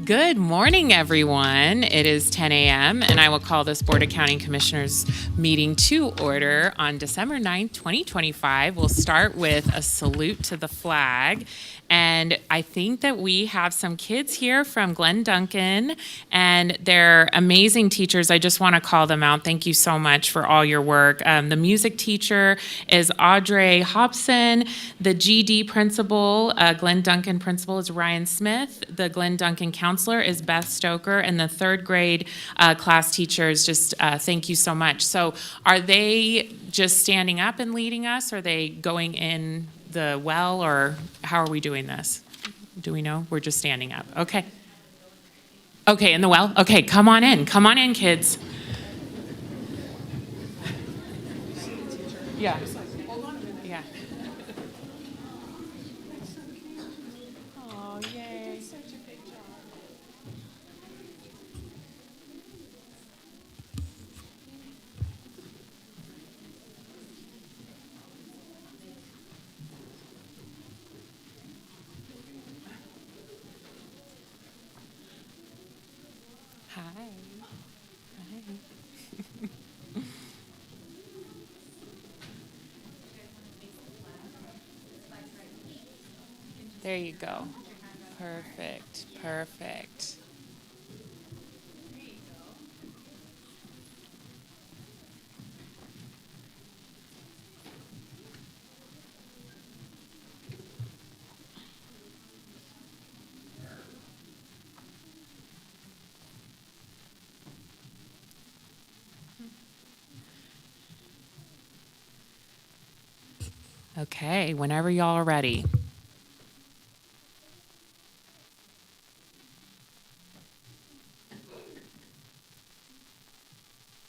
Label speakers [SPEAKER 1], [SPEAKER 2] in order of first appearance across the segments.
[SPEAKER 1] Good morning, everyone. It is 10 a.m., and I will call this Board of County Commissioners meeting to order on December 9th, 2025. We'll start with a salute to the flag. And I think that we have some kids here from Glen Duncan, and they're amazing teachers. I just want to call them out. Thank you so much for all your work. The music teacher is Audrey Hobson. The GD principal, Glen Duncan principal, is Ryan Smith. The Glen Duncan counselor is Beth Stoker. And the third grade class teachers, just thank you so much. So are they just standing up and leading us? Or are they going in the well, or how are we doing this? Do we know? We're just standing up. Okay. Okay, in the well? Okay, come on in. Come on in, kids. Yeah. Yeah. Oh, yay. Hi. There you go. Perfect. Perfect. Okay, whenever y'all are ready.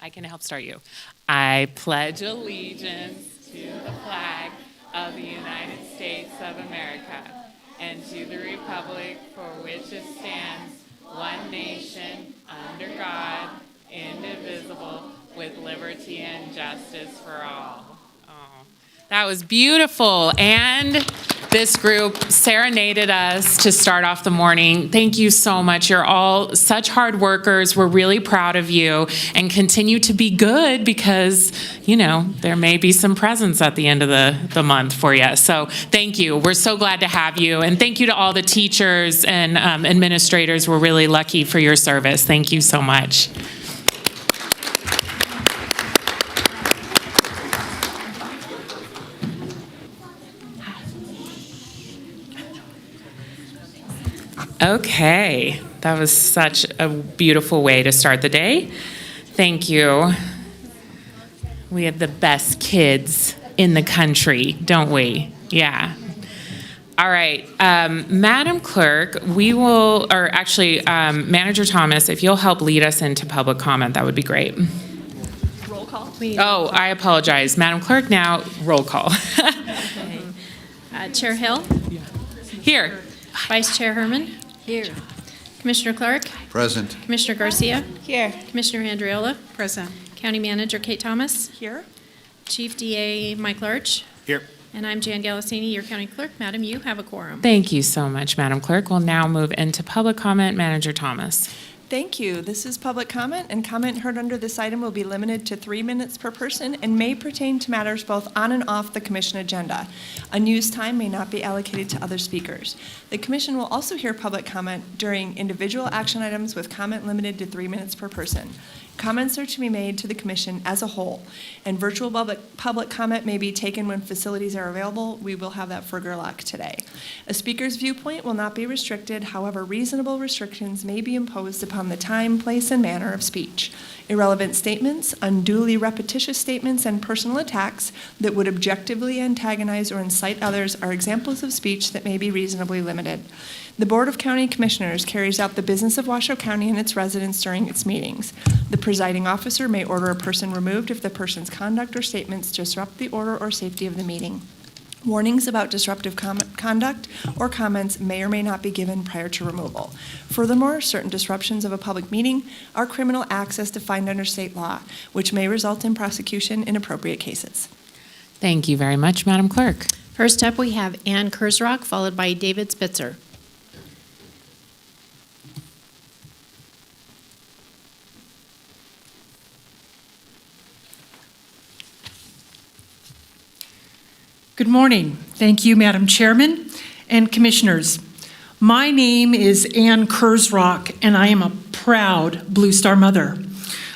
[SPEAKER 1] I can help start you. I pledge allegiance to the flag of the United States of America and to the republic for which it stands, one nation, under God, indivisible, with liberty and justice for all. Oh, that was beautiful. And this group serenaded us to start off the morning. Thank you so much. You're all such hard workers. We're really proud of you, and continue to be good, because, you know, there may be some presents at the end of the month for you. So thank you. We're so glad to have you. And thank you to all the teachers and administrators. We're really lucky for your service. Thank you so much. Okay, that was such a beautiful way to start the day. Thank you. We have the best kids in the country, don't we? Yeah. All right, Madam Clerk, we will, or actually, Manager Thomas, if you'll help lead us into public comment, that would be great.
[SPEAKER 2] Roll call.
[SPEAKER 1] Oh, I apologize. Madam Clerk, now roll call.
[SPEAKER 2] Okay. Chair Hill?
[SPEAKER 1] Here.
[SPEAKER 2] Vice Chair Herman? Here. Commissioner Clark?
[SPEAKER 3] Present.
[SPEAKER 2] Commissioner Garcia?
[SPEAKER 4] Here.
[SPEAKER 2] Commissioner Andriola?
[SPEAKER 4] Present.
[SPEAKER 2] County Manager Kate Thomas?
[SPEAKER 4] Here.
[SPEAKER 2] Chief DA Mike Larch?
[SPEAKER 3] Here.
[SPEAKER 2] And I'm Jan Galasini, your county clerk. Madam, you have a quorum.
[SPEAKER 1] Thank you so much, Madam Clerk. We'll now move into public comment. Manager Thomas.
[SPEAKER 4] Thank you. This is public comment, and comment heard under this item will be limited to 3 minutes per person and may pertain to matters both on and off the commission agenda. Unused time may not be allocated to other speakers. The commission will also hear public comment during individual action items with comment limited to 3 minutes per person. Comments are to be made to the commission as a whole, and virtual public comment may be taken when facilities are available. We will have that for Gerlach today. A speaker's viewpoint will not be restricted. However, reasonable restrictions may be imposed upon the time, place, and manner of speech. Irrelevant statements, unduly repetitious statements, and personal attacks that would objectively antagonize or incite others are examples of speech that may be reasonably limited. The Board of County Commissioners carries out the business of Washoe County and its residents during its meetings. The presiding officer may order a person removed if the person's conduct or statements disrupt the order or safety of the meeting. Warnings about disruptive conduct or comments may or may not be given prior to removal. Furthermore, certain disruptions of a public meeting are criminal acts as defined under state law, which may result in prosecution in appropriate cases.
[SPEAKER 1] Thank you very much, Madam Clerk.
[SPEAKER 2] First up, we have Ann Kurzrock, followed by David Spitzer.
[SPEAKER 3] Good morning. Thank you, Madam Chairman and Commissioners. My name is Ann Kurzrock, and I am a proud Blue Star mother.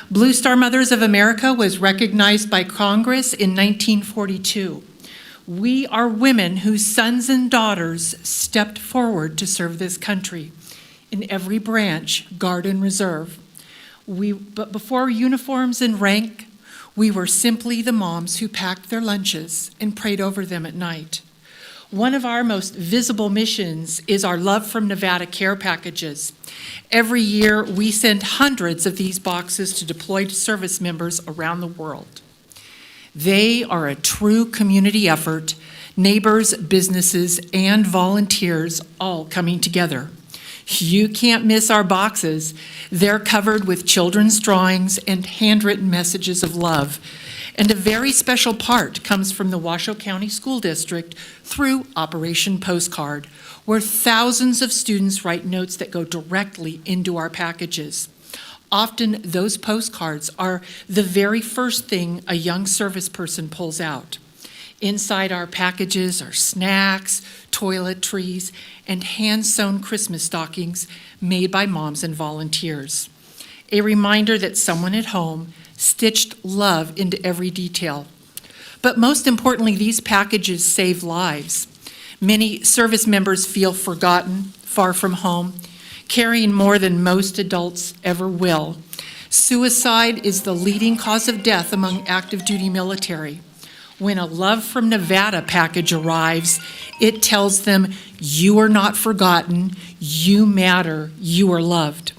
[SPEAKER 3] Blue Star Mothers of America was recognized by Congress in 1942. We are women whose sons and daughters stepped forward to serve this country in every branch, guard and reserve. But before uniforms and rank, we were simply the moms who packed their lunches and prayed over them at night. One of our most visible missions is our Love from Nevada care packages. Every year, we send hundreds of these boxes to deployed service members around the world. They are a true community effort, neighbors, businesses, and volunteers all coming together. You can't miss our boxes. They're covered with children's drawings and handwritten messages of love. And a very special part comes from the Washoe County School District through Operation Postcard, where thousands of students write notes that go directly into our packages. Often those postcards are the very first thing a young service person pulls out. Inside our packages are snacks, toiletries, and hand-sewn Christmas stockings made by moms and volunteers. A reminder that someone at home stitched love into every detail. But most importantly, these packages save lives. Many service members feel forgotten, far from home, carrying more than most adults ever will. Suicide is the leading cause of death among active duty military. When a Love from Nevada package arrives, it tells them, you are not forgotten, you matter, you are loved.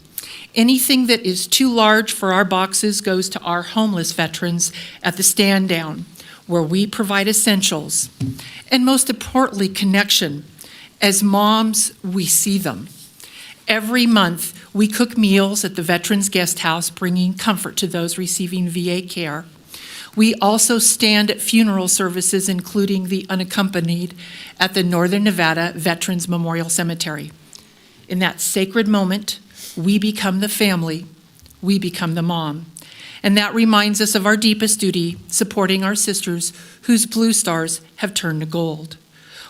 [SPEAKER 3] Anything that is too large for our boxes goes to our homeless veterans at the stand down, where we provide essentials. And most importantly, connection. As moms, we see them. Every month, we cook meals at the Veterans Guest House, bringing comfort to those receiving VA care. We also stand at funeral services, including the unaccompanied, at the Northern Nevada Veterans Memorial Cemetery. In that sacred moment, we become the family, we become the mom. And that reminds us of our deepest duty, supporting our sisters whose blue stars have turned to gold.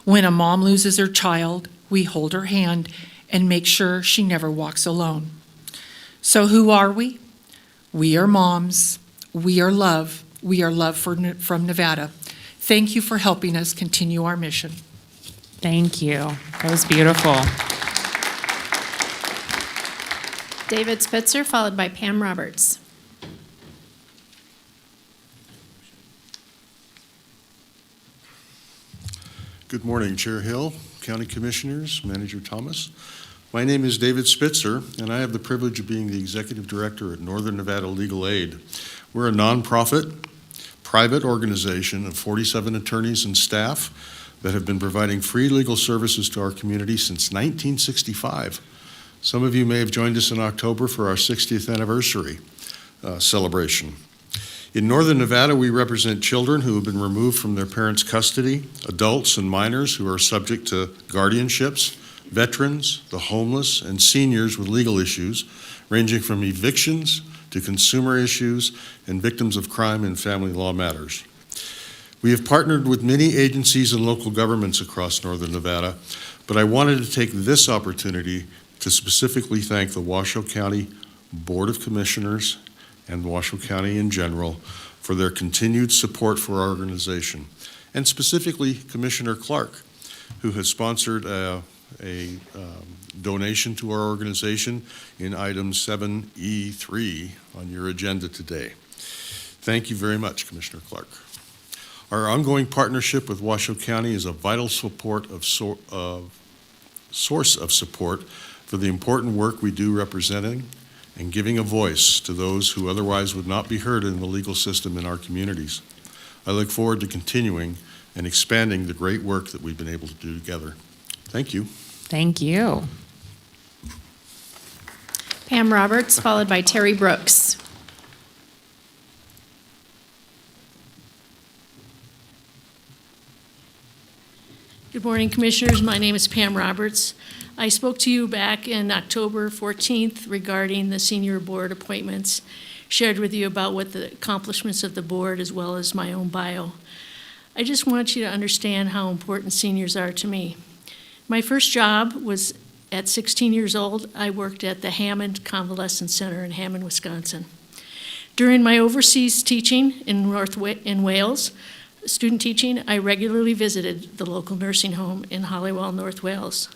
[SPEAKER 3] When a mom loses her child, we hold her hand and make sure she never walks alone. So who are we? We are moms, we are love. We are love from Nevada. Thank you for helping us continue our mission.
[SPEAKER 1] Thank you. That was beautiful.
[SPEAKER 2] David Spitzer, followed by Pam Roberts.
[SPEAKER 5] Good morning, Chair Hill, County Commissioners, Manager Thomas. My name is David Spitzer, and I have the privilege of being the Executive Director at Northern Nevada Legal Aid. We're a nonprofit, private organization of 47 attorneys and staff that have been providing free legal services to our community since 1965. Some of you may have joined us in October for our 60th anniversary celebration. In Northern Nevada, we represent children who have been removed from their parents' custody, adults and minors who are subject to guardianships, veterans, the homeless, and seniors with legal issues, ranging from evictions to consumer issues and victims of crime and family law matters. We have partnered with many agencies and local governments across Northern Nevada, but I wanted to take this opportunity to specifically thank the Washoe County Board of Commissioners and Washoe County in general for their continued support for our organization, and specifically Commissioner Clark, who has sponsored a donation to our organization in item 7E3 on your agenda today. Thank you very much, Commissioner Clark. Our ongoing partnership with Washoe County is a vital source of support for the important work we do representing and giving a voice to those who otherwise would not be heard in the legal system in our communities. I look forward to continuing and expanding the great work that we've been able to do together. Thank you.
[SPEAKER 1] Thank you.
[SPEAKER 2] Pam Roberts, followed by Terry Brooks.
[SPEAKER 6] Good morning, Commissioners. My name is Pam Roberts. I spoke to you back in October 14th regarding the senior board appointments, shared with you about what the accomplishments of the board as well as my own bio. I just want you to understand how important seniors are to me. My first job was at 16 years old. I worked at the Hammond Convalescent Center in Hammond, Wisconsin. During my overseas teaching in Wales, student teaching, I regularly visited the local nursing home in Holywell, North Wales.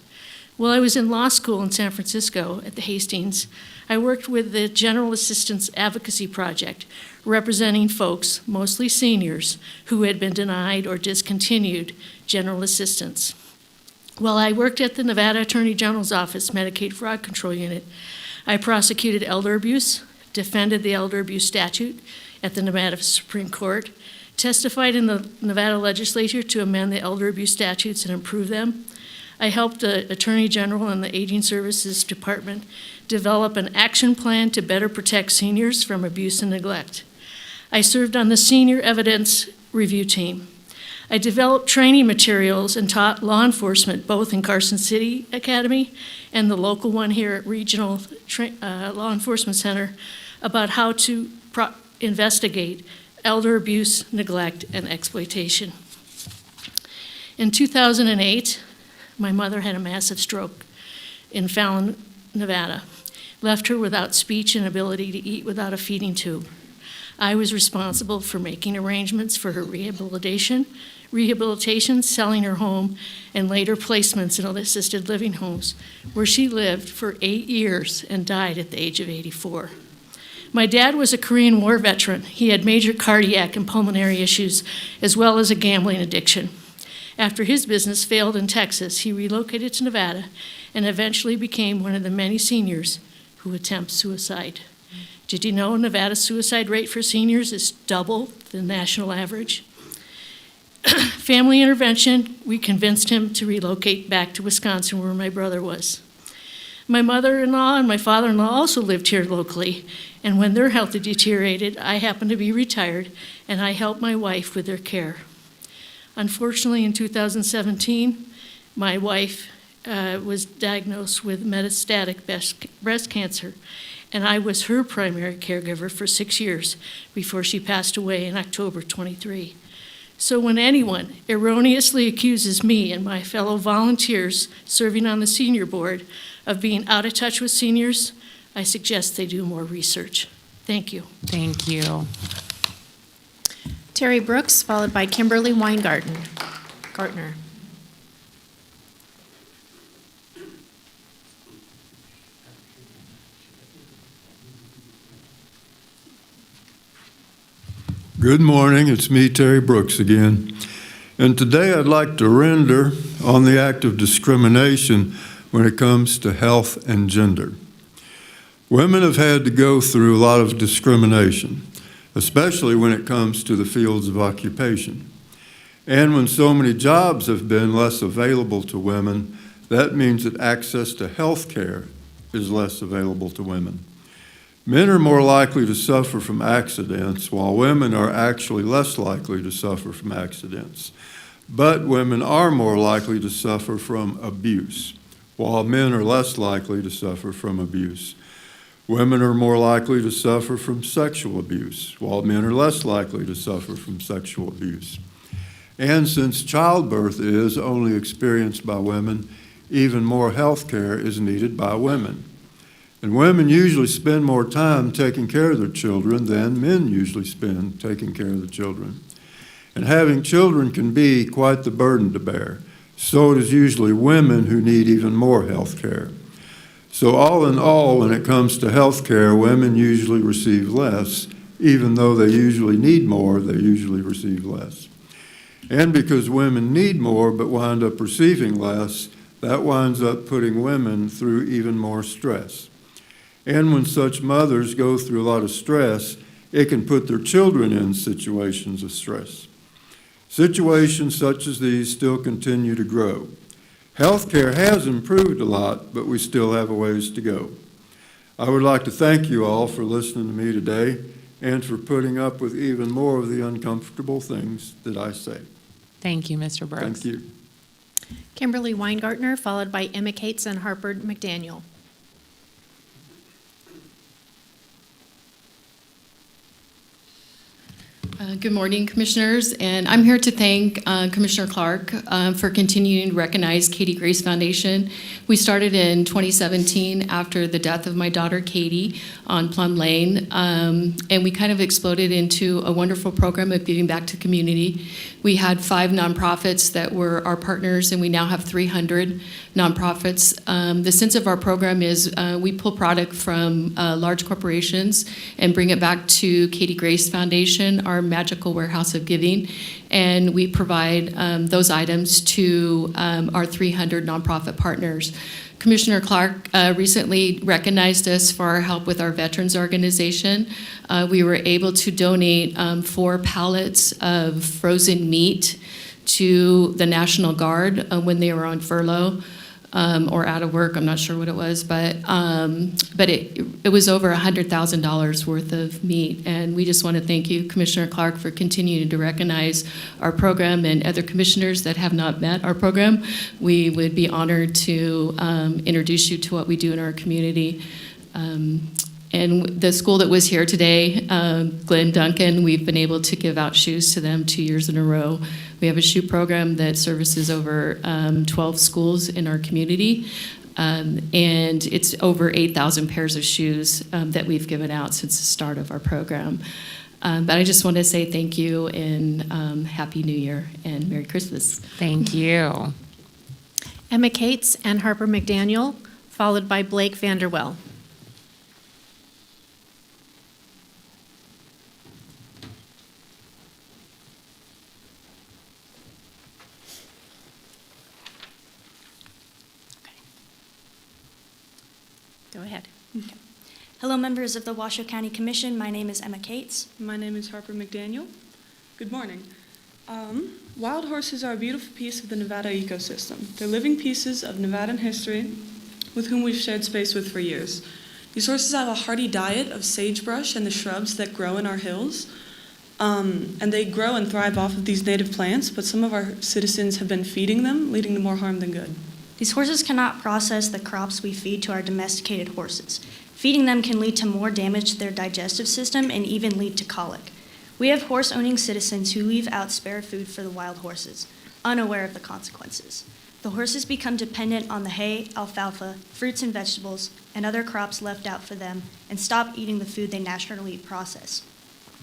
[SPEAKER 6] While I was in law school in San Francisco at the Hastings, I worked with the General Assistance Advocacy Project, representing folks, mostly seniors, who had been denied or discontinued general assistance. While I worked at the Nevada Attorney General's Office Medicaid Fraud Control Unit, I prosecuted elder abuse, defended the elder abuse statute at the Nevada Supreme Court, testified in the Nevada legislature to amend the elder abuse statutes and improve them. I helped the Attorney General and the Aging Services Department develop an action plan to better protect seniors from abuse and neglect. I served on the Senior Evidence Review Team. I developed training materials and taught law enforcement both in Carson City Academy and the local one here at Regional Law Enforcement Center about how to investigate elder abuse, neglect, and exploitation. In 2008, my mother had a massive stroke in Fallon, Nevada, left her without speech and ability to eat without a feeding tube. I was responsible for making arrangements for her rehabilitation, selling her home, and later placements in assisted living homes, where she lived for 8 years and died at the age of 84. My dad was a Korean War veteran. He had major cardiac and pulmonary issues, as well as a gambling addiction. After his business failed in Texas, he relocated to Nevada and eventually became one of the many seniors who attempt suicide. Did you know Nevada's suicide rate for seniors is double the national average? Family intervention, we convinced him to relocate back to Wisconsin, where my brother was. My mother-in-law and my father-in-law also lived here locally, and when their health had deteriorated, I happened to be retired, and I helped my wife with their care. Unfortunately, in 2017, my wife was diagnosed with metastatic breast cancer, and I was her primary caregiver for 6 years before she passed away in October 23. So when anyone erroneously accuses me and my fellow volunteers serving on the senior board of being out of touch with seniors, I suggest they do more research. Thank you.
[SPEAKER 1] Thank you.
[SPEAKER 2] Terry Brooks, followed by Kimberly Weingartner.
[SPEAKER 7] Good morning, it's me, Terry Brooks again. And today I'd like to render on the act of discrimination when it comes to health and gender. Women have had to go through a lot of discrimination, especially when it comes to the fields of occupation. And when so many jobs have been less available to women, that means that access to health care is less available to women. Men are more likely to suffer from accidents, while women are actually less likely to suffer from accidents. But women are more likely to suffer from abuse, while men are less likely to suffer from abuse. Women are more likely to suffer from sexual abuse, while men are less likely to suffer from sexual abuse. And since childbirth is only experienced by women, even more health care is needed by women. And women usually spend more time taking care of their children than men usually spend taking care of the children. And having children can be quite the burden to bear. So it is usually women who need even more health care. So all in all, when it comes to health care, women usually receive less. Even though they usually need more, they usually receive less. And because women need more but wind up receiving less, that winds up putting women through even more stress. And when such mothers go through a lot of stress, it can put their children in situations of stress. Situations such as these still continue to grow. Healthcare has improved a lot, but we still have a ways to go. I would like to thank you all for listening to me today and for putting up with even more of the uncomfortable things that I say.
[SPEAKER 1] Thank you, Mr. Brooks.
[SPEAKER 7] Thank you.
[SPEAKER 2] Kimberly Weingartner, followed by Emma Cates and Harper McDaniel.
[SPEAKER 8] Good morning, Commissioners, and I'm here to thank Commissioner Clark for continuing to recognize Katie Grace Foundation. We started in 2017 after the death of my daughter, Katie, on Plum Lane, and we kind of exploded into a wonderful program of giving back to the community. We had 5 nonprofits that were our partners, and we now have 300 nonprofits. The sense of our program is we pull product from large corporations and bring it back to Katie Grace Foundation, our magical warehouse of giving, and we provide those items to our 300 nonprofit partners. Commissioner Clark recently recognized us for our help with our veterans organization. We were able to donate 4 pallets of frozen meat to the National Guard when they were on furlough. Or out of work, I'm not sure what it was, but it was over $100,000 worth of meat, and we just want to thank you, Commissioner Clark, for continuing to recognize our program, and other commissioners that have not met our program. We would be honored to introduce you to what we do in our community. And the school that was here today, Glenn Duncan, we've been able to give out shoes to them 2 years in a row. We have a shoe program that services over 12 schools in our community, and it's over 8,000 pairs of shoes that we've given out since the start of our program. But I just want to say thank you, and Happy New Year and Merry Christmas.
[SPEAKER 1] Thank you.
[SPEAKER 2] Emma Cates and Harper McDaniel, followed by Blake Vanderwell. Go ahead.
[SPEAKER 9] Hello, members of the Washoe County Commission. My name is Emma Cates.
[SPEAKER 10] My name is Harper McDaniel. Good morning. Wild horses are a beautiful piece of the Nevada ecosystem. They're living pieces of Nevadan history with whom we've shared space with for years. These horses have a hearty diet of sagebrush and the shrubs that grow in our hills. And they grow and thrive off of these native plants, but some of our citizens have been feeding them, leading to more harm than good.
[SPEAKER 9] These horses cannot process the crops we feed to our domesticated horses. Feeding them can lead to more damage to their digestive system and even lead to colic. We have horse-owning citizens who leave out spare food for the wild horses, unaware of the consequences. The horses become dependent on the hay, alfalfa, fruits and vegetables, and other crops left out for them, and stop eating the food they naturally process.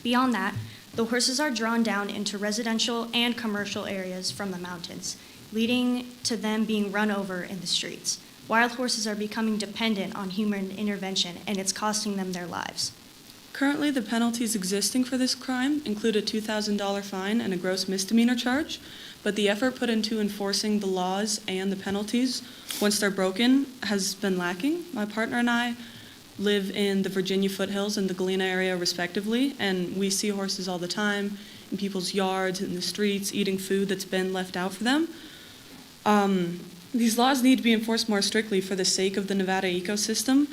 [SPEAKER 9] Beyond that, the horses are drawn down into residential and commercial areas from the mountains, leading to them being run over in the streets. Wild horses are becoming dependent on human intervention, and it's costing them their lives.
[SPEAKER 10] Currently, the penalties existing for this crime include a $2,000 fine and a gross misdemeanor charge, but the effort put into enforcing the laws and the penalties once they're broken has been lacking. My partner and I live in the Virginia foothills and the Galena area respectively, and we see horses all the time in people's yards, in the streets, eating food that's been left out for them. These laws need to be enforced more strictly for the sake of the Nevada ecosystem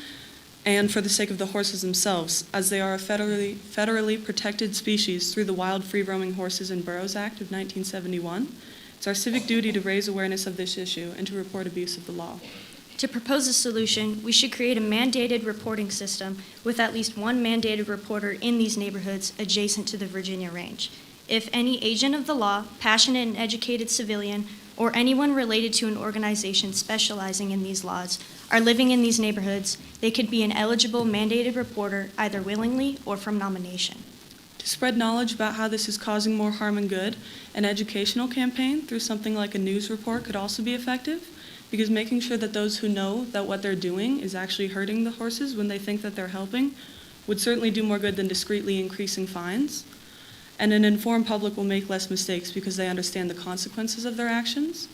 [SPEAKER 10] and for the sake of the horses themselves, as they are a federally protected species through the Wild Free-Roaming Horses and Burros Act of 1971. It's our civic duty to raise awareness of this issue and to report abuse of the law.
[SPEAKER 9] To propose a solution, we should create a mandated reporting system with at least one mandated reporter in these neighborhoods adjacent to the Virginia range. If any agent of the law, passionate and educated civilian, or anyone related to an organization specializing in these laws are living in these neighborhoods, they could be an eligible mandated reporter either willingly or from nomination.
[SPEAKER 10] To spread knowledge about how this is causing more harm than good, an educational campaign through something like a news report could also be effective, because making sure that those who know that what they're doing is actually hurting the horses when they think that they're helping would certainly do more good than discreetly increasing fines. And an informed public will make less mistakes because they understand the consequences of their actions,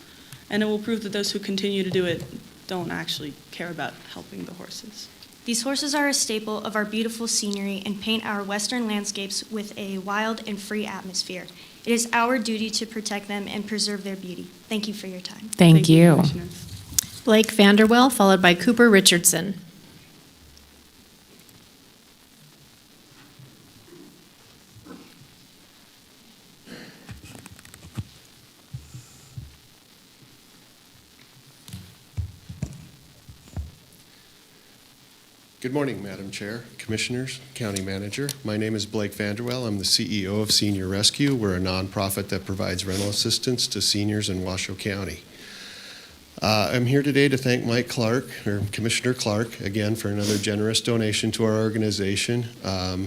[SPEAKER 10] and it will prove that those who continue to do it don't actually care about helping the horses.
[SPEAKER 9] These horses are a staple of our beautiful scenery and paint our western landscapes with a wild and free atmosphere. It is our duty to protect them and preserve their beauty. Thank you for your time.
[SPEAKER 1] Thank you.
[SPEAKER 10] Commissioners.
[SPEAKER 2] Blake Vanderwell, followed by Cooper Richardson.
[SPEAKER 11] Good morning, Madam Chair, Commissioners, County Manager. My name is Blake Vanderwell. I'm the CEO of Senior Rescue. We're a nonprofit that provides rental assistance to seniors in Washoe County. I'm here today to thank Mike Clark, or Commissioner Clark, again for another generous donation to our organization. I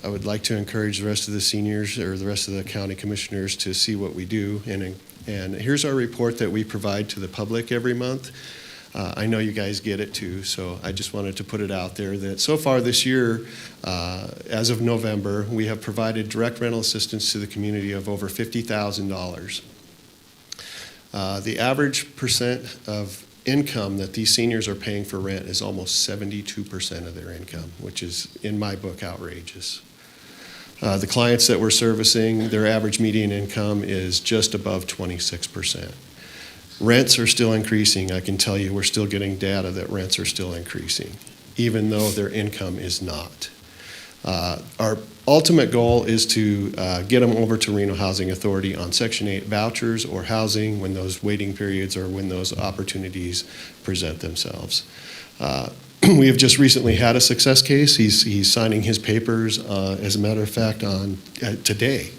[SPEAKER 11] would like to encourage the rest of the seniors or the rest of the county commissioners to see what we do. And here's our report that we provide to the public every month. I know you guys get it too, so I just wanted to put it out there that so far this year, as of November, we have provided direct rental assistance to the community of over $50,000. The average percent of income that these seniors are paying for rent is almost 72% of their income, which is, in my book, outrageous. The clients that we're servicing, their average median income is just above 26%. Rents are still increasing. I can tell you we're still getting data that rents are still increasing, even though their income is not. Our ultimate goal is to get them over to Reno Housing Authority on Section 8 vouchers or housing when those waiting periods or when those opportunities present themselves. We have just recently had a success case. He's signing his papers, as a matter of fact, today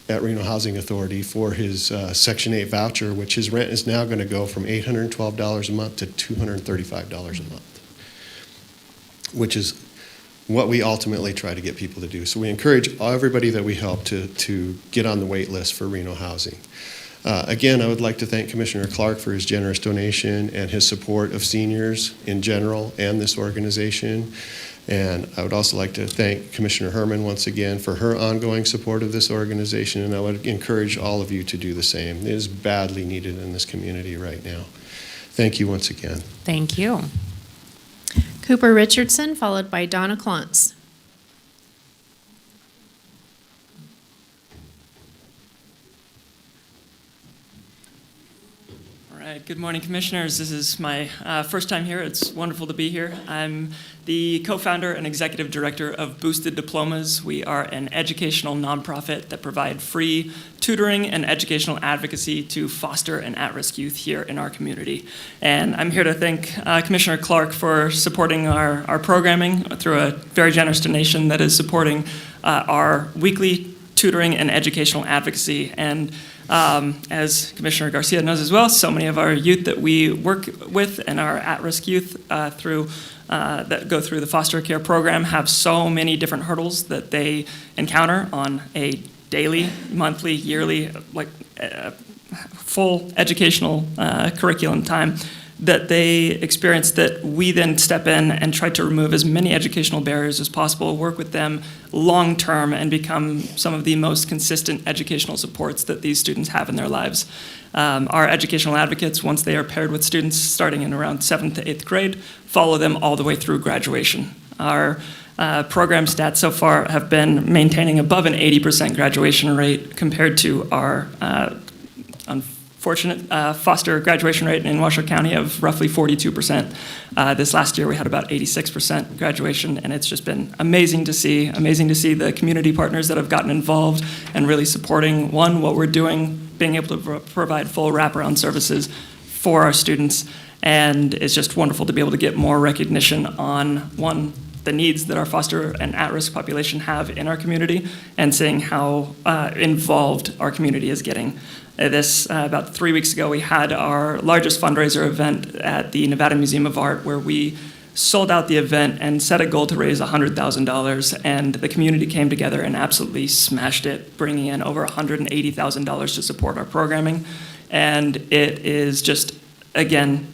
[SPEAKER 11] at Reno Housing Authority for his Section 8 voucher, which his rent is now going to go from $812 a month to $235 a month, which is what we ultimately try to get people to do. So we encourage everybody that we help to get on the wait list for Reno Housing. Again, I would like to thank Commissioner Clark for his generous donation and his support of seniors in general and this organization. And I would also like to thank Commissioner Herman once again for her ongoing support of this organization, and I would encourage all of you to do the same. It is badly needed in this community right now. Thank you once again.
[SPEAKER 1] Thank you.
[SPEAKER 2] Cooper Richardson, followed by Donna Klontz.
[SPEAKER 12] All right, good morning, Commissioners. This is my first time here. It's wonderful to be here. I'm the co-founder and executive director of Boosted Diplomas. We are an educational nonprofit that provide free tutoring and educational advocacy to foster and at-risk youth here in our community. And I'm here to thank Commissioner Clark for supporting our programming through a very generous donation that is supporting our weekly tutoring and educational advocacy. And as Commissioner Garcia knows as well, so many of our youth that we work with and our at-risk youth that go through the foster care program have so many different hurdles that they encounter on a daily, monthly, yearly, full educational curriculum time that they experience, that we then step in and try to remove as many educational barriers as possible, work with them long term, and become some of the most consistent educational supports that these students have in their lives. Our educational advocates, once they are paired with students starting in around 7th to 8th grade, follow them all the way through graduation. Our program stats so far have been maintaining above an 80% graduation rate compared to our unfortunate foster graduation rate in Washoe County of roughly 42%. This last year we had about 86% graduation, and it's just been amazing to see the community partners that have gotten involved and really supporting, one, what we're doing, being able to provide full wraparound services for our students, and it's just wonderful to be able to get more recognition on, one, the needs that our foster and at-risk population have in our community, and seeing how involved our community is getting. About 3 weeks ago, we had our largest fundraiser event at the Nevada Museum of Art, where we sold out the event and set a goal to raise $100,000, and the community came together and absolutely smashed it, bringing in over $180,000 to support our programming. And it is just, again,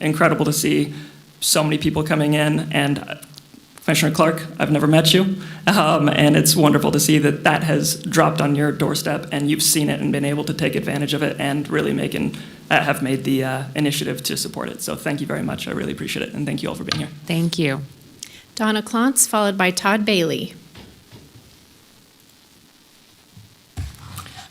[SPEAKER 12] incredible to see so many people coming in. And Commissioner Clark, I've never met you, and it's wonderful to see that that has dropped on your doorstep and you've seen it and been able to take advantage of it and really have made the initiative to support it. So thank you very much. I really appreciate it, and thank you all for being here.
[SPEAKER 1] Thank you.
[SPEAKER 2] Donna Klontz, followed by Todd Bailey.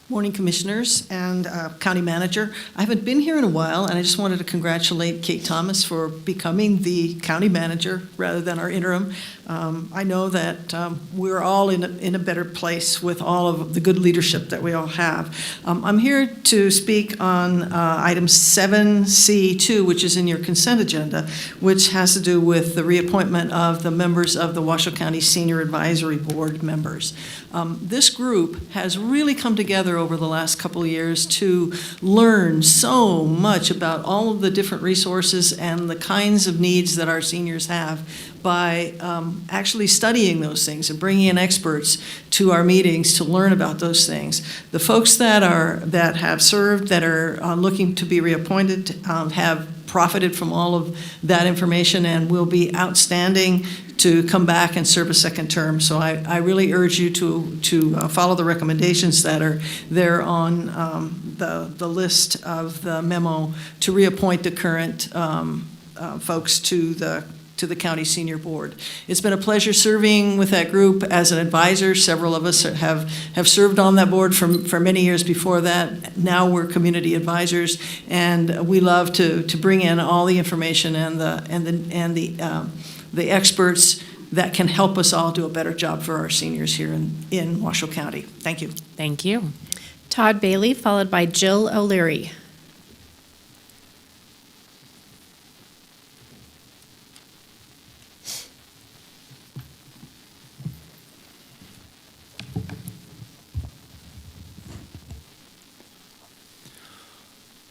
[SPEAKER 13] Morning, Commissioners and County Manager. I haven't been here in a while, and I just wanted to congratulate Kate Thomas for becoming the County Manager rather than our interim. I know that we're all in a better place with all of the good leadership that we all have. I'm here to speak on item 7C2, which is in your consent agenda, which has to do with the reappointment of the members of the Washoe County Senior Advisory Board members. This group has really come together over the last couple of years to learn so much about all of the different resources and the kinds of needs that our seniors have by actually studying those things and bringing in experts to our meetings to learn about those things. The folks that have served, that are looking to be reappointed, have profited from all of that information and will be outstanding to come back and serve a second term. So I really urge you to follow the recommendations that are there on the list of the memo to reappoint the current folks to the county senior board. It's been a pleasure serving with that group as an advisor. Several of us have served on that board for many years before that. Now we're community advisors, and we love to bring in all the information and the experts that can help us all do a better job for our seniors here in Washoe County. Thank you.
[SPEAKER 1] Thank you.
[SPEAKER 2] Todd Bailey, followed by Jill O'Leary.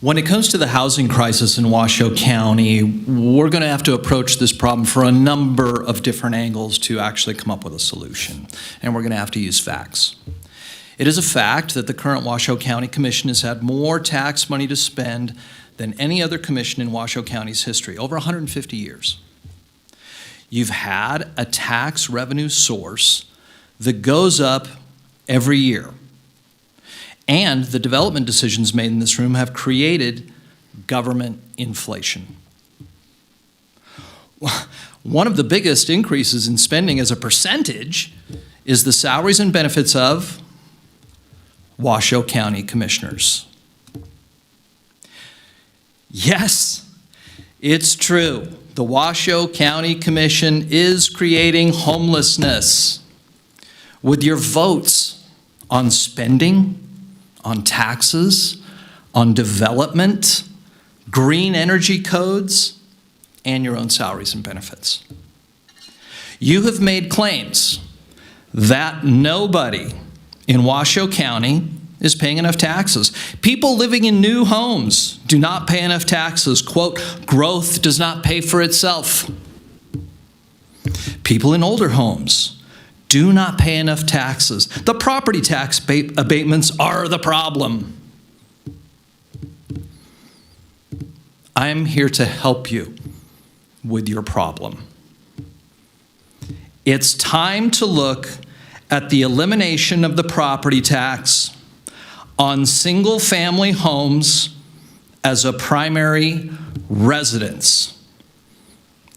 [SPEAKER 14] When it comes to the housing crisis in Washoe County, we're going to have to approach this problem from a number of different angles to actually come up with a solution, and we're going to have to use facts. It is a fact that the current Washoe County Commission has had more tax money to spend than any other commission in Washoe County's history, over 150 years. You've had a tax revenue source that goes up every year. And the development decisions made in this room have created government inflation. One of the biggest increases in spending as a percentage is the salaries and benefits of Washoe County commissioners. Yes, it's true. The Washoe County Commission is creating homelessness. With your votes on spending, on taxes, on development, green energy codes, and your own salaries and benefits. You have made claims that nobody in Washoe County is paying enough taxes. People living in new homes do not pay enough taxes. Quote, growth does not pay for itself. People in older homes do not pay enough taxes. The property tax abatements are the problem. I'm here to help you with your problem. It's time to look at the elimination of the property tax on single-family homes as a primary residence.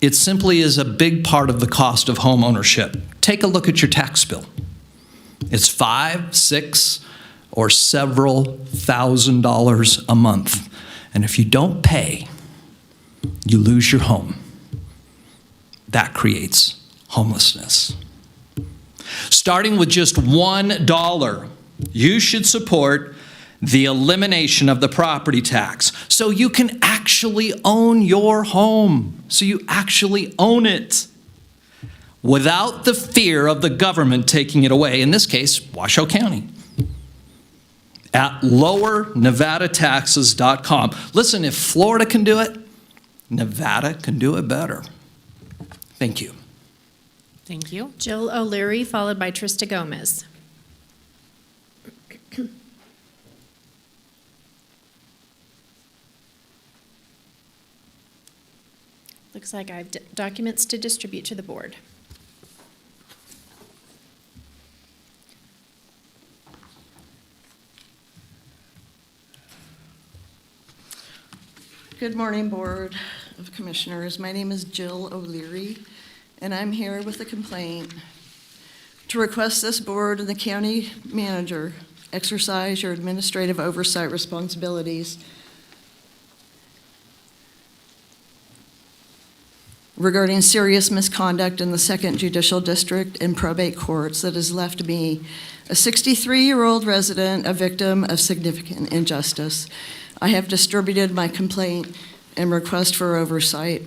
[SPEAKER 14] It simply is a big part of the cost of home ownership. Take a look at your tax bill. It's $5, $6, or several $1,000s a month. And if you don't pay, you lose your home. That creates homelessness. Starting with just $1, you should support the elimination of the property tax so you can actually own your home, so you actually own it without the fear of the government taking it away, in this case, Washoe County. At lowernevadataxes.com. Listen, if Florida can do it, Nevada can do it better. Thank you.
[SPEAKER 1] Thank you.
[SPEAKER 2] Jill O'Leary, followed by Trista Gomez. Looks like I have documents to distribute to the board.
[SPEAKER 13] Good morning, Board of Commissioners. My name is Jill O'Leary, and I'm here with a complaint to request this board and the county manager exercise your administrative oversight responsibilities regarding serious misconduct in the 2nd Judicial District and probate courts that has left me, a 63-year-old resident, a victim of significant injustice. I have distributed my complaint and request for oversight.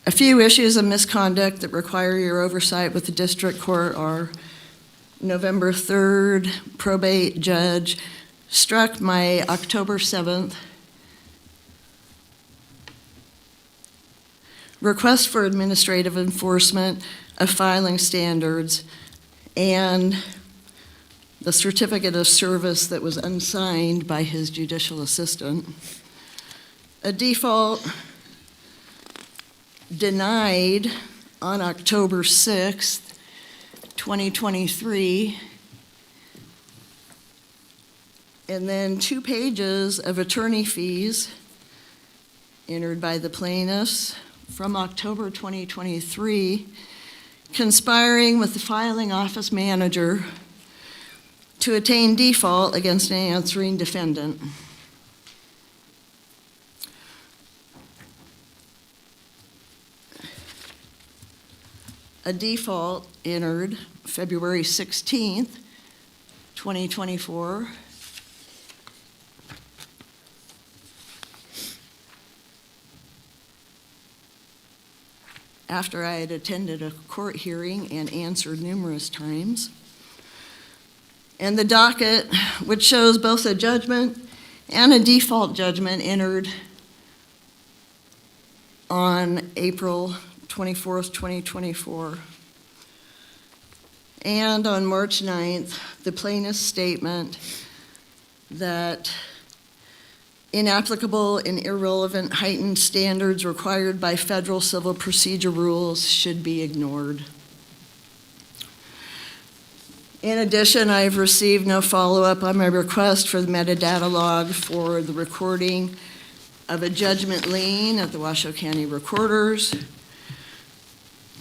[SPEAKER 13] A few issues of misconduct that require your oversight with the district court are: November 3rd, probate judge struck my October 7th request for administrative enforcement of filing standards and the certificate of service that was unsigned by his judicial assistant. A default denied on October 6th, 2023, and then 2 pages of attorney fees entered by the plaintiffs from October 2023, conspiring with the filing office manager to attain default against an answering defendant. A default entered February 16th, 2024, after I had attended a court hearing and answered numerous times. And the docket, which shows both a judgment and a default judgment, entered on April 24th, 2024. And on March 9th, the plaintiff's statement that inapplicable and irrelevant heightened standards required by federal civil procedure rules should be ignored. In addition, I've received no follow-up on my request for the metadata log for the recording of a judgment lien at the Washoe County Recorders.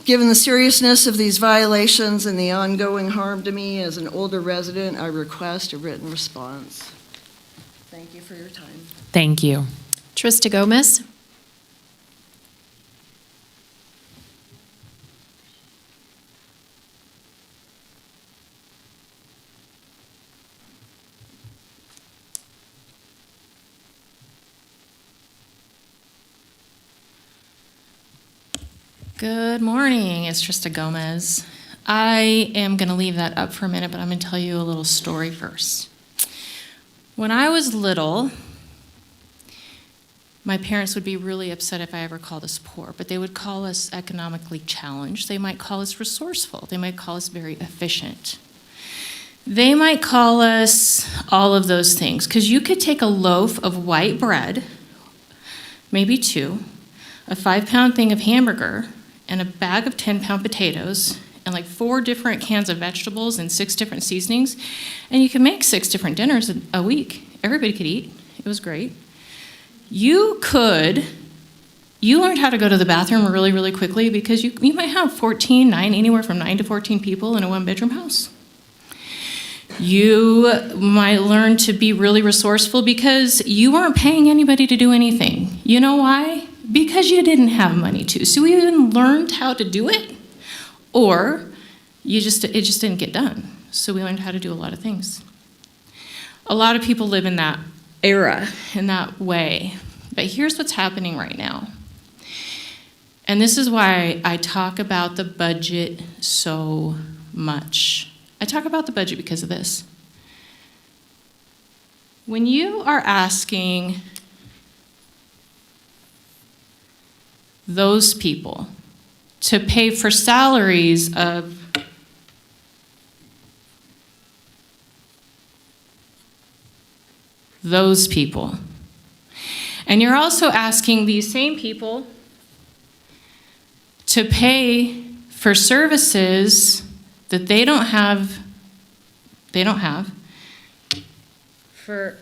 [SPEAKER 13] Given the seriousness of these violations and the ongoing harm to me as an older resident, I request a written response. Thank you for your time.
[SPEAKER 1] Thank you.
[SPEAKER 2] Trista Gomez.
[SPEAKER 8] Good morning, it's Trista Gomez. I am going to leave that up for a minute, but I'm going to tell you a little story first. When I was little, my parents would be really upset if I ever called us poor, but they would call us economically challenged. They might call us resourceful. They might call us very efficient. They might call us all of those things, because you could take a loaf of white bread, maybe 2, a 5-pound thing of hamburger, and a bag of 10-pound potatoes, and like 4 different cans of vegetables and 6 different seasonings, and you could make 6 different dinners a week. Everybody could eat. It was great. You learned how to go to the bathroom really, really quickly because you might have anywhere from 9 to 14 people in a 1-bedroom house. You might learn to be really resourceful because you weren't paying anybody to do anything. You know why? Because you didn't have money to. So you even learned how to do it, or it just didn't get done. So we learned how to do a lot of things. A lot of people live in that era, in that way. But here's what's happening right now. And this is why I talk about the budget so much. I talk about the budget because of this. When you are asking those people to pay for salaries of those people, and you're also asking these same people to pay for services that they don't have for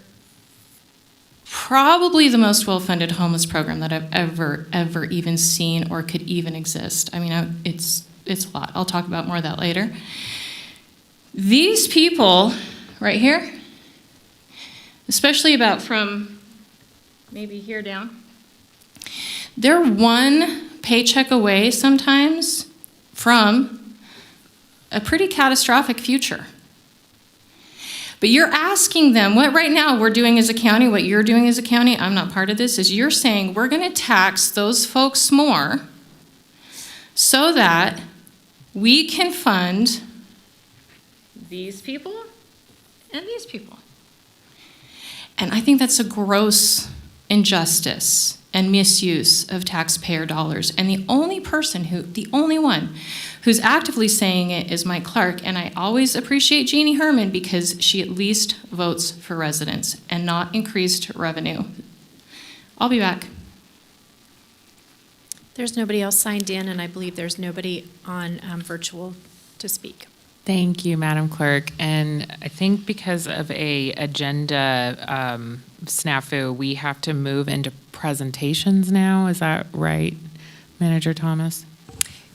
[SPEAKER 8] probably the most well-funded homeless program that I've ever even seen or could even exist. I mean, it's a lot. I'll talk about more of that later. These people right here, especially about from maybe here down, They're one paycheck away sometimes from a pretty catastrophic future. But you're asking them, what right now we're doing as a county, what you're doing as a county, I'm not part of this, is you're saying we're going to tax those folks more so that we can fund these people and these people. And I think that's a gross injustice and misuse of taxpayer dollars. And the only one who's actively saying it is Mike Clark. And I always appreciate Jeannie Herman because she at least votes for residents and not increased revenue. I'll be back.
[SPEAKER 2] There's nobody else signed in, and I believe there's nobody on virtual to speak.
[SPEAKER 1] Thank you, Madam Clerk. And I think because of a agenda snafu, we have to move into presentations now. Is that right, Manager Thomas?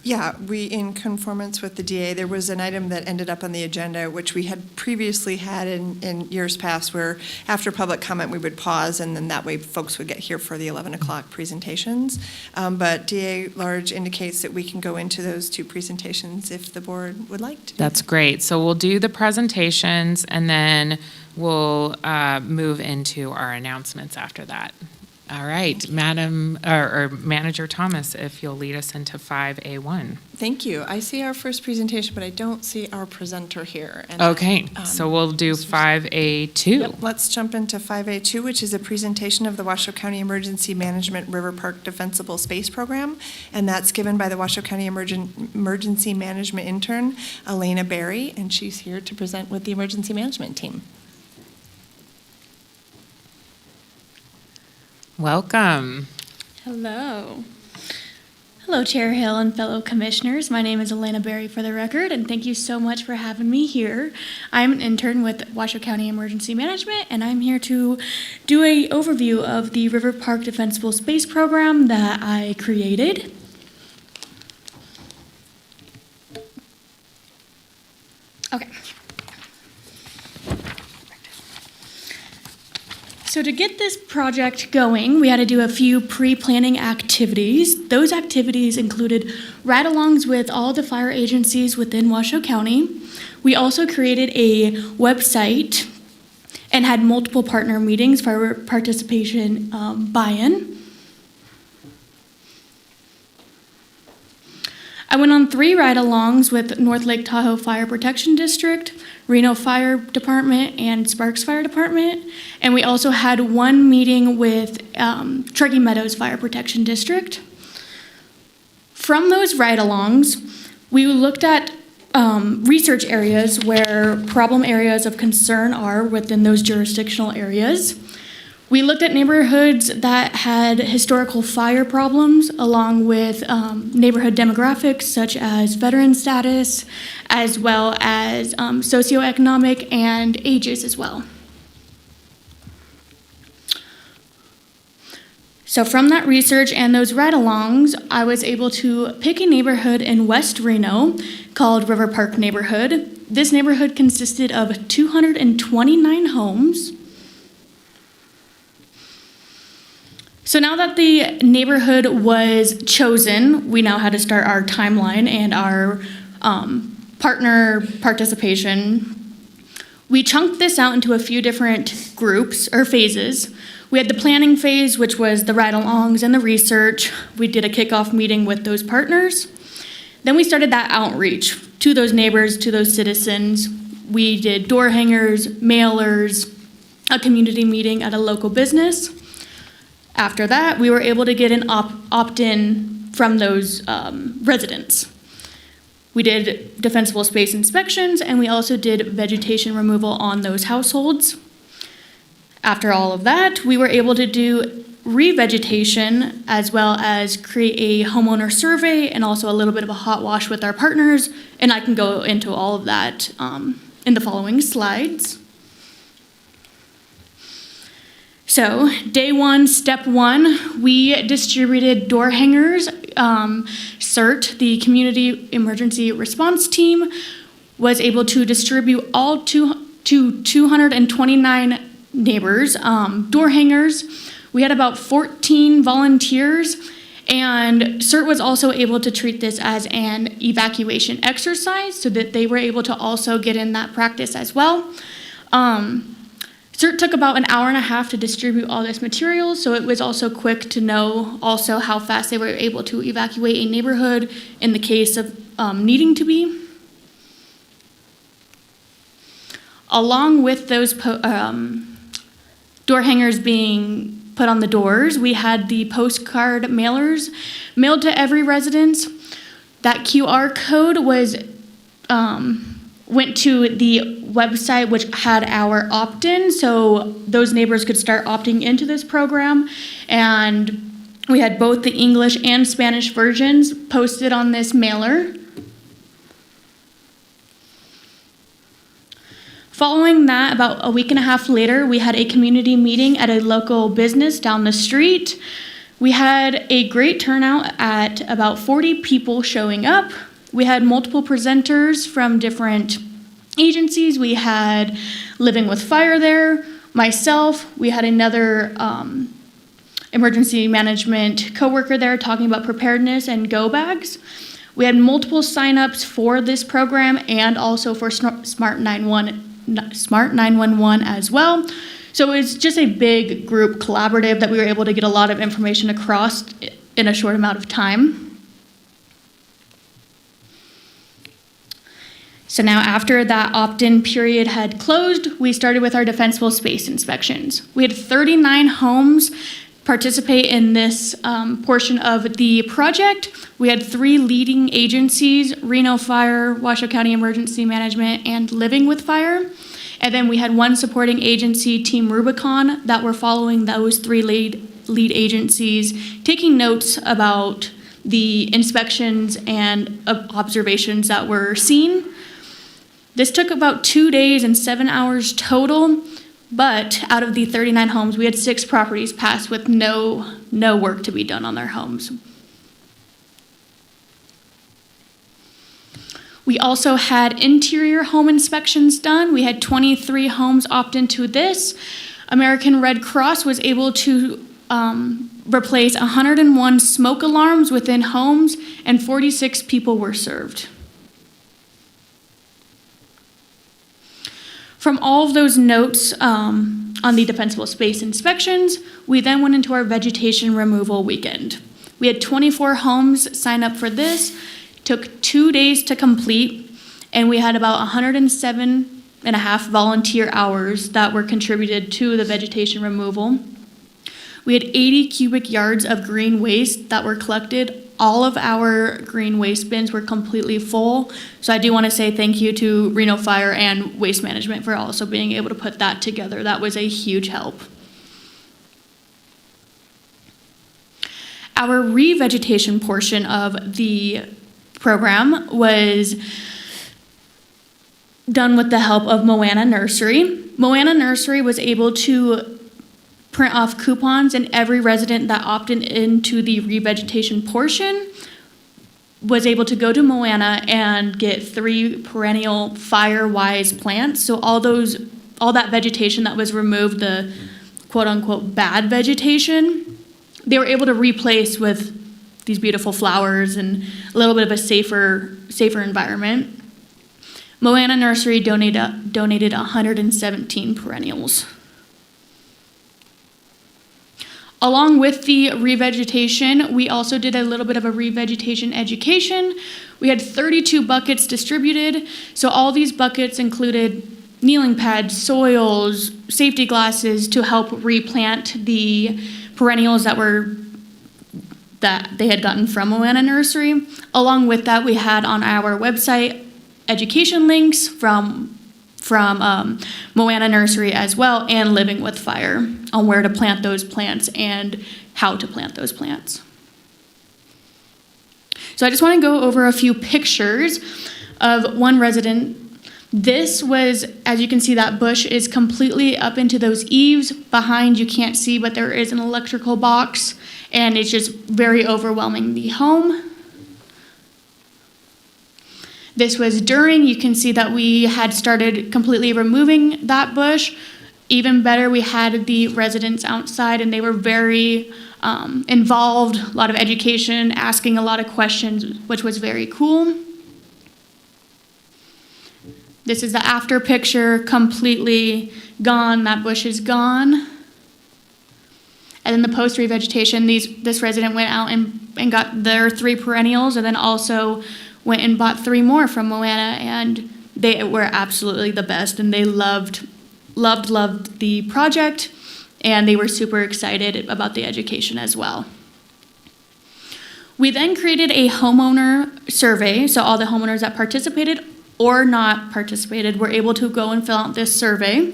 [SPEAKER 4] Yeah, in conformance with the DA, there was an item that ended up on the agenda, which we had previously had in years past, where after public comment, we would pause, and then that way folks would get here for the 11 o'clock presentations. But DA Large indicates that we can go into those two presentations if the board would like to.
[SPEAKER 1] That's great. So we'll do the presentations, and then we'll move into our announcements after that. All right, Madam or Manager Thomas, if you'll lead us into 5A1.
[SPEAKER 4] Thank you. I see our first presentation, but I don't see our presenter here. And
[SPEAKER 1] Okay, so we'll do 5A2.
[SPEAKER 4] Yep, let's jump into 5A2, which is a presentation of the Washoe County Emergency Management River Park Defensible Space Program, and that's given by the Washoe County Emergency Management intern, Elena Berry, and she's here to present with the emergency management team.
[SPEAKER 1] Welcome.
[SPEAKER 15] Hello. Hello, Chair Hill and fellow commissioners. My name is Elena Berry for the record, and thank you so much for having me here. I'm an intern with Washoe County Emergency Management, and I'm here to do an overview of the River Park Defensible Space Program that I created. Okay. So to get this project going, we had to do a few pre-planning activities. Those activities included ride-alongs with all the fire agencies within Washoe County. We also created a website and had multiple partner meetings for participation buy-in. I went on 3 ride-alongs with North Lake Tahoe Fire Protection District, Reno Fire Department, and Sparks Fire Department. And we also had 1 meeting with Truckee Meadows Fire Protection District. From those ride-alongs, we looked at research areas where problem areas of concern are within those jurisdictional areas. We looked at neighborhoods that had historical fire problems, along with neighborhood demographics such as veteran status, as well as socioeconomic and ages as well. So from that research and those ride-alongs, I was able to pick a neighborhood in West Reno called River Park Neighborhood. This neighborhood consisted of 229 homes. So now that the neighborhood was chosen, we now had to start our timeline and our partner participation. We chunked this out into a few different groups or phases. We had the planning phase, which was the ride-alongs and the research. We did a kickoff meeting with those partners. Then we started that outreach to those neighbors, to those citizens. We did door hangers, mailers, a community meeting at a local business. After that, we were able to get an opt-in from those residents. We did defensible space inspections, and we also did vegetation removal on those households. After all of that, we were able to do revegetation as well as create a homeowner survey and also a little bit of a hot wash with our partners, and I can go into all of that in the following slides. So, day 1, step 1, we distributed door hangers. CERT, the Community Emergency Response Team, was able to distribute all to 229 neighbors door hangers. We had about 14 volunteers, And CERT was also able to treat this as an evacuation exercise so that they were able to also get in that practice as well. CERT took about an hour and a half to distribute all this material, so it was also quick to know also how fast they were able to evacuate a neighborhood in the case of needing to be. Along with those door hangers being put on the doors, we had the postcard mailers mailed to every residence. That QR code was went to the website which had our opt-in, so those neighbors could start opting into this program. And we had both the English and Spanish versions posted on this mailer. Following that, about a week and a half later, we had a community meeting at a local business down the street. We had a great turnout at about 40 people showing up. We had multiple presenters from different agencies. We had Living with Fire there, myself. We had another emergency management coworker there talking about preparedness and go bags. We had multiple signups for this program and also for Smart 911 as well. So it's just a big group collaborative that we were able to get a lot of information across in a short amount of time. So now after that opt-in period had closed, we started with our defensible space inspections. We had 39 homes participate in this portion of the project. We had 3 leading agencies, Reno Fire, Washoe County Emergency Management, and Living with Fire. And then we had 1 supporting agency, Team Rubicon, that were following those 3 lead agencies, taking notes about the inspections and observations that were seen. This took about 2 days and 7 hours total, but out of the 39 homes, we had 6 properties passed with no work to be done on their homes. We also had interior home inspections done. We had 23 homes opt into this. American Red Cross was able to replace 101 smoke alarms within homes, and 46 people were served. From all of those notes on the defensible space inspections, we then went into our vegetation removal weekend. We had 24 homes sign up for this, took 2 days to complete, and we had about 107.5 volunteer hours that were contributed to the vegetation removal. We had 80 cubic yards of green waste that were collected. All of our green waste bins were completely full. So I do want to say thank you to Reno Fire and Waste Management for also being able to put that together. That was a huge help. Our revegetation portion of the program was done with the help of Moana Nursery. Moana Nursery was able to print off coupons, and every resident that opted into the revegetation portion was able to go to Moana and get 3 perennial fire-wise plants. So all that vegetation that was removed, the quote-unquote bad vegetation, they were able to replace with these beautiful flowers and a little bit of a safer environment. Moana Nursery donated 117 perennials. Along with the revegetation, we also did a little bit of a revegetation education. We had 32 buckets distributed. So all these buckets included kneeling pads, soils, safety glasses to help replant the perennials that they had gotten from Moana Nursery. Along with that, we had on our website education links from Moana Nursery as well, and Living with Fire on where to plant those plants and how to plant those plants. So I just want to go over a few pictures of one resident. This was, as you can see, that bush is completely up into those eaves. Behind you can't see, but there is an electrical box, and it's just very overwhelming the home. This was during, you can see that we had started completely removing that bush. Even better, we had the residents outside, and they were very involved, a lot of education, asking a lot of questions, which was very cool. This is the after picture, completely gone. That bush is gone. And then the post revegetation, this resident went out and got their 3 perennials, and then also went and bought 3 more from Moana, and they were absolutely the best, and they loved the project, and they were super excited about the education as well. We then created a homeowner survey, so all the homeowners that participated or not participated were able to go and fill out this survey.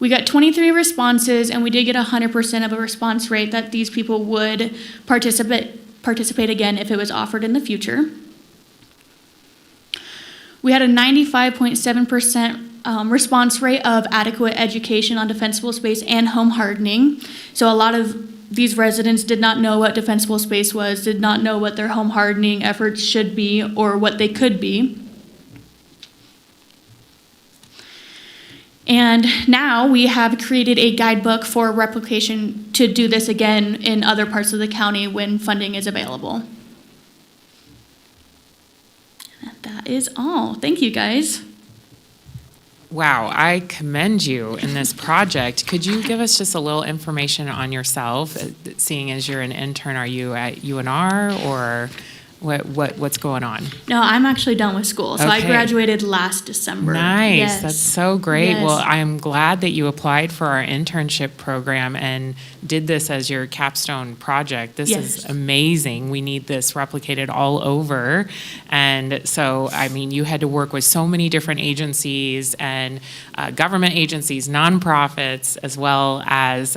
[SPEAKER 15] We got 23 responses, and we did get 100% of a response rate that these people would participate again if it was offered in the future. We had a 95.7% response rate of adequate education on defensible space and home hardening. So a lot of these residents did not know what defensible space was, did not know what their home hardening efforts should be or what they could be. And now we have created a guidebook for replication to do this again in other parts of the county when funding is available. That is all. Thank you, guys.
[SPEAKER 1] Wow, I commend you in this project. Could you give us just a little information on yourself? Seeing as you're an intern, are you at UNR or what's going on?
[SPEAKER 15] No, I'm actually done with school. So I graduated last December.
[SPEAKER 1] Nice.
[SPEAKER 15] Yes.
[SPEAKER 1] That's so great.
[SPEAKER 15] Yes.
[SPEAKER 1] Well, I'm glad that you applied for our internship program and did this as your capstone project. This is amazing. We need this replicated all over. And so, I mean, you had to work with so many different agencies and government agencies, nonprofits, as well as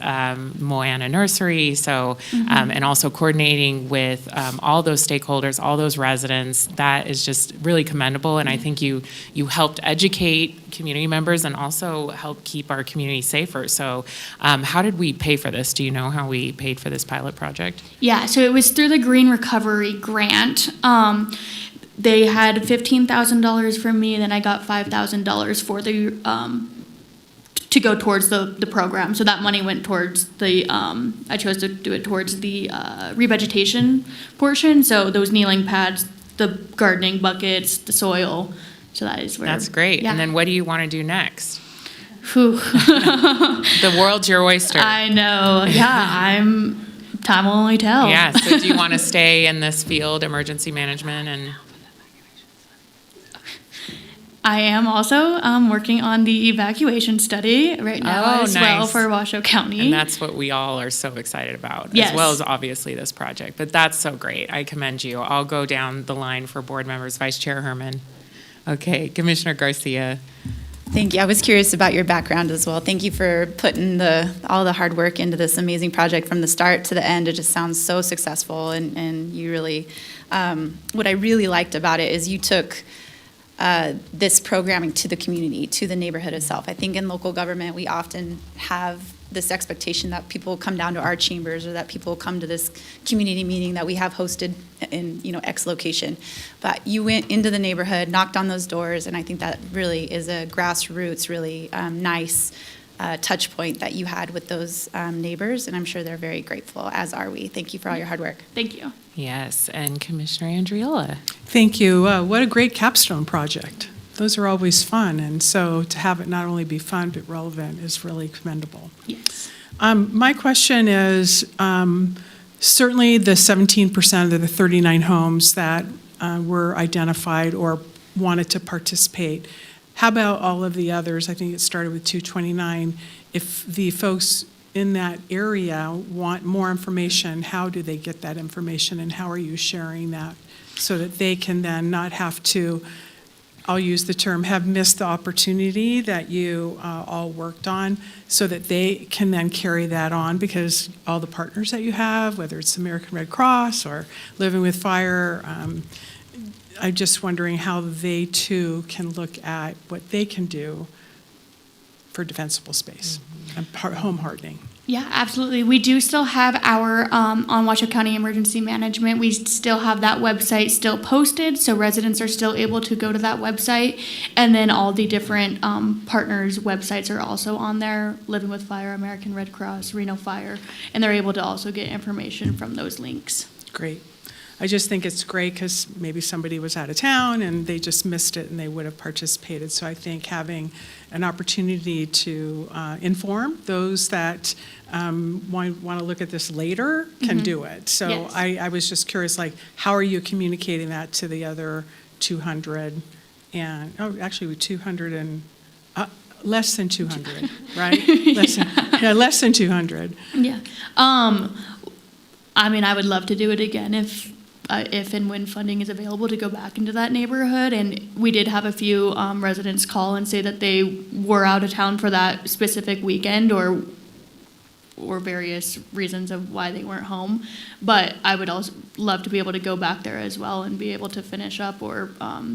[SPEAKER 1] Moana Nursery. So, and also coordinating with all those stakeholders, all those residents. That is just really commendable, and I think you helped educate community members and also help keep our community safer. So how did we pay for this? Do you know how we paid for this pilot project?
[SPEAKER 15] Yeah, so it was through the Green Recovery Grant. They had $15,000 from me, and then I got $5,000 for the to go towards the program. So that money went towards the, I chose to do it towards the revegetation portion. So those kneeling pads, the gardening buckets, the soil. So that is where.
[SPEAKER 1] That's great.
[SPEAKER 15] Yeah.
[SPEAKER 1] And then what do you want to do next?
[SPEAKER 15] Whew.
[SPEAKER 1] The world's your oyster.
[SPEAKER 15] I know. Yeah, time will only tell.
[SPEAKER 1] Yeah, so do you want to stay in this field, emergency management and?
[SPEAKER 15] I am also working on the evacuation study right now as well for Washoe County.
[SPEAKER 1] And that's what we all are so excited about,
[SPEAKER 15] Yes.
[SPEAKER 1] as well as obviously this project. But that's so great. I commend you. I'll go down the line for board members. Vice Chair Herman. Okay, Commissioner Garcia.
[SPEAKER 16] Thank you. I was curious about your background as well. Thank you for putting all the hard work into this amazing project from the start to the end. It just sounds so successful, and you really, what I really liked about it is you took this programming to the community, to the neighborhood itself. I think in local government, we often have this expectation that people come down to our chambers or that people come to this community meeting that we have hosted in, X location. But you went into the neighborhood, knocked on those doors, and I think that really is a grassroots, really nice touch point that you had with those neighbors, and I'm sure they're very grateful, as are we. Thank you for all your hard work.
[SPEAKER 15] Thank you.
[SPEAKER 1] Yes, and Commissioner Andriola.
[SPEAKER 17] Thank you. What a great capstone project. Those are always fun, and so to have it not only be fun but relevant is really commendable.
[SPEAKER 15] Yes.
[SPEAKER 17] My question is, certainly the 17% of the 39 homes that were identified or wanted to participate, how about all of the others? I think it started with 229. If the folks in that area want more information, how do they get that information, and how are you sharing that so that they can then not have to, I'll use the term, have missed the opportunity that you all worked on, so that they can then carry that on, because all the partners that you have, whether it's American Red Cross or Living with Fire, I'm just wondering how they too can look at what they can do for defensible space and home hardening.
[SPEAKER 15] Yeah, absolutely. We do still have our, on Washoe County Emergency Management, we still have that website still posted, so residents are still able to go to that website. And then all the different partners' websites are also on there, Living with Fire, American Red Cross, Reno Fire, and they're able to also get information from those links.
[SPEAKER 17] Great. I just think it's great because maybe somebody was out of town and they just missed it and they would have participated. So I think having an opportunity to inform those that want to look at this later can do it. So
[SPEAKER 15] Yes.
[SPEAKER 17] I was just curious, like, how are you communicating that to the other 200 and, oh, actually 200 and, less than 200, right? Less than 200.
[SPEAKER 15] Yeah. I mean, I would love to do it again if and when funding is available to go back into that neighborhood. And we did have a few residents call and say that they were out of town for that specific weekend or various reasons of why they weren't home. But I would also love to be able to go back there as well and be able to finish up or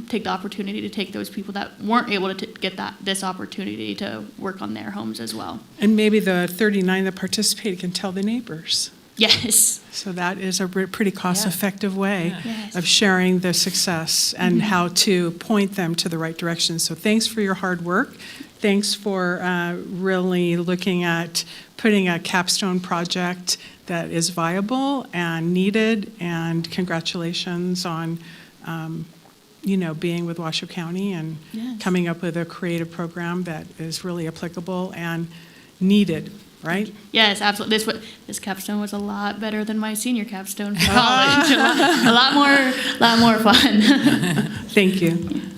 [SPEAKER 15] take the opportunity to take those people that weren't able to get this opportunity to work on their homes as well.
[SPEAKER 17] And maybe the 39 that participated can tell the neighbors.
[SPEAKER 15] Yes.
[SPEAKER 17] So that is a pretty cost-effective way
[SPEAKER 15] Yes.
[SPEAKER 17] of sharing the success and how to point them to the right direction. So thanks for your hard work. Thanks for really looking at putting a capstone project that is viable and needed. And congratulations on, being with Washoe County and
[SPEAKER 15] Yes.
[SPEAKER 17] coming up with a creative program that is really applicable and needed. Right?
[SPEAKER 15] Yes, absolutely. This capstone was a lot better than my senior capstone for college. A lot more fun.
[SPEAKER 17] Thank you.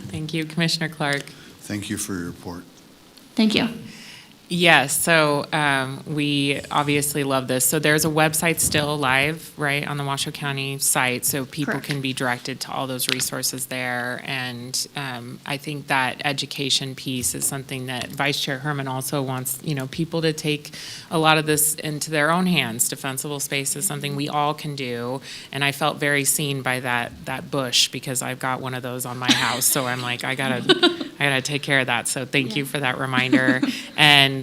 [SPEAKER 1] Thank you, Commissioner Clark.
[SPEAKER 18] Thank you for your report.
[SPEAKER 15] Thank you.
[SPEAKER 1] Yes, so we obviously love this. So there's a website still live, right, on the Washoe County site, so people
[SPEAKER 15] Correct.
[SPEAKER 1] can be directed to all those resources there. And I think that education piece is something that Vice Chair Herman also wants, people to take a lot of this into their own hands. Defensible space is something we all can do, and I felt very seen by that bush because I've got one of those on my house. So I'm like, I gotta take care of that. So thank you for that reminder. And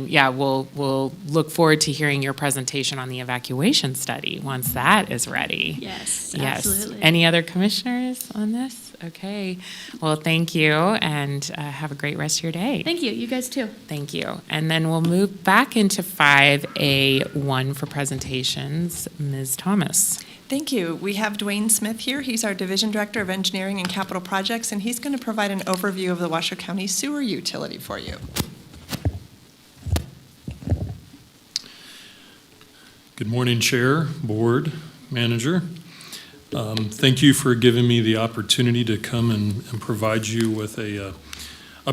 [SPEAKER 1] yeah, we'll look forward to hearing your presentation on the evacuation study once that is ready.
[SPEAKER 15] Yes,
[SPEAKER 1] Yes.
[SPEAKER 15] absolutely.
[SPEAKER 1] Any other commissioners on this? Okay. Well, thank you, and have a great rest of your day.
[SPEAKER 15] Thank you. You guys too.
[SPEAKER 1] Thank you. And then we'll move back into 5A1 for presentations. Ms. Thomas.
[SPEAKER 4] Thank you. We have Dwayne Smith here. He's our Division Director of Engineering and Capital Projects, and he's going to provide an overview of the Washoe County sewer utility for you.
[SPEAKER 19] Good morning, Chair, Board, Manager. Thank you for giving me the opportunity to come and provide you with a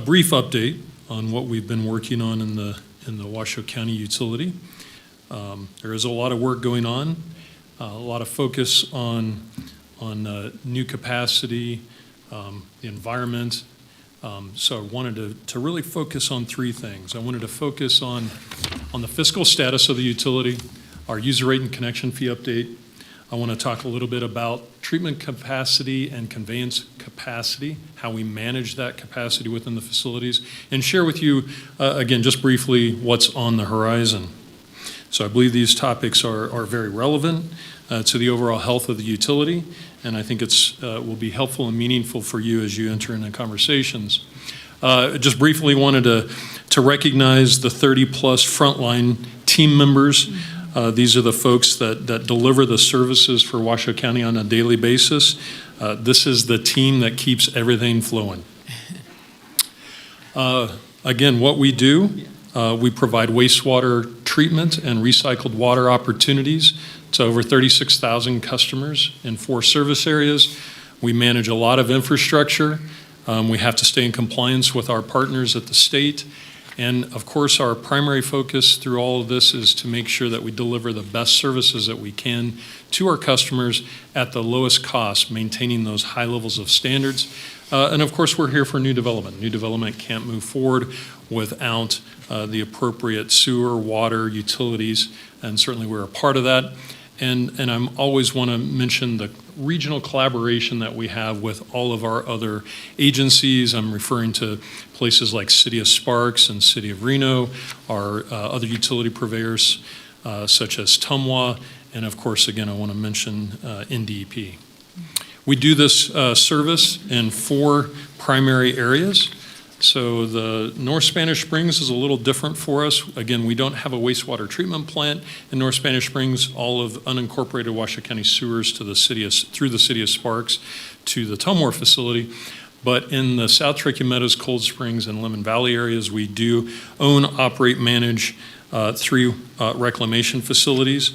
[SPEAKER 19] brief update on what we've been working on in the Washoe County utility. There is a lot of work going on, a lot of focus on new capacity, the environment. So I wanted to really focus on three things. I wanted to focus on the fiscal status of the utility, our user rate and connection fee update. I want to talk a little bit about treatment capacity and conveyance capacity, how we manage that capacity within the facilities, and share with you, again, just briefly, what's on the horizon. So I believe these topics are very relevant to the overall health of the utility, and I think it's will be helpful and meaningful for you as you enter into conversations. Just briefly wanted to recognize the 30-plus frontline team members. These are the folks that deliver the services for Washoe County on a daily basis. This is the team that keeps everything flowing. Again, what we do, we provide wastewater treatment and recycled water opportunities to over 36,000 customers in 4 service areas. We manage a lot of infrastructure. We have to stay in compliance with our partners at the state. And of course, our primary focus through all of this is to make sure that we deliver the best services that we can to our customers at the lowest cost, maintaining those high levels of standards. And of course, we're here for new development. New development can't move forward without the appropriate sewer, water, utilities, and certainly we're a part of that. And I always want to mention the regional collaboration that we have with all of our other agencies. I'm referring to places like City of Sparks and City of Reno, our other utility purveyors such as Tumwa, and of course, again, I want to mention NDEP. We do this service in 4 primary areas. So the North Spanish Springs is a little different for us. Again, we don't have a wastewater treatment plant in North Spanish Springs. All of unincorporated Washoe County sewers to the city through the City of Sparks to the Tumwa facility. But in the South Cherokee Meadows, Cold Springs, and Lemon Valley areas, we do own, operate, manage 3 reclamation facilities.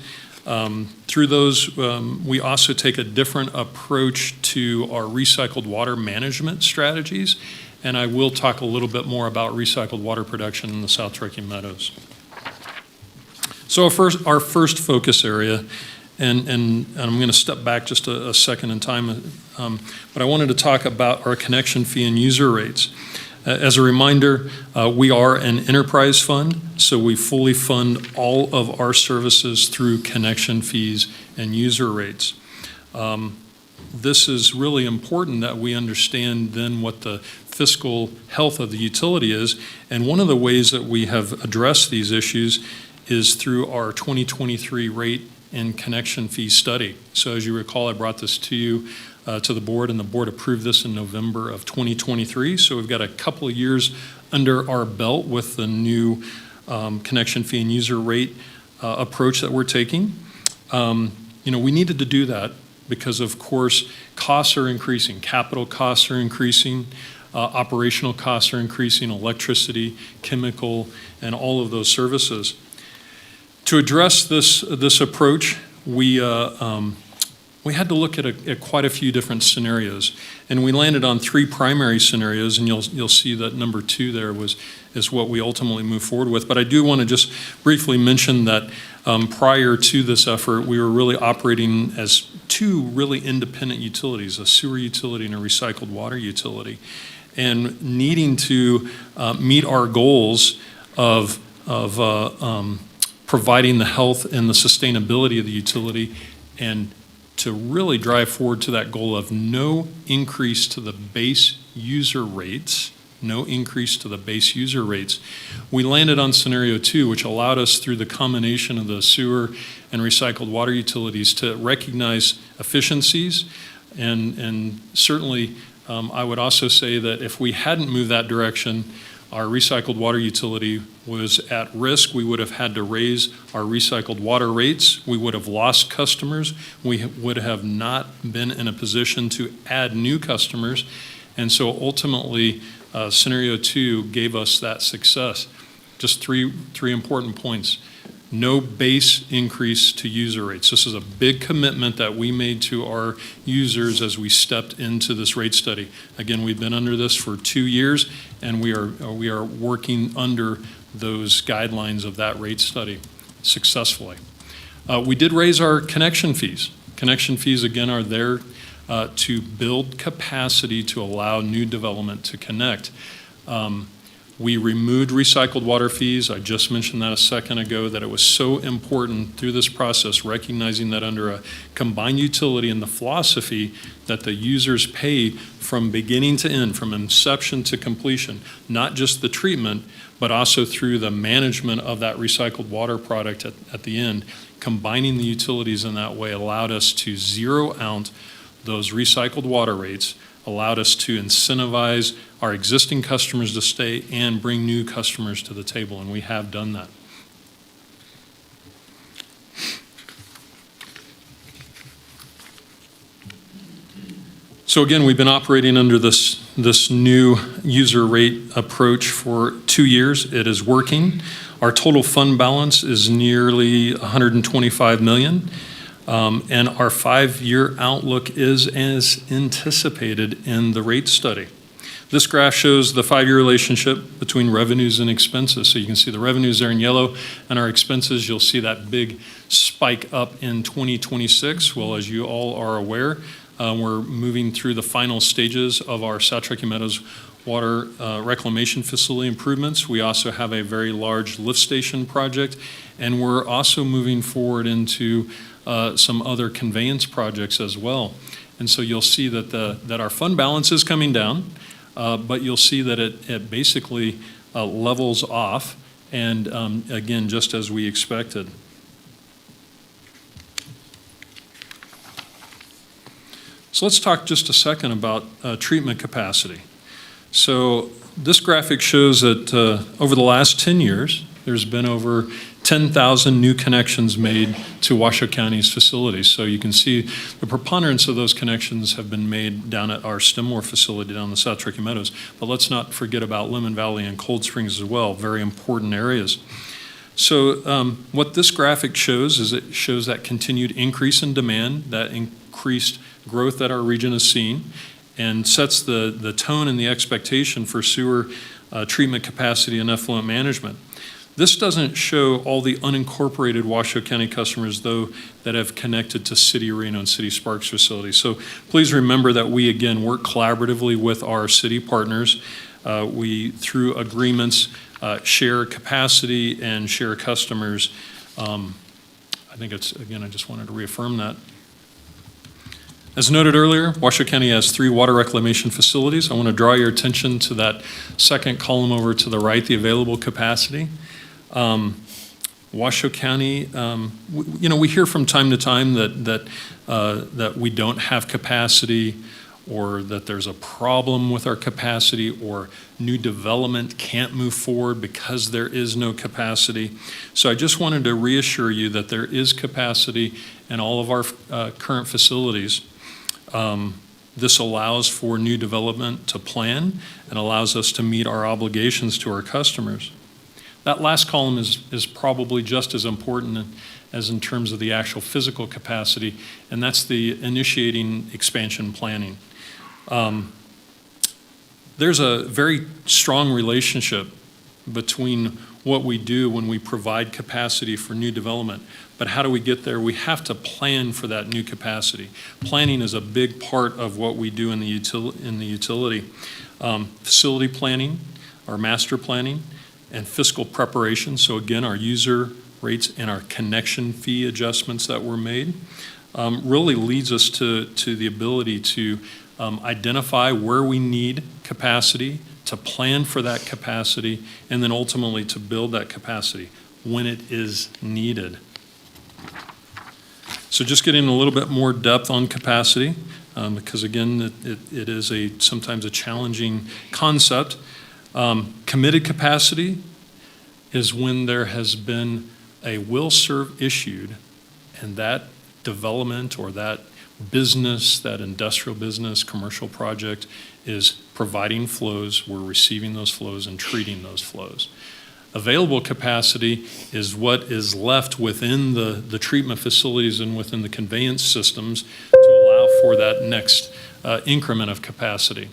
[SPEAKER 19] Through those, we also take a different approach to our recycled water management strategies. And I will talk a little bit more about recycled water production in the South Cherokee Meadows. So our first focus area, and I'm going to step back just a second in time, but I wanted to talk about our connection fee and user rates. As a reminder, we are an enterprise fund, so we fully fund all of our services through connection fees and user rates. This is really important that we understand then what the fiscal health of the utility is, and one of the ways that we have addressed these issues is through our 2023 rate and connection fee study. So as you recall, I brought this to you, to the board, and the board approved this in November of 2023. So we've got a couple of years under our belt with the new connection fee and user rate approach that we're taking. We needed to do that because, of course, costs are increasing. Capital costs are increasing. Operational costs are increasing, electricity, chemical, and all of those services. To address this approach, we had to look at quite a few different scenarios, and we landed on 3 primary scenarios. And you'll see that number 2 there is what we ultimately moved forward with. But I do want to just briefly mention that prior to this effort, we were really operating as 2 really independent utilities: a sewer utility and a recycled water utility, and needing to meet our goals of providing the health and the sustainability of the utility, and to really drive forward to that goal of no increase to the base user rates, we landed on scenario 2, which allowed us, through the combination of the sewer and recycled water utilities, to recognize efficiencies. And certainly, I would also say that if we hadn't moved that direction, our recycled water utility was at risk. We would have had to raise our recycled water rates. We would have lost customers. We would have not been in a position to add new customers. And so ultimately, scenario 2 gave us that success. Just three important points. No base increase to user rates. This is a big commitment that we made to our users as we stepped into this rate study. Again, we've been under this for 2 years, and we are working under those guidelines of that rate study successfully. We did raise our connection fees. Connection fees, again, are there to build capacity to allow new development to connect. We removed recycled water fees. I just mentioned that a second ago, that it was so important through this process, recognizing that under a combined utility and the philosophy that the users pay from beginning to end, from inception to completion, not just the treatment, but also through the management of that recycled water product at the end. Combining the utilities in that way allowed us to zero out those recycled water rates, allowed us to incentivize our existing customers to stay and bring new customers to the table, and we have done that. So again, we've been operating under this new user rate approach for 2 years. It is working. Our total fund balance is nearly $125 million. And our 5-year outlook is as anticipated in the rate study. This graph shows the 5-year relationship between revenues and expenses. So you can see the revenues there in yellow, and our expenses, you'll see that big spike up in 2026. Well, as you all are aware, we're moving through the final stages of our South Cherokee Meadows water reclamation facility improvements. We also have a very large lift station project, and we're also moving forward into some other conveyance projects as well. And so you'll see that our fund balance is coming down, but you'll see that it basically levels off, and again, just as we expected. So let's talk just a second about treatment capacity. So this graphic shows that over the last 10 years, there's been over 10,000 new connections made to Washoe County's facilities. So you can see the preponderance of those connections have been made down at our Stemore facility down in the South Turkey Meadows. But let's not forget about Lemon Valley and Cold Springs as well, very important areas. So what this graphic shows is it shows that continued increase in demand, that increased growth that our region has seen, and sets the tone and the expectation for sewer treatment capacity and effluent management. This doesn't show all the unincorporated Washoe County customers, though, that have connected to City of Reno and City Sparks facilities. So please remember that we, again, work collaboratively with our city partners. We, through agreements, share capacity and share customers. I think it's, again, I just wanted to reaffirm that. As noted earlier, Washoe County has 3 water reclamation facilities. I want to draw your attention to that second column over to the right, the available capacity. Washoe County, we hear from time to time that we don't have capacity, or that there's a problem with our capacity, or new development can't move forward because there is no capacity. So I just wanted to reassure you that there is capacity in all of our current facilities. This allows for new development to plan and allows us to meet our obligations to our customers. That last column is probably just as important as in terms of the actual physical capacity, and that's the initiating expansion planning. There's a very strong relationship between what we do when we provide capacity for new development. But how do we get there? We have to plan for that new capacity. Planning is a big part of what we do in the utility. Facility planning, our master planning, and fiscal preparation. So again, our user rates and our connection fee adjustments that were made really leads us to the ability to identify where we need capacity, to plan for that capacity, and then ultimately to build that capacity when it is needed. So just getting a little bit more depth on capacity, because again, it is sometimes a challenging concept. Committed capacity is when there has been a will serve issued, and that development or that business, that industrial business, commercial project is providing flows, we're receiving those flows and treating those flows. Available capacity is what is left within the treatment facilities and within the conveyance systems to allow for that next increment of capacity.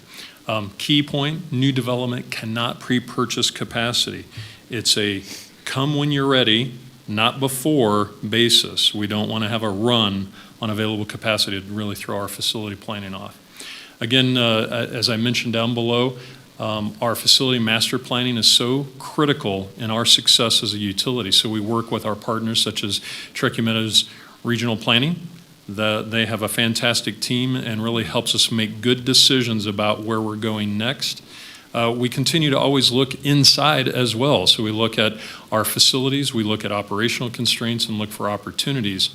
[SPEAKER 19] Key point, new development cannot pre-purchase capacity. It's a come when you're ready, not before basis. We don't want to have a run on available capacity to really throw our facility planning off. Again, as I mentioned down below, our facility master planning is so critical in our success as a utility. So we work with our partners such as Truckee Meadows Regional Planning. They have a fantastic team and really helps us make good decisions about where we're going next. We continue to always look inside as well. So we look at our facilities, we look at operational constraints and look for opportunities.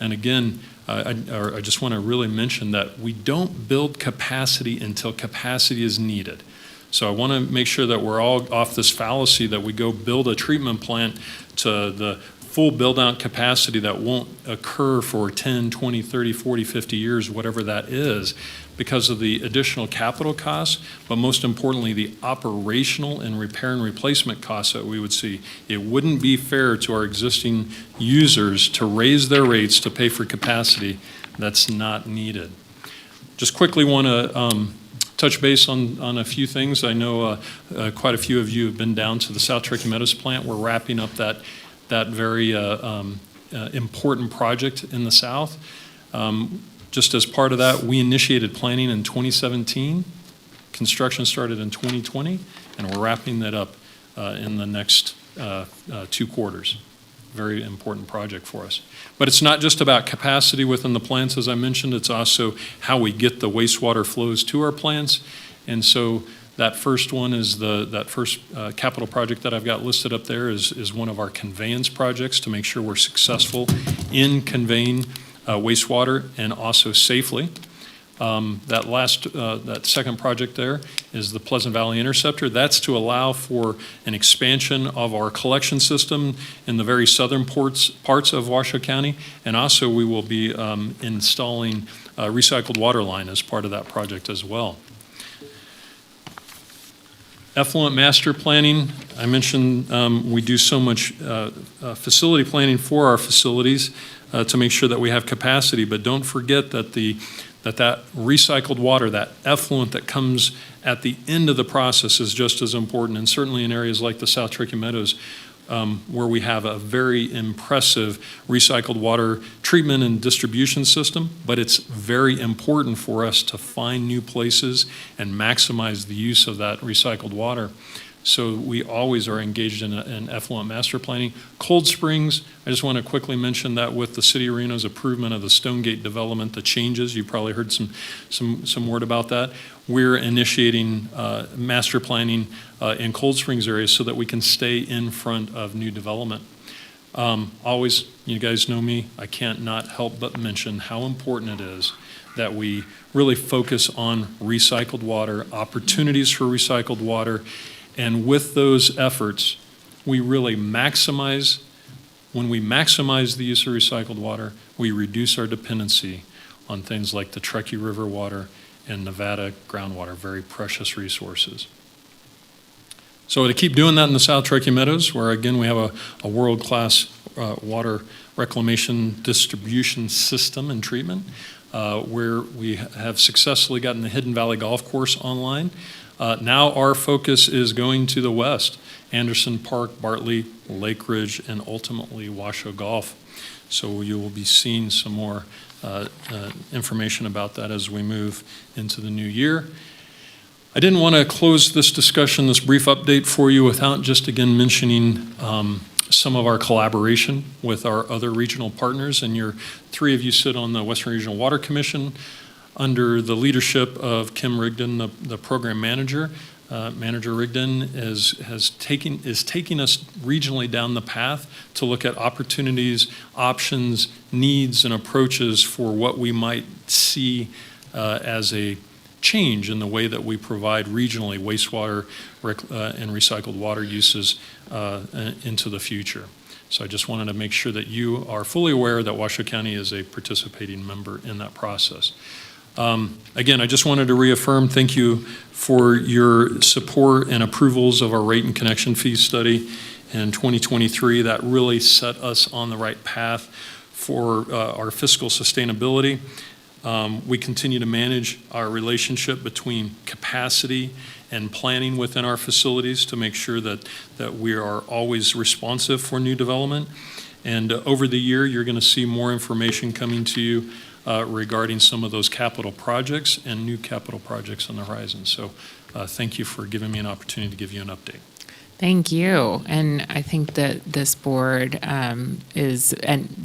[SPEAKER 19] And again, I just want to really mention that we don't build capacity until capacity is needed. So I want to make sure that we're all off this fallacy that we go build a treatment plant to the full build-out capacity that won't occur for 10, 20, 30, 40, 50 years, whatever that is, because of the additional capital costs, but most importantly, the operational and repair and replacement costs that we would see. It wouldn't be fair to our existing users to raise their rates to pay for capacity that's not needed. Just quickly want to touch base on a few things. I know quite a few of you have been down to the South Turkey Meadows plant. We're wrapping up that very important project in the South. Just as part of that, we initiated planning in 2017. Construction started in 2020, and we're wrapping that up in the next 2 quarters. very important project for us. But it's not just about capacity within the plants, as I mentioned, it's also how we get the wastewater flows to our plants. And so that first one is that first capital project that I've got listed up there is one of our conveyance projects to make sure we're successful in conveying wastewater and also safely. That second project there is the Pleasant Valley Interceptor. That's to allow for an expansion of our collection system in the very southern parts of Washoe County. And also we will be installing a recycled water line as part of that project as well. Effluent master planning, I mentioned we do so much facility planning for our facilities to make sure that we have capacity, but don't forget that that recycled water, that effluent that comes at the end of the process is just as important, and certainly in areas like the South Turkey Meadows, where we have a very impressive recycled water treatment and distribution system, but it's very important for us to find new places and maximize the use of that recycled water. So we always are engaged in effluent master planning. Cold Springs, I just want to quickly mention that with the City of Reno's improvement of the Stonegate development, the changes, you probably heard some word about that. We're initiating master planning in Cold Springs area so that we can stay in front of new development. Always, you guys know me, I can't not help but mention how important it is that we really focus on recycled water, opportunities for recycled water. And with those efforts, we really maximize, when we maximize the use of recycled water, we reduce our dependency on things like the Truckee River water and Nevada groundwater, very precious resources. So to keep doing that in the South Truckee Meadows, where again we have a world-class water reclamation distribution system and treatment, where we have successfully gotten the Hidden Valley Golf Course online. Now our focus is going to the west, Anderson Park, Bartley, Lake Ridge, and ultimately Washoe Golf. So you will be seeing some more information about that as we move into the new year. I didn't want to close this discussion, this brief update for you without just again mentioning some of our collaboration with our other regional partners. And three of you sit on the Western Regional Water Commission under the leadership of Kim Rigdon, the program manager. Manager Rigdon is taking us regionally down the path to look at opportunities, options, needs, and approaches for what we might see as a change in the way that we provide regionally wastewater and recycled water uses into the future. So I just wanted to make sure that you are fully aware that Washoe County is a participating member in that process. Again, I just wanted to reaffirm, thank you for your support and approvals of our rate and connection fee study in 2023. That really set us on the right path for our fiscal sustainability. We continue to manage our relationship between capacity and planning within our facilities to make sure that we are always responsive for new development. And over the year, you're going to see more information coming to you regarding some of those capital projects and new capital projects on the horizon. So thank you for giving me an opportunity to give you an update.
[SPEAKER 1] Thank you. And I think that this board is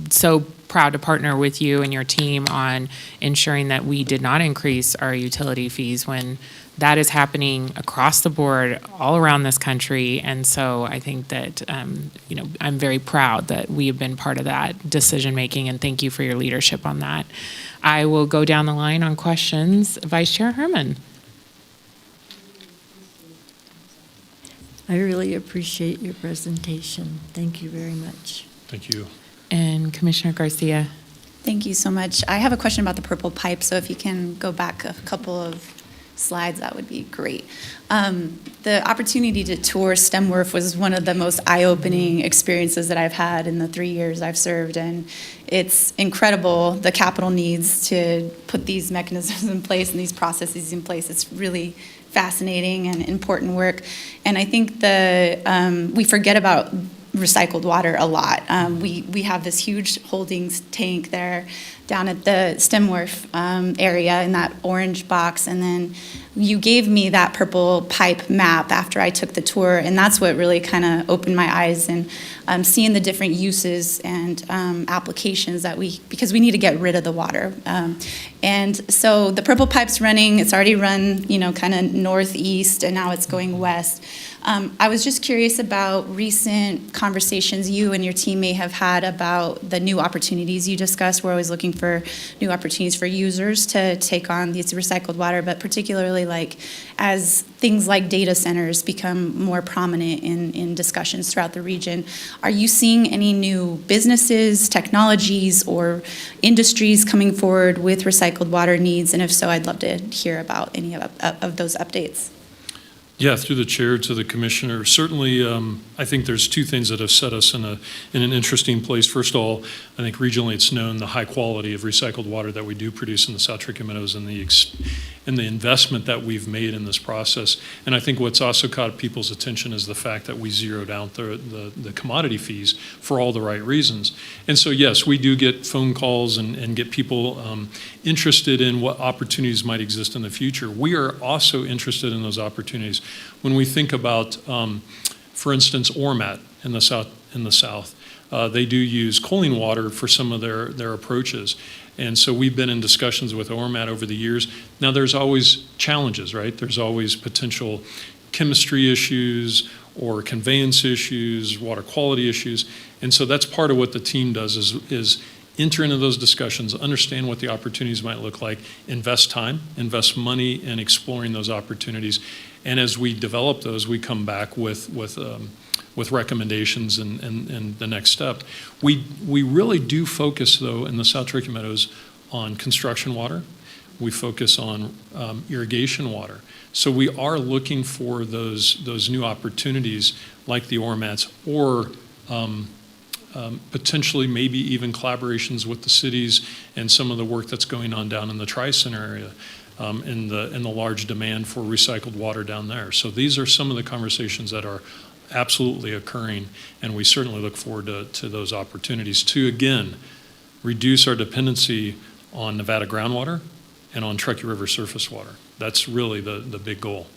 [SPEAKER 1] so proud to partner with you and your team on ensuring that we did not increase our utility fees when that is happening across the board all around this country. And so I think that, I'm very proud that we have been part of that decision making, and thank you for your leadership on that. I will go down the line on questions. Vice Chair Herman.
[SPEAKER 18] I really appreciate your presentation. Thank you very much.
[SPEAKER 19] Thank you.
[SPEAKER 1] And Commissioner Garcia.
[SPEAKER 16] Thank you so much. I have a question about the purple pipe, so if you can go back a couple of slides, that would be great. The opportunity to tour STEMWorth was one of the most eye-opening experiences that I've had in the 3 years I've served, and it's incredible the capital needs to put these mechanisms in place and these processes in place. It's really fascinating and important work, and I think we forget about recycled water a lot. We have this huge holdings tank there down at the STEMWorth area in that orange box, and then you gave me that purple pipe map after I took the tour, and that's what really kind of opened my eyes, and seeing the different uses and applications that because we need to get rid of the water. And so the purple pipe's running, it's already run, kind of northeast, and now it's going west. I was just curious about recent conversations you and your team may have had about the new opportunities you discussed. We're always looking for new opportunities for users to take on these recycled water, but particularly like as things like data centers become more prominent in discussions throughout the region. Are you seeing any new businesses, technologies, or industries coming forward with recycled water needs? And if so, I'd love to hear about any of those updates.
[SPEAKER 19] Yeah, through the chair to the commissioner. Certainly, I think there's two things that have set us in an interesting place. First of all, I think regionally it's known the high quality of recycled water that we do produce in the South Turkey Meadows and the investment that we've made in this process. And I think what's also caught people's attention is the fact that we zeroed out the commodity fees for all the right reasons. And so, yes, we do get phone calls and get people interested in what opportunities might exist in the future. We are also interested in those opportunities. When we think about, for instance, Ormat in the South, they do use choline water for some of their approaches. And so we've been in discussions with Ormat over the years. Now there's always challenges, right? There's always potential chemistry issues or conveyance issues, water quality issues. And so that's part of what the team does is enter into those discussions, understand what the opportunities might look like, invest time, invest money in exploring those opportunities. And as we develop those, we come back with recommendations and the next step. We really do focus, though, in the South Turkey Meadows on construction water. We focus on irrigation water. So we are looking for those new opportunities like the Ormats or potentially maybe even collaborations with the cities and some of the work that's going on down in the Tri-Center area. In the large demand for recycled water down there. So these are some of the conversations that are absolutely occurring, and we certainly look forward to those opportunities to, again, reduce our dependency on Nevada groundwater and on Truckee River surface water. That's really the big goal.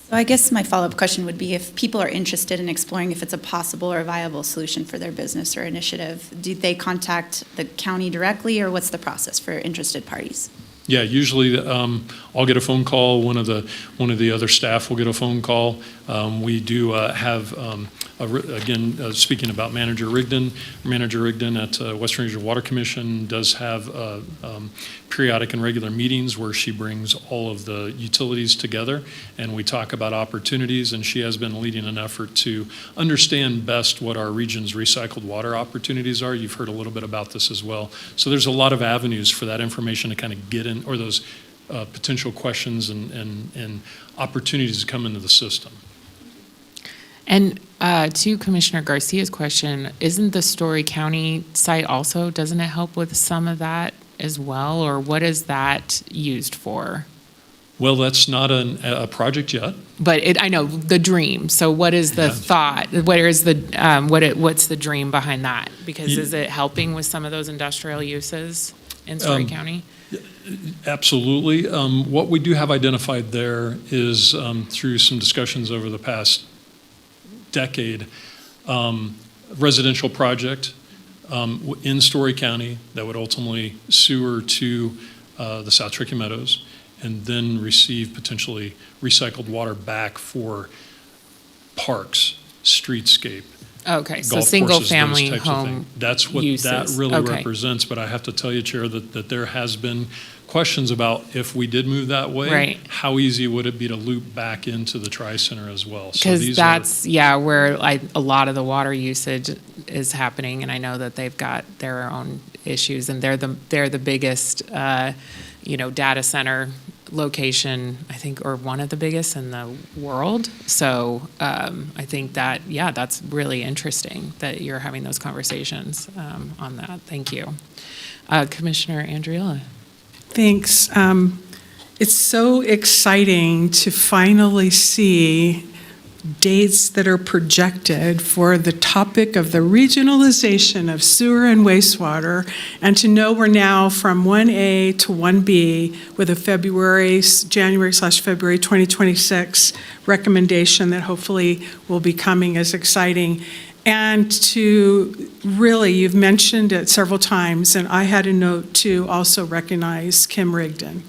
[SPEAKER 16] So I guess my follow-up question would be if people are interested in exploring if it's a possible or viable solution for their business or initiative, do they contact the county directly, or what's the process for interested parties?
[SPEAKER 19] Yeah, usually I'll get a phone call. One of the other staff will get a phone call. We do have, again, speaking about Manager Rigdon at Western Regional Water Commission does have periodic and regular meetings where she brings all of the utilities together and we talk about opportunities, and she has been leading an effort to understand best what our region's recycled water opportunities are. You've heard a little bit about this as well. So there's a lot of avenues for that information to kind of get in, or those potential questions and opportunities to come into the system.
[SPEAKER 1] And to Commissioner Garcia's question, isn't the Story County site also, doesn't it help with some of that as well, or what is that used for?
[SPEAKER 19] Well, that's not a project yet.
[SPEAKER 1] But I know the dream. So what is the thought? Where is what's the dream behind that? Because is it helping with some of those industrial uses in Story County?
[SPEAKER 19] Absolutely. What we do have identified there is through some discussions over the past decade, residential project in Story County that would ultimately sewer to the South Turkey Meadows and then receive potentially recycled water back for parks, streetscape.
[SPEAKER 1] Okay, so single family
[SPEAKER 19] home
[SPEAKER 1] home
[SPEAKER 19] That's what
[SPEAKER 1] uses.
[SPEAKER 19] that really
[SPEAKER 1] Okay.
[SPEAKER 19] represents. But I have to tell you, Chair, that there has been questions about if we did move that way,
[SPEAKER 1] Right.
[SPEAKER 19] how easy would it be to loop back into the Tri-Center as well? So
[SPEAKER 1] Because
[SPEAKER 19] these
[SPEAKER 1] that's, where a lot of the water usage is happening, and I know that they've got their own issues, and they're the biggest, data center location, I think, or one of the biggest in the world. So I think that, that's really interesting that you're having those conversations on that. Thank you. Commissioner Andriella.
[SPEAKER 17] Thanks. It's so exciting to finally see dates that are projected for the topic of the regionalization of sewer and wastewater, and to know we're now from 1A to 1B with a January/February 2026 recommendation that hopefully will be coming is exciting. And to really, you've mentioned it several times, and I had a note to also recognize Kim Rigdon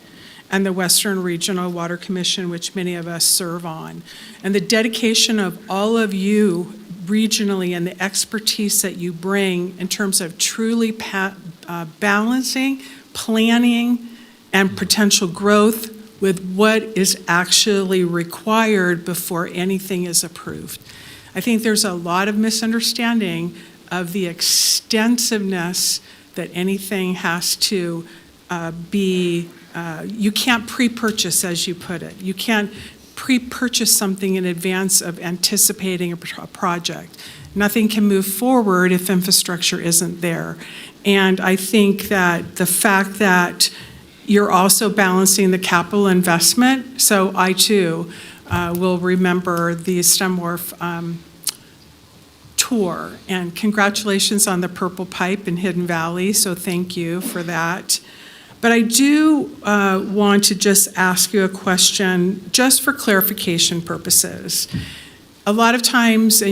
[SPEAKER 17] and the Western Regional Water Commission, which many of us serve on, and the dedication of all of you regionally and the expertise that you bring in terms of truly balancing, planning, and potential growth with what is actually required before anything is approved. I think there's a lot of misunderstanding of the extensiveness that anything has to be. You can't pre-purchase, as you put it. You can't pre-purchase something in advance of anticipating a project. Nothing can move forward if infrastructure isn't there. And I think that the fact that you're also balancing the capital investment, so I too will remember the STEM Wharf tour, and congratulations on the Purple Pipe in Hidden Valley, so thank you for that. But I do want to just ask you a question, just for clarification purposes. A lot of times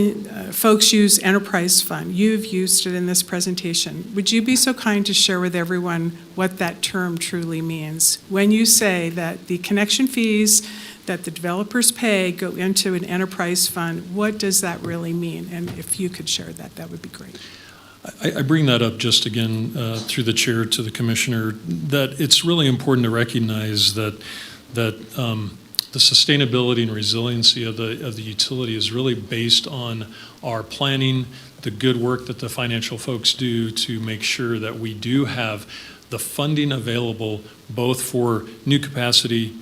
[SPEAKER 17] folks use enterprise fund. You've used it in this presentation. Would you be so kind to share with everyone what that term truly means? When you say that the connection fees that the developers pay go into an enterprise fund, what does that really mean? And if you could share that, that would be great.
[SPEAKER 19] I bring that up just again through the chair to the commissioner, that it's really important to recognize that the sustainability and resiliency of the utility is really based on our planning, the good work that the financial folks do to make sure that we do have the funding available both for new capacity,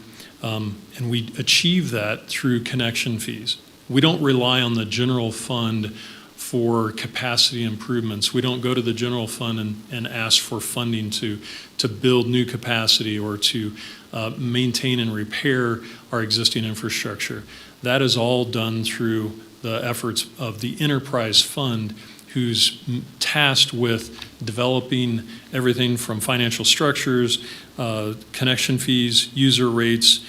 [SPEAKER 19] and we achieve that through connection fees. We don't rely on the general fund for capacity improvements. We don't go to the general fund and ask for funding to build new capacity or to maintain and repair our existing infrastructure. That is all done through the efforts of the enterprise fund, who's tasked with developing everything from financial structures, connection fees, user rates.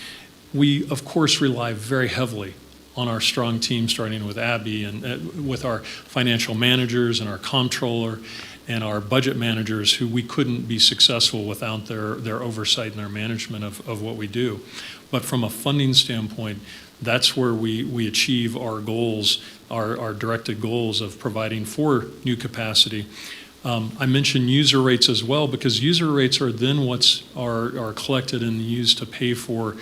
[SPEAKER 19] We, of course, rely very heavily on our strong team, starting with Abby and with our financial managers and our comptroller and our budget managers, who we couldn't be successful without their oversight and their management of what we do. But from a funding standpoint, that's where we achieve our goals, our directed goals of providing for new capacity. I mentioned user rates as well, because user rates are then are collected and used to pay for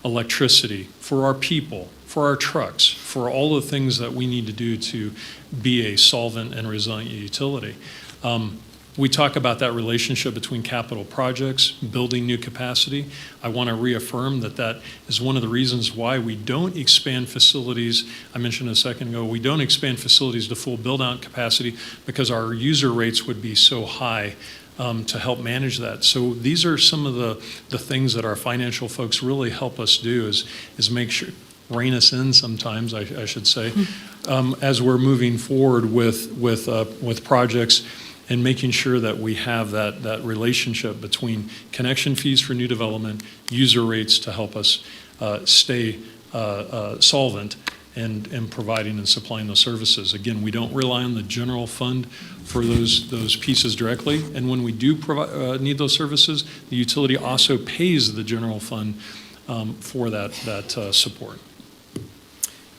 [SPEAKER 19] electricity, for our people, for our trucks, for all the things that we need to do to be a solvent and resilient utility. We talk about that relationship between capital projects, building new capacity. I want to reaffirm that is one of the reasons why we don't expand facilities. I mentioned a second ago, we don't expand facilities to full build-out capacity because our user rates would be so high to help manage that. So these are some of the things that our financial folks really help us do is make sure, rein us in sometimes, I should say, as we're moving forward with projects, and making sure that we have that relationship between connection fees for new development, user rates to help us stay solvent, and providing and supplying those services. Again, we don't rely on the general fund for those pieces directly, and when we do need those services, the utility also pays the general fund for that support.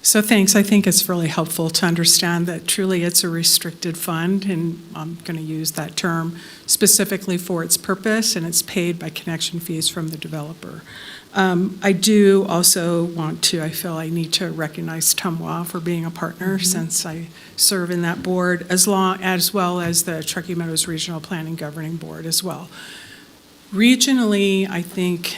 [SPEAKER 17] So thanks. I think it's really helpful to understand that truly it's a restricted fund, and I'm going to use that term specifically for its purpose, and it's paid by connection fees from the developer. I do also want to, I feel I need to recognize Tumwa for being a partner, since I serve in that board, as well as the Truckee Meadows Regional Planning Governing Board as well. Regionally, I think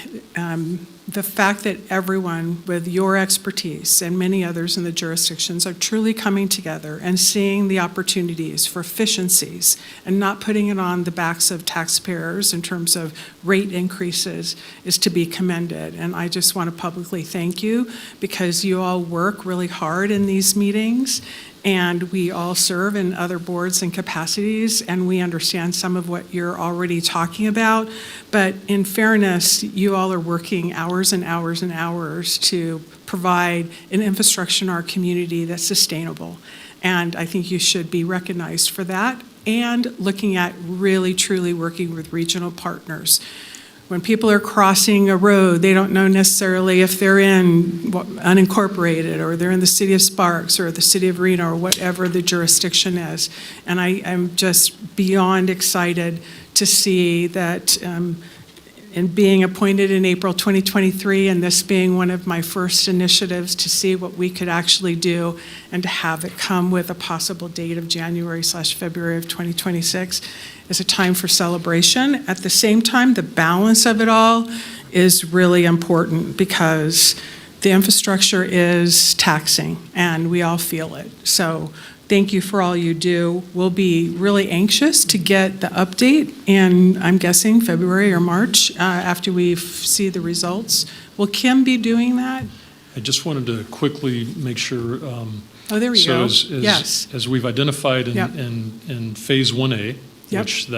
[SPEAKER 17] the fact that everyone with your expertise and many others in the jurisdictions are truly coming together and seeing the opportunities for efficiencies and not putting it on the backs of taxpayers in terms of rate increases is to be commended. And I just want to publicly thank you, because you all work really hard in these meetings, and we all serve in other boards and capacities, and we understand some of what you're already talking about. But in fairness, you all are working hours and hours and hours to provide an infrastructure in our community that's sustainable. And I think you should be recognized for that, and looking at really, truly working with regional partners. When people are crossing a road, they don't know necessarily if they're in unincorporated, or they're in the city of Sparks, or the city of Reno, or whatever the jurisdiction is. And I am just beyond excited to see that in being appointed in April 2023, and this being one of my first initiatives, to see what we could actually do and to have it come with a possible date of January/February of 2026 is a time for celebration. At the same time, the balance of it all is really important, because the infrastructure is taxing and we all feel it. So thank you for all you do. We'll be really anxious to get the update in, I'm guessing, February or March, after we see the results. Will Kim be doing that?
[SPEAKER 19] I just wanted to quickly make sure.
[SPEAKER 17] Oh, there we go.
[SPEAKER 19] Yes. As we've identified in Phase 1A,
[SPEAKER 17] Yep.
[SPEAKER 19] which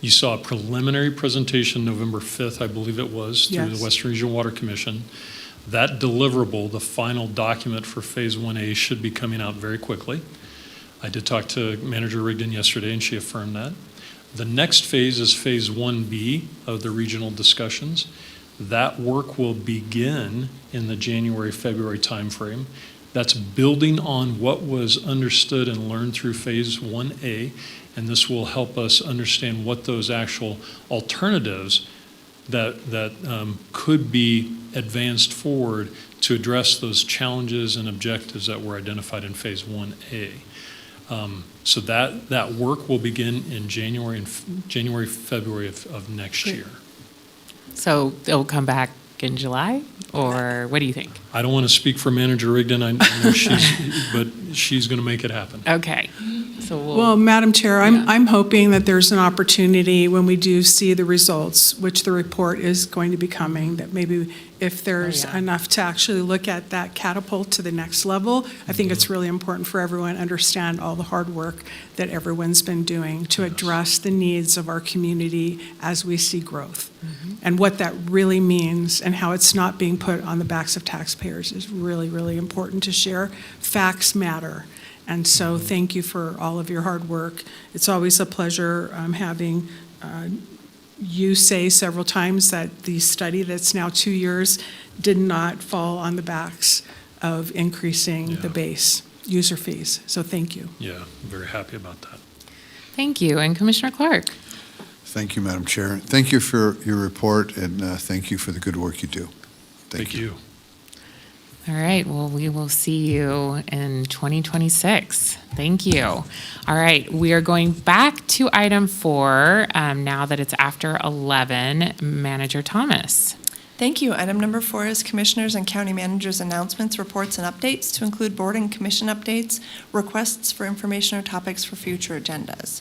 [SPEAKER 19] you saw a preliminary presentation November 5th, I believe it was, through
[SPEAKER 17] Yes.
[SPEAKER 19] the Western Regional Water Commission. That deliverable, the final document for Phase 1A, should be coming out very quickly. I did talk to Manager Rigdon yesterday, and she affirmed that. The next phase is Phase 1B of the regional discussions. That work will begin in the January-February timeframe. That's building on what was understood and learned through Phase 1A, and this will help us understand what those actual alternatives that could be advanced forward to address those challenges and objectives that were identified in Phase 1A. So that work will begin in January, February of next year.
[SPEAKER 1] So it'll come back in July, or what do you think?
[SPEAKER 19] I don't want to speak for Manager Rigdon. I know but she's going to make it happen.
[SPEAKER 1] Okay. So
[SPEAKER 17] Well, Madam Chair, I'm hoping that there's an opportunity when we do see the results, which the report is going to be coming, that maybe if there's enough to actually look at that catapult to the next level. I think it's really important for everyone to understand all the hard work that everyone's been doing to address the needs of our community as we see growth. And what that really means, and how it's not being put on the backs of taxpayers, is really, really important to share. Facts matter. And so thank you for all of your hard work. It's always a pleasure having you say several times that the study that's now 2 years did not fall on the backs of increasing the base user fees. So thank you.
[SPEAKER 19] Yeah, I'm very happy about that.
[SPEAKER 1] Thank you. And Commissioner Clark.
[SPEAKER 20] Thank you, Madam Chair. Thank you for your report, and thank you for the good work you do.
[SPEAKER 19] Thank you.
[SPEAKER 1] All right, well, we will see you in 2026. Thank you. All right, we are going back to item 4 now that it's after 11. Manager Thomas.
[SPEAKER 4] Thank you. Item number 4 is Commissioners and County Managers' announcements, reports, and updates to include board and commission updates, requests for information or topics for future agendas.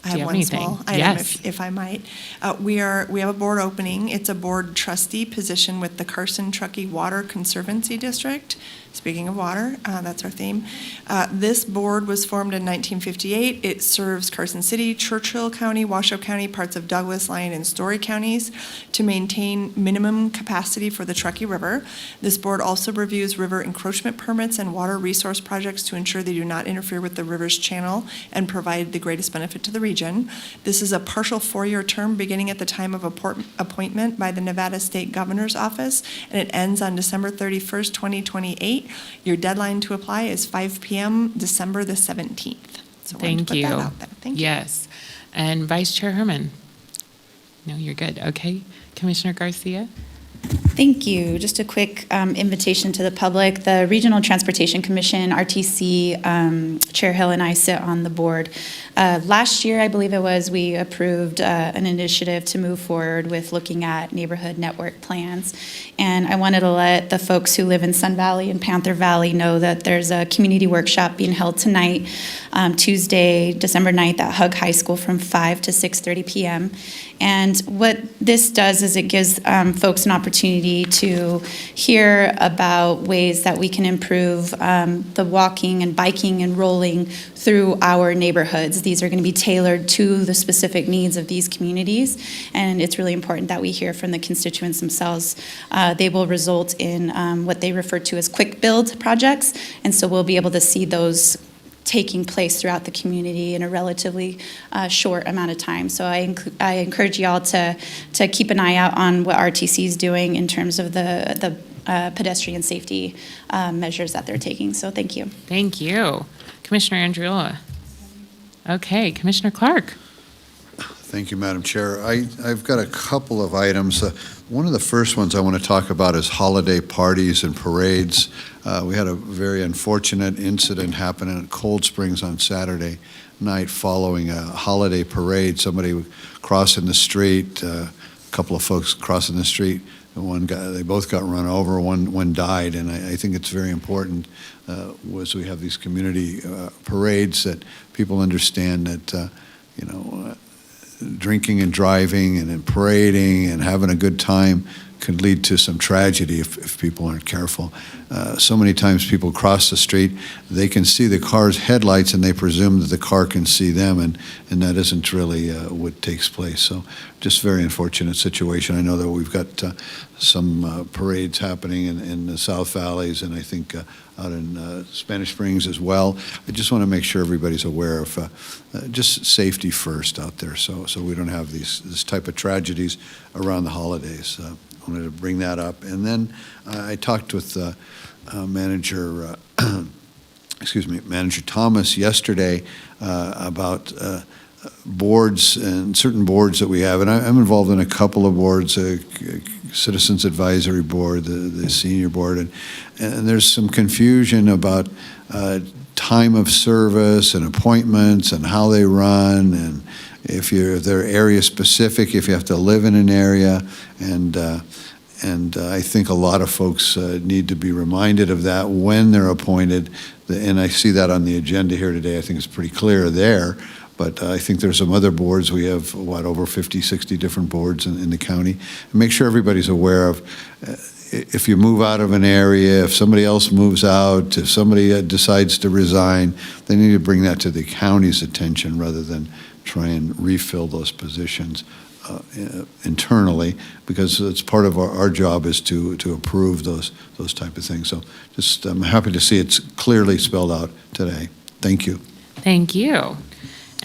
[SPEAKER 4] I have one small item, if I might. We have a board opening. It's a board trustee position with the Carson-Truckee Water Conservancy District. Speaking of water, that's our theme. This board was formed in 1958. It serves Carson City, Churchill County, Washoe County, parts of Douglas, Lyon, and Story counties to maintain minimum capacity for the Truckee River. This board also reviews river encroachment permits and water resource projects to ensure they do not interfere with the river's channel and provide the greatest benefit to the region. This is a partial 4-year term beginning at the time of appointment by the Nevada State Governor's Office, and it ends on December 31st, 2028. Your deadline to apply is 5 p.m. December the 17th. So
[SPEAKER 1] Thank you.
[SPEAKER 4] Put that out there. Thank you.
[SPEAKER 1] Yes. And Vice Chair Herman. No, you're good. Okay. Commissioner Garcia.
[SPEAKER 16] Thank you. Just a quick invitation to the public. The Regional Transportation Commission, RTC, Chair Hill and I sit on the board. Last year, I believe it was, we approved an initiative to move forward with looking at neighborhood network plans. And I wanted to let the folks who live in Sun Valley and Panther Valley know that there's a community workshop being held tonight, Tuesday, December 9th at Hug High School from 5 to 6:30 p.m. And what this does is it gives folks an opportunity to hear about ways that we can improve the walking and biking and rolling through our neighborhoods. These are going to be tailored to the specific needs of these communities, and it's really important that we hear from the constituents themselves. They will result in what they refer to as quick build projects, and so we'll be able to see those taking place throughout the community in a relatively short amount of time. So I encourage y'all to keep an eye out on what RTC is doing in terms of the pedestrian safety measures that they're taking. So thank you.
[SPEAKER 1] Thank you. Commissioner Andriola. Okay, Commissioner Clark.
[SPEAKER 20] Thank you, Madam Chair. I've got a couple of items. One of the first ones I want to talk about is holiday parties and parades. We had a very unfortunate incident happen in Cold Springs on Saturday night following a holiday parade. Somebody crossing the street, a couple of folks crossing the street. One guy, they both got run over. One died, and I think it's very important as we have these community parades that people understand that drinking and driving and then parading and having a good time could lead to some tragedy if people aren't careful. So many times people cross the street, they can see the car's headlights and they presume that the car can see them, and that isn't really what takes place. So just very unfortunate situation. I know that we've got some parades happening in the South Valleys, and I think out in Spanish Springs as well. I just want to make sure everybody's aware of just safety first out there, so we don't have this type of tragedies around the holidays. I wanted to bring that up. And then I talked with Manager Thomas yesterday about boards and certain boards that we have. And I'm involved in a couple of boards, Citizens Advisory Board, the Senior Board, and there's some confusion about time of service and appointments and how they run, and if they're area specific, if you have to live in an area, and I think a lot of folks need to be reminded of that when they're appointed, and I see that on the agenda here today. I think it's pretty clear there, but I think there's some other boards. We have, over 50, 60 different boards in the county. And make sure everybody's aware of if you move out of an area, if somebody else moves out, if somebody decides to resign, they need to bring that to the county's attention rather than try and refill those positions internally, because it's part of our job is to approve those type of things. So just I'm happy to see it's clearly spelled out today. Thank you.
[SPEAKER 1] Thank you.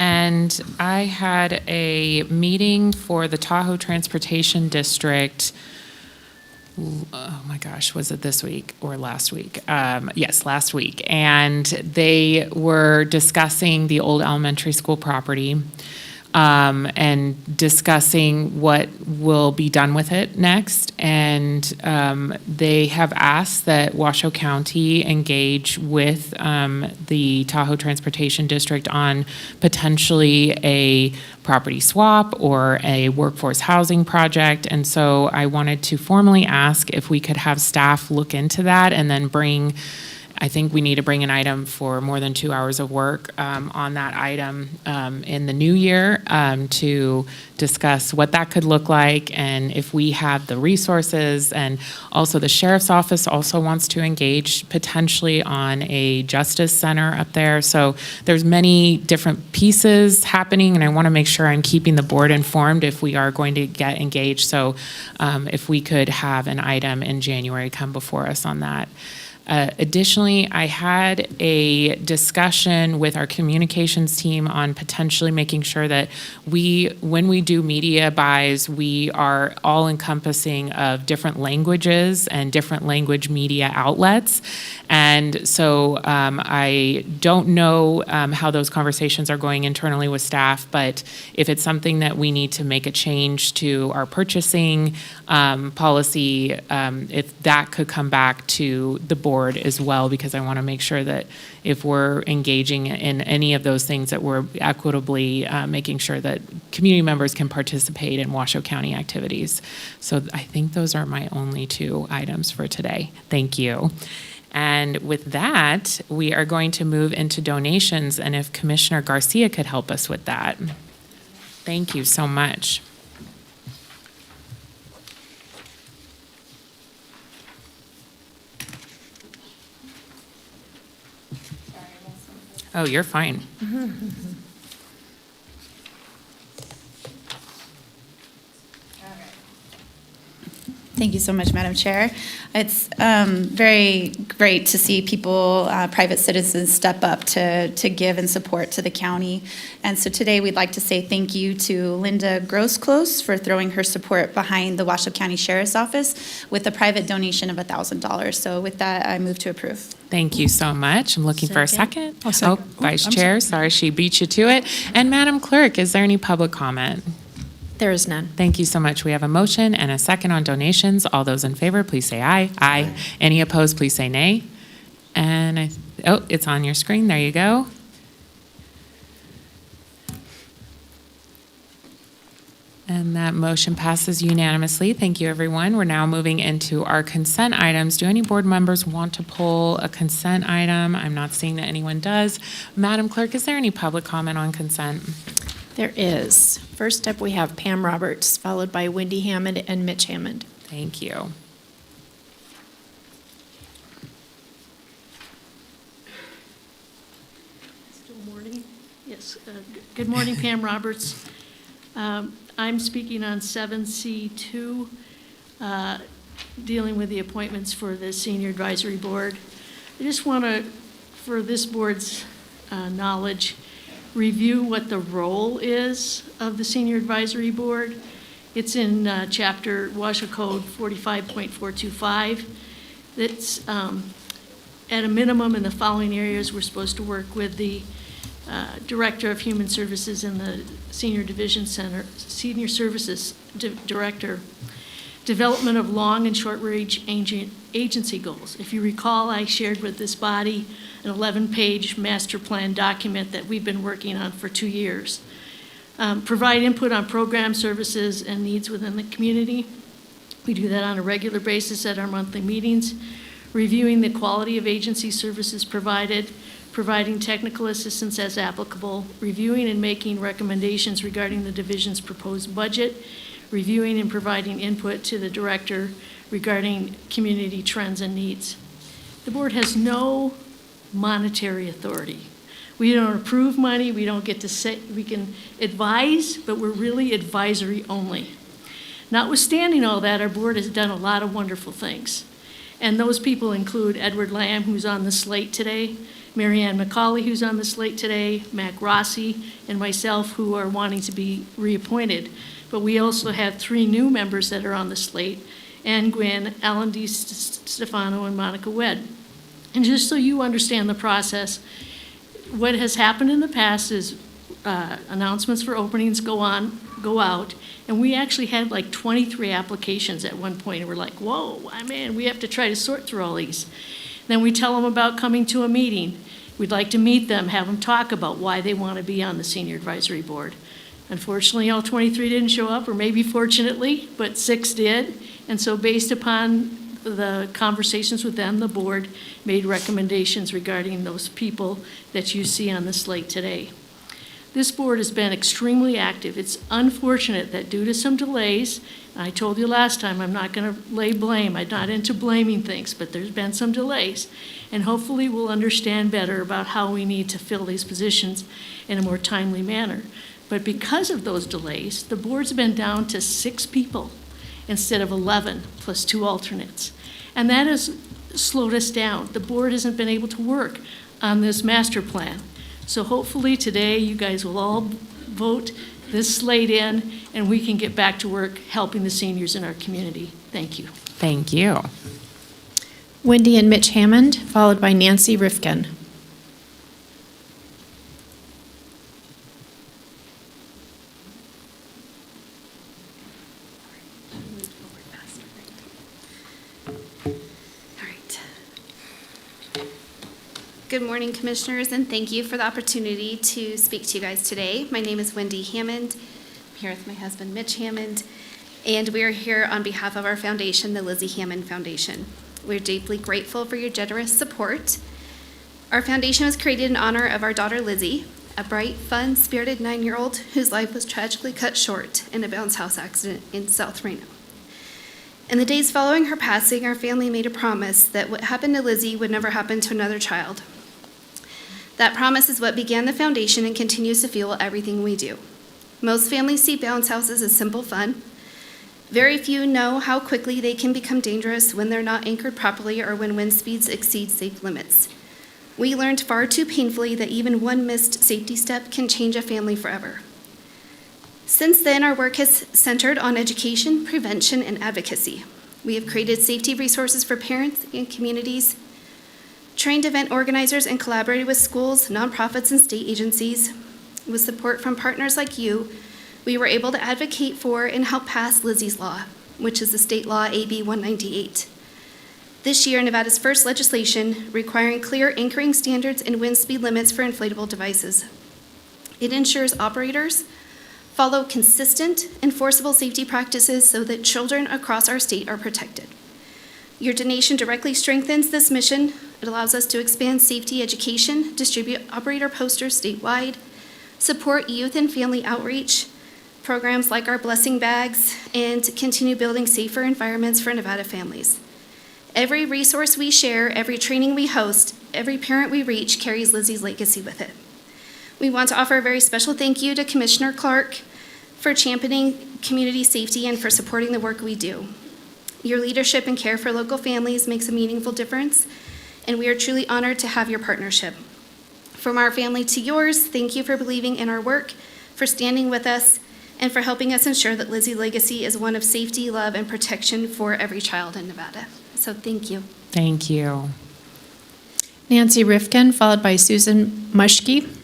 [SPEAKER 1] And I had a meeting for the Tahoe Transportation District. Oh my gosh, was it this week or last week? Yes, last week. And they were discussing the old elementary school property and discussing what will be done with it next. And they have asked that Washoe County engage with the Tahoe Transportation District on potentially a property swap or a workforce housing project. And so I wanted to formally ask if we could have staff look into that and then I think we need to bring an item for more than 2 hours of work on that item in the new year to discuss what that could look like and if we have the resources. And also the Sheriff's Office also wants to engage potentially on a justice center up there. So there's many different pieces happening, and I want to make sure I'm keeping the board informed if we are going to get engaged. So if we could have an item in January come before us on that. Additionally, I had a discussion with our communications team on potentially making sure that when we do media buys, we are all encompassing of different languages and different language media outlets. And so I don't know how those conversations are going internally with staff, but if it's something that we need to make a change to our purchasing policy, if that could come back to the board as well, because I want to make sure that if we're engaging in any of those things, that we're equitably making sure that community members can participate in Washoe County activities. So I think those are my only 2 items for today. Thank you. And with that, we are going to move into donations, and if Commissioner Garcia could help us with that. Thank you so much. Oh, you're fine.
[SPEAKER 16] Thank you so much, Madam Chair. It's very great to see people, private citizens, step up to give and support to the county. And so today we'd like to say thank you to Linda Grossclose for throwing her support behind the Washoe County Sheriff's Office with a private donation of $1,000. So with that, I move to approve.
[SPEAKER 1] Thank you so much. I'm looking for a second.
[SPEAKER 17] I'll second.
[SPEAKER 1] Oh, Vice Chair, sorry, she beat you to it. And Madam Clerk, is there any public comment?
[SPEAKER 2] There is none.
[SPEAKER 1] Thank you so much. We have a motion and a second on donations. All those in favor, please say aye. Aye. Any opposed, please say nay. And it's on your screen. There you go. And that motion passes unanimously. Thank you, everyone. We're now moving into our consent items. Do any board members want to pull a consent item? I'm not seeing that anyone does. Madam Clerk, is there any public comment on consent?
[SPEAKER 2] There is. First up, we have Pam Roberts, followed by Wendy Hammond and Mitch Hammond.
[SPEAKER 1] Thank you.
[SPEAKER 6] Still morning? Yes. Good morning, Pam Roberts. I'm speaking on 7C2, dealing with the appointments for the Senior Advisory Board. I just want to, for this board's knowledge, review what the role is of the Senior Advisory Board. It's in Chapter Washoe Code 45.425. It's at a minimum in the following areas. We're supposed to work with the Director of Human Services and the Senior Division Center, Senior Services Director. Development of long and short-range agency goals. If you recall, I shared with this body an 11-page master plan document that we've been working on for 2 years. Provide input on program services and needs within the community. We do that on a regular basis at our monthly meetings. Reviewing the quality of agency services provided, providing technical assistance as applicable, reviewing and making recommendations regarding the division's proposed budget, reviewing and providing input to the director regarding community trends and needs. The board has no monetary authority. We don't approve money, we don't get to say, we can advise, but we're really advisory only. Notwithstanding all that, our board has done a lot of wonderful things. And those people include Edward Lamb, who's on the slate today, Marianne McCauley, who's on the slate today, Mac Rossi, and myself, who are wanting to be reappointed. But we also have 3 new members that are on the slate, Ann Gwynn, Alan D. Stefano, and Monica Wedd. And just so you understand the process, what has happened in the past is announcements for openings go out, and we actually had like 23 applications at one point, and we're like, whoa, man, we have to try to sort through all these. Then we tell them about coming to a meeting. We'd like to meet them, have them talk about why they want to be on the Senior Advisory Board. Unfortunately, all 23 didn't show up, or maybe fortunately, but 6 did. And so based upon the conversations with them, the board made recommendations regarding those people that you see on the slate today. This board has been extremely active. It's unfortunate that due to some delays, and I told you last time I'm not going to lay blame. I'm not into blaming things, but there's been some delays. And hopefully we'll understand better about how we need to fill these positions in a more timely manner. But because of those delays, the board's been down to 6 people instead of 11 plus 2 alternates. And that is slowed us down. The board hasn't been able to work on this master plan. So hopefully today you guys will all vote this slate in and we can get back to work helping the seniors in our community. Thank you.
[SPEAKER 1] Thank you.
[SPEAKER 2] Wendy and Mitch Hammond, followed by Nancy Rifkin.
[SPEAKER 21] Good morning, Commissioners, and thank you for the opportunity to speak to you guys today. My name is Wendy Hammond. I'm here with my husband, Mitch Hammond, and we are here on behalf of our foundation, the Lizzie Hammond Foundation. We're deeply grateful for your generous support. Our foundation was created in honor of our daughter, Lizzie, a bright, fun, spirited 9-year-old whose life was tragically cut short in a bounce house accident in South Reno. In the days following her passing, our family made a promise that what happened to Lizzie would never happen to another child. That promise is what began the foundation and continues to fuel everything we do. Most families see bounce houses as simple fun. Very few know how quickly they can become dangerous when they're not anchored properly or when wind speeds exceed safe limits. We learned far too painfully that even one missed safety step can change a family forever. Since then, our work has centered on education, prevention, and advocacy. We have created safety resources for parents and communities, trained event organizers, and collaborated with schools, nonprofits, and state agencies. With support from partners like you, we were able to advocate for and help pass Lizzie's Law, which is the state law AB 198. This year, Nevada's first legislation requiring clear anchoring standards and wind speed limits for inflatable devices. It ensures operators follow consistent, enforceable safety practices so that children across our state are protected. Your donation directly strengthens this mission. It allows us to expand safety education, distribute operator posters statewide, support youth and family outreach, programs like our blessing bags, and continue building safer environments for Nevada families. Every resource we share, every training we host, every parent we reach carries Lizzie's legacy with it. We want to offer a very special thank you to Commissioner Clark for championing community safety and for supporting the work we do. Your leadership and care for local families makes a meaningful difference, and we are truly honored to have your partnership. From our family to yours, thank you for believing in our work, for standing with us, and for helping us ensure that Lizzie's legacy is one of safety, love, and protection for every child in Nevada. So thank you.
[SPEAKER 1] Thank you.
[SPEAKER 2] Nancy Rifkin, followed by Susan Muschke.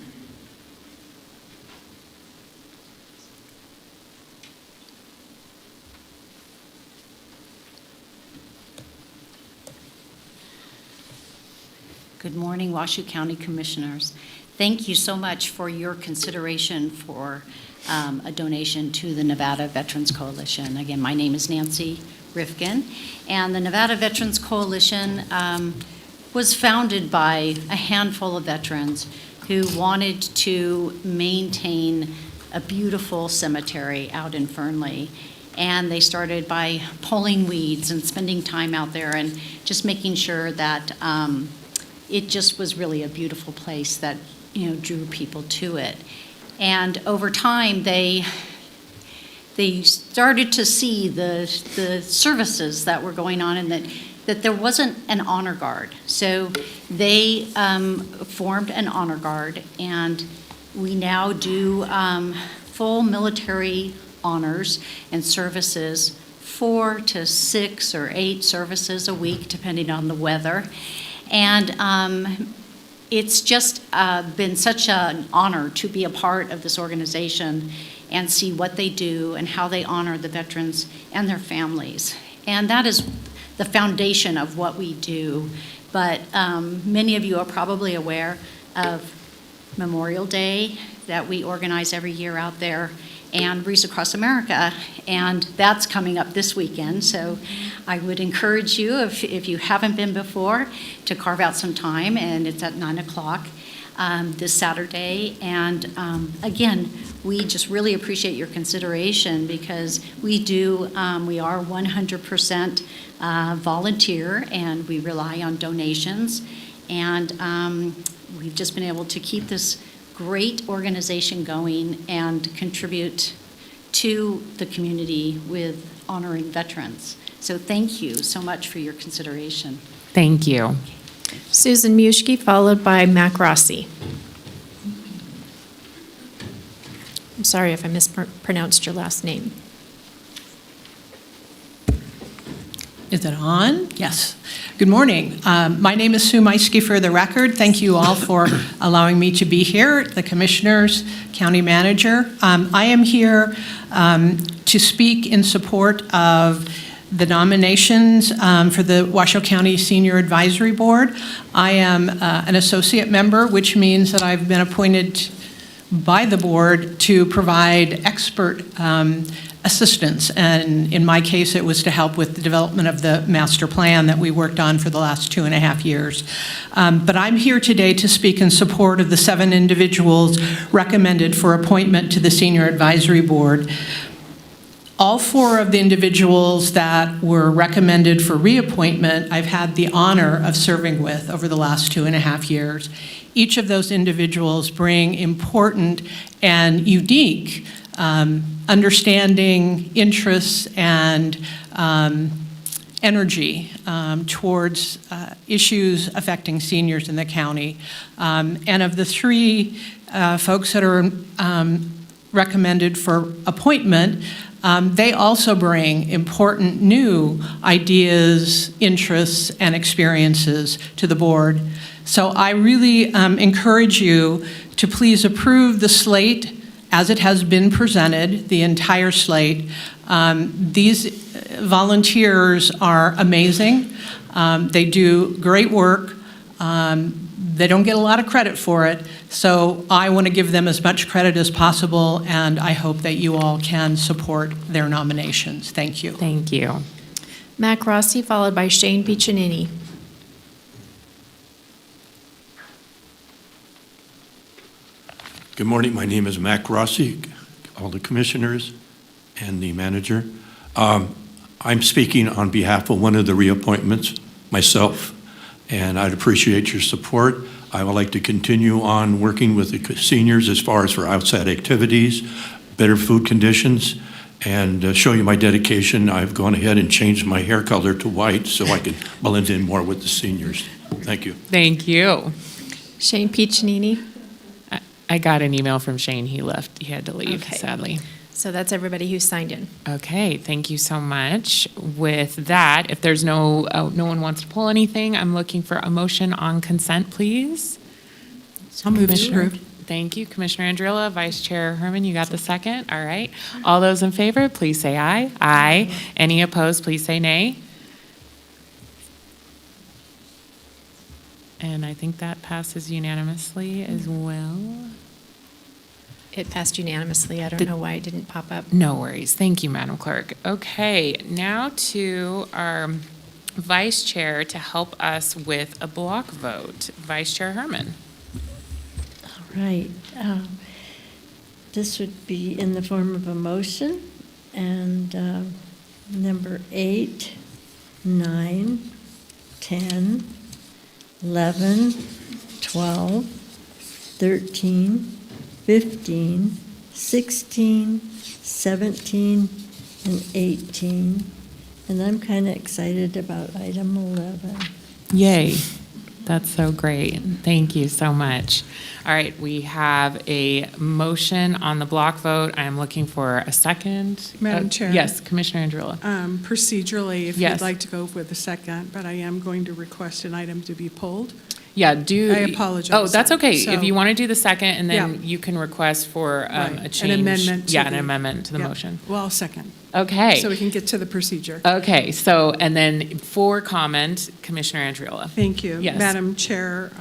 [SPEAKER 22] Good morning, Washoe County Commissioners. Thank you so much for your consideration for a donation to the Nevada Veterans Coalition. Again, my name is Nancy Rifkin, and the Nevada Veterans Coalition was founded by a handful of veterans who wanted to maintain a beautiful cemetery out in Fernley. And they started by pulling weeds and spending time out there and just making sure that it just was really a beautiful place that, drew people to it. And over time, they started to see the services that were going on and that there wasn't an honor guard. So they formed an honor guard, and we now do full military honors and services, 4 to 6 or 8 services a week, depending on the weather. And it's just been such an honor to be a part of this organization and see what they do and how they honor the veterans and their families. And that is the foundation of what we do. But many of you are probably aware of Memorial Day that we organize every year out there, and Wreaths Across America, and that's coming up this weekend. So I would encourage you, if you haven't been before, to carve out some time, and it's at 9 o'clock this Saturday. And again, we just really appreciate your consideration because we are 100% volunteer, and we rely on donations. And we've just been able to keep this great organization going and contribute to the community with honoring veterans. So thank you so much for your consideration.
[SPEAKER 1] Thank you.
[SPEAKER 2] Susan Muschke, followed by Mac Rossi. I'm sorry if I mispronounced your last name.
[SPEAKER 3] Is it on? Yes. Good morning. My name is Sue Meiske for the record. Thank you all for allowing me to be here, the commissioners, county manager. I am here to speak in support of the nominations for the Washoe County Senior Advisory Board. I am an associate member, which means that I've been appointed by the board to provide expert assistance. And in my case, it was to help with the development of the master plan that we worked on for the last 2.5 years. But I'm here today to speak in support of the 7 individuals recommended for appointment to the Senior Advisory Board. All 4 of the individuals that were recommended for reappointment, I've had the honor of serving with over the last 2.5 years. Each of those individuals bring important and unique understanding, interests, and energy towards issues affecting seniors in the county. And of the 3 folks that are recommended for appointment, they also bring important new ideas, interests, and experiences to the board. So I really encourage you to please approve the slate as it has been presented, the entire slate. These volunteers are amazing. They do great work. They don't get a lot of credit for it, so I want to give them as much credit as possible, and I hope that you all can support their nominations. Thank you.
[SPEAKER 1] Thank you.
[SPEAKER 2] Mac Rossi, followed by Shane Piccinini.
[SPEAKER 5] Good morning. My name is Mac Rossi, all the commissioners and the manager. I'm speaking on behalf of one of the reappointments, myself, and I'd appreciate your support. I would like to continue on working with the seniors as far as for outside activities, better food conditions, and show you my dedication. I've gone ahead and changed my hair color to white so I can blend in more with the seniors. Thank you.
[SPEAKER 1] Thank you.
[SPEAKER 2] Shane Piccinini.
[SPEAKER 1] I got an email from Shane. He left. He had to leave,
[SPEAKER 2] Okay.
[SPEAKER 1] sadly.
[SPEAKER 2] So that's everybody who signed in.
[SPEAKER 1] Okay, thank you so much. With that, if there's no one wants to pull anything, I'm looking for a motion on consent, please.
[SPEAKER 17] I'll move to approve.
[SPEAKER 1] Thank you, Commissioner Andrilla. Vice Chair Herman, you got the second? All right. All those in favor, please say aye. Aye. Any opposed, please say nay. And I think that passes unanimously as well.
[SPEAKER 2] It passed unanimously. I don't know why it didn't pop up.
[SPEAKER 1] No worries. Thank you, Madam Clerk. Okay, now to our Vice Chair to help us with a block vote. Vice Chair Herman.
[SPEAKER 18] All right. This would be in the form of a motion, and number 8, 9, 10, 11, 12, 13, 15, 16, 17, and 18. And I'm kind of excited about item 11.
[SPEAKER 1] Yay. That's so great. Thank you so much. All right, we have a motion on the block vote. I'm looking for a second.
[SPEAKER 17] Madam Chair?
[SPEAKER 1] Yes, Commissioner Andrilla.
[SPEAKER 17] Procedurally, if
[SPEAKER 1] Yes.
[SPEAKER 17] you'd like to go with a second, but I am going to request an item to be pulled.
[SPEAKER 1] Yeah,
[SPEAKER 17] I apologize.
[SPEAKER 1] Oh, that's okay.
[SPEAKER 17] So-
[SPEAKER 1] If you want to do the second, and then
[SPEAKER 17] Yeah.
[SPEAKER 1] you can request for
[SPEAKER 17] Right.
[SPEAKER 1] a change.
[SPEAKER 17] An amendment.
[SPEAKER 1] Yeah, an amendment to the
[SPEAKER 17] yeah.
[SPEAKER 1] motion.
[SPEAKER 17] Well, I'll second.
[SPEAKER 1] Okay.
[SPEAKER 17] So we can get to the procedure.
[SPEAKER 1] Okay, so, and then for comment, Commissioner Andriola.
[SPEAKER 17] Thank you.
[SPEAKER 1] Yes.
[SPEAKER 17] Madam Chair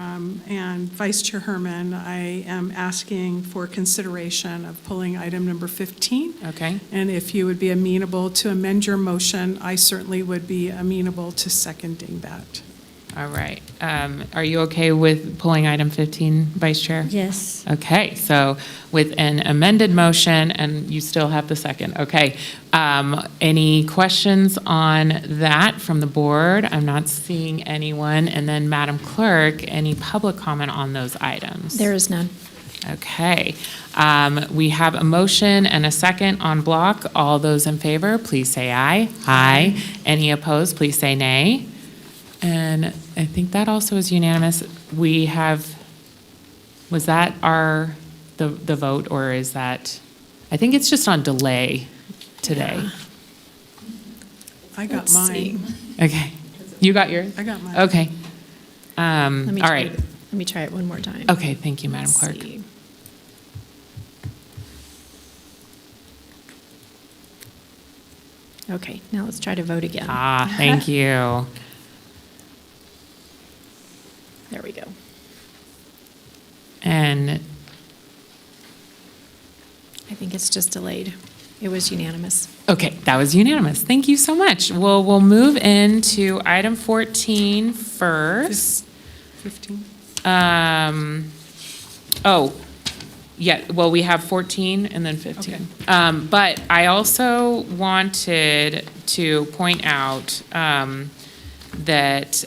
[SPEAKER 17] and Vice Chair Herman, I am asking for consideration of pulling item number 15.
[SPEAKER 1] Okay.
[SPEAKER 17] And if you would be amenable to amend your motion, I certainly would be amenable to seconding that.
[SPEAKER 1] All right. Are you okay with pulling item 15, Vice Chair?
[SPEAKER 18] Yes.
[SPEAKER 1] Okay, so with an amended motion, and you still have the second, okay. Any questions on that from the board? I'm not seeing anyone. And then Madam Clerk, any public comment on those items?
[SPEAKER 2] There is none.
[SPEAKER 1] Okay. We have a motion and a second on block. All those in favor, please say aye. Aye. Any opposed, please say nay. And I think that also is unanimous. Was that the vote, or is that, I think it's just on delay today.
[SPEAKER 17] Yeah. I got
[SPEAKER 2] Let's
[SPEAKER 17] mine.
[SPEAKER 2] see.
[SPEAKER 1] Okay. You got yours?
[SPEAKER 17] I got mine.
[SPEAKER 1] Okay.
[SPEAKER 2] Let me
[SPEAKER 1] All
[SPEAKER 2] try
[SPEAKER 1] right.
[SPEAKER 2] it- Let me try it one more time.
[SPEAKER 1] Okay, thank you, Madam
[SPEAKER 2] Let's
[SPEAKER 1] Clerk.
[SPEAKER 2] see. Okay, now let's try to vote again.
[SPEAKER 1] Thank you.
[SPEAKER 2] There we go.
[SPEAKER 1] And
[SPEAKER 2] I think it's just delayed. It was unanimous.
[SPEAKER 1] okay, that was unanimous. Thank you so much. Well, we'll move into item 14 first.
[SPEAKER 17] 15.
[SPEAKER 1] Yeah, well, we have 14 and then 15. But I also wanted to point out that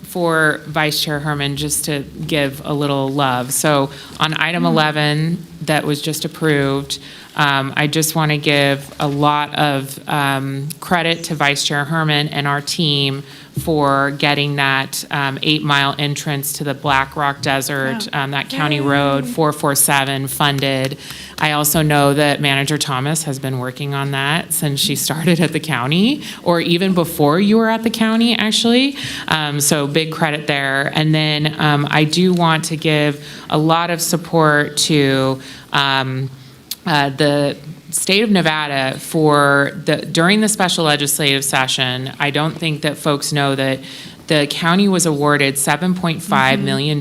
[SPEAKER 1] for Vice Chair Herman, just to give a little love. So on item 11 that was just approved, I just want to give a lot of credit to Vice Chair Herman and our team for getting that 8-mile entrance to the Black Rock Desert, that County Road 447 funded. I also know that Manager Thomas has been working on that since she started at the county, or even before you were at the county, actually. So big credit there. And then I do want to give a lot of support to the state of Nevada during the special legislative session. I don't think that folks know that the county was awarded $7.5 million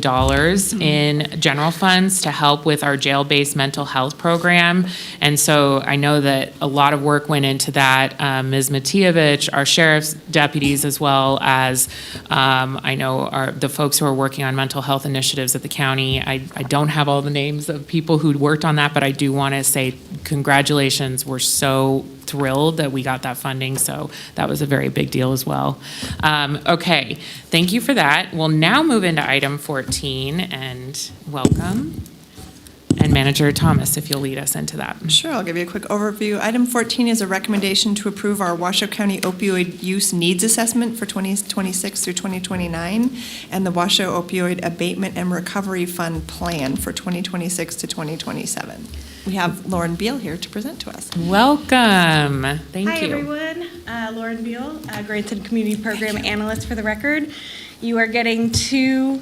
[SPEAKER 1] in general funds to help with our jail-based mental health program. And so I know that a lot of work went into that. Ms. Matievich, our sheriff's deputies, as well as I know the folks who are working on mental health initiatives at the county. I don't have all the names of people who worked on that, but I do want to say congratulations. We're so thrilled that we got that funding, so that was a very big deal as well. Okay, thank you for that. We'll now move into item 14, and welcome. And Manager Thomas, if you'll lead us into that.
[SPEAKER 4] Sure, I'll give you a quick overview. Item 14 is a recommendation to approve our Washoe County opioid use needs assessment for 2026 through 2029 and the Washoe Opioid Abatement and Recovery Fund plan for 2026 to 2027. We have Lauren Beal here to present to us.
[SPEAKER 1] Welcome. Thank
[SPEAKER 7] Hi,
[SPEAKER 1] you.
[SPEAKER 7] everyone. Lauren Beal, Grants and Community Program Analyst for the record. You are getting two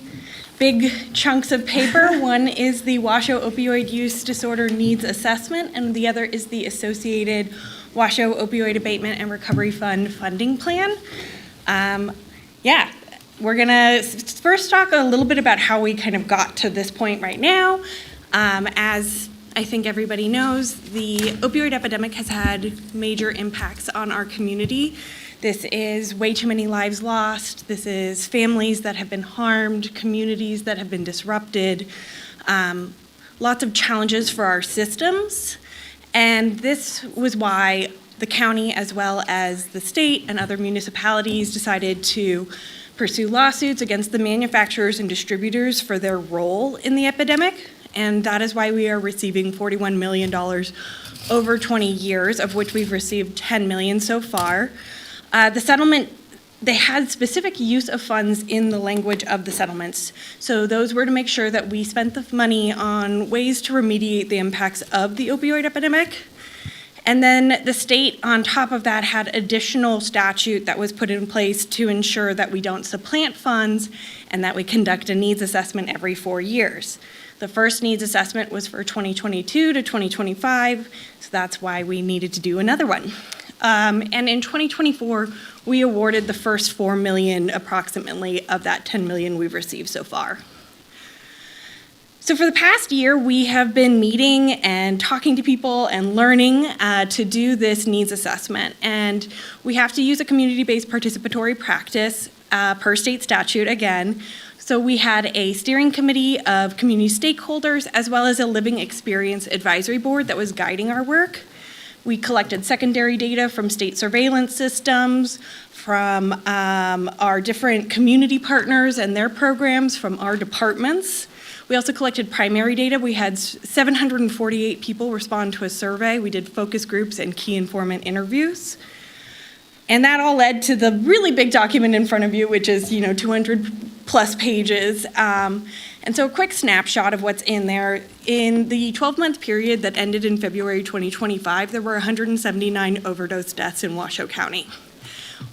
[SPEAKER 7] big chunks of paper. One is the Washoe Opioid Use Disorder Needs Assessment, and the other is the associated Washoe Opioid Abatement and Recovery Fund funding plan. We're gonna first talk a little bit about how we kind of got to this point right now. As I think everybody knows, the opioid epidemic has had major impacts on our community. This is way too many lives lost. This is families that have been harmed, communities that have been disrupted, lots of challenges for our systems. And this was why the county, as well as the state and other municipalities, decided to pursue lawsuits against the manufacturers and distributors for their role in the epidemic. And that is why we are receiving $41 million over 20 years, of which we've received $10 million so far. The settlement, they had specific use of funds in the language of the settlements. So those were to make sure that we spent the money on ways to remediate the impacts of the opioid epidemic. And then the state, on top of that, had additional statute that was put in place to ensure that we don't supplant funds and that we conduct a needs assessment every 4 years. The first needs assessment was for 2022 to 2025, so that's why we needed to do another one. And in 2024, we awarded the first $4 million approximately of that $10 million we've received so far. So for the past year, we have been meeting and talking to people and learning to do this needs assessment. And we have to use a community-based participatory practice per state statute again. So we had a steering committee of community stakeholders as well as a living experience advisory board that was guiding our work. We collected secondary data from state surveillance systems, from our different community partners and their programs, from our departments. We also collected primary data. We had 748 people respond to a survey. We did focus groups and key informant interviews. And that all led to the really big document in front of you, which is 200 plus pages. And so a quick snapshot of what's in there. In the 12-month period that ended in February 2025, there were 179 overdose deaths in Washoe County.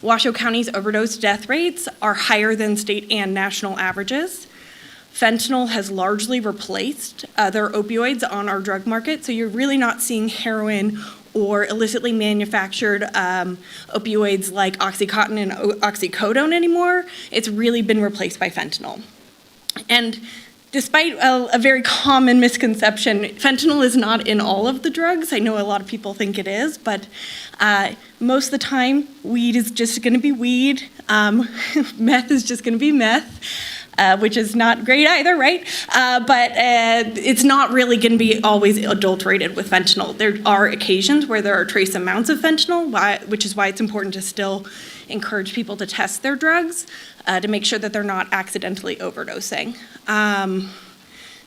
[SPEAKER 7] Washoe County's overdose death rates are higher than state and national averages. Fentanyl has largely replaced other opioids on our drug market, so you're really not seeing heroin or illicitly manufactured opioids like Oxycontin and oxycodone anymore. It's really been replaced by fentanyl. And despite a very common misconception, fentanyl is not in all of the drugs. I know a lot of people think it is, but most of the time, weed is just going to be weed. Meth is just going to be meth, which is not great either, right? But it's not really going to be always adulterated with fentanyl. There are occasions where there are trace amounts of fentanyl, which is why it's important to still encourage people to test their drugs to make sure that they're not accidentally overdosing. And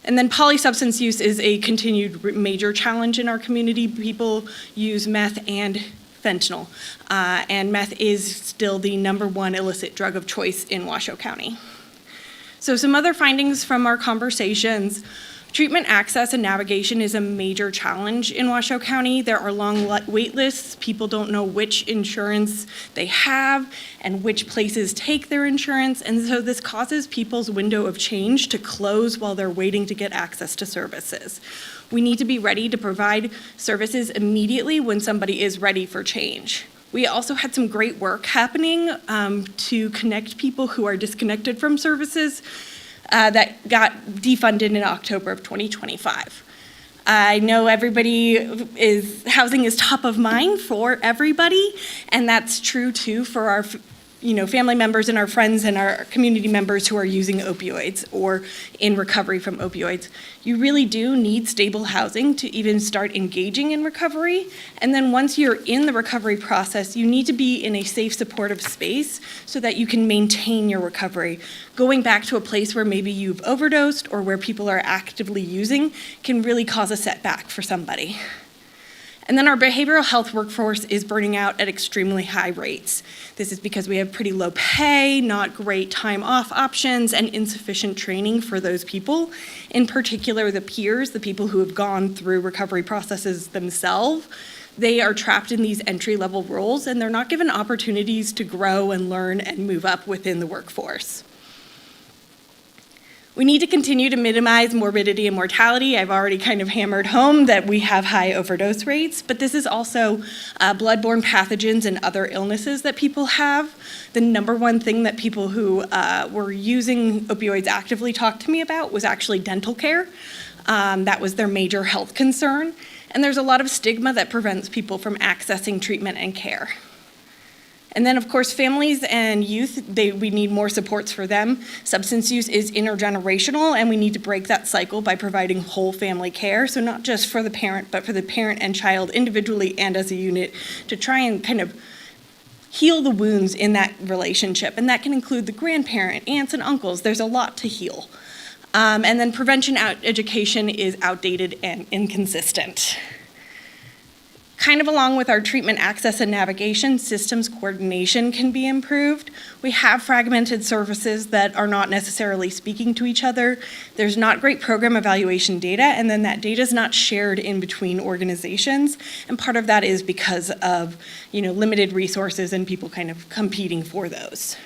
[SPEAKER 7] then polysubstance use is a continued major challenge in our community. People use meth and fentanyl, and meth is still the #1 illicit drug of choice in Washoe County. So some other findings from our conversations. Treatment access and navigation is a major challenge in Washoe County. There are long wait lists. People don't know which insurance they have and which places take their insurance. And so this causes people's window of change to close while they're waiting to get access to services. We need to be ready to provide services immediately when somebody is ready for change. We also had some great work happening to connect people who are disconnected from services that got defunded in October of 2025. I know housing is top of mind for everybody, and that's true too for our family members and our friends and our community members who are using opioids or in recovery from opioids. You really do need stable housing to even start engaging in recovery. And then once you're in the recovery process, you need to be in a safe, supportive space so that you can maintain your recovery. Going back to a place where maybe you've overdosed or where people are actively using can really cause a setback for somebody. And then our behavioral health workforce is burning out at extremely high rates. This is because we have pretty low pay, not great time off options, and insufficient training for those people. In particular, the peers, the people who have gone through recovery processes themselves, they are trapped in these entry-level roles, and they're not given opportunities to grow and learn and move up within the workforce. We need to continue to minimize morbidity and mortality. I've already kind of hammered home that we have high overdose rates, but this is also bloodborne pathogens and other illnesses that people have. The #1 thing that people who were using opioids actively talked to me about was actually dental care. That was their major health concern. And there's a lot of stigma that prevents people from accessing treatment and care. And then, of course, families and youth, we need more supports for them. Substance use is intergenerational, and we need to break that cycle by providing whole family care. So not just for the parent, but for the parent and child individually and as a unit to try and kind of heal the wounds in that relationship. And that can include the grandparent, aunts and uncles. There's a lot to heal. And then prevention education is outdated and inconsistent. Kind of along with our treatment access and navigation, systems coordination can be improved. We have fragmented services that are not necessarily speaking to each other. There's not great program evaluation data, and then that data is not shared in between organizations. And part of that is because of limited resources and people kind of competing for those.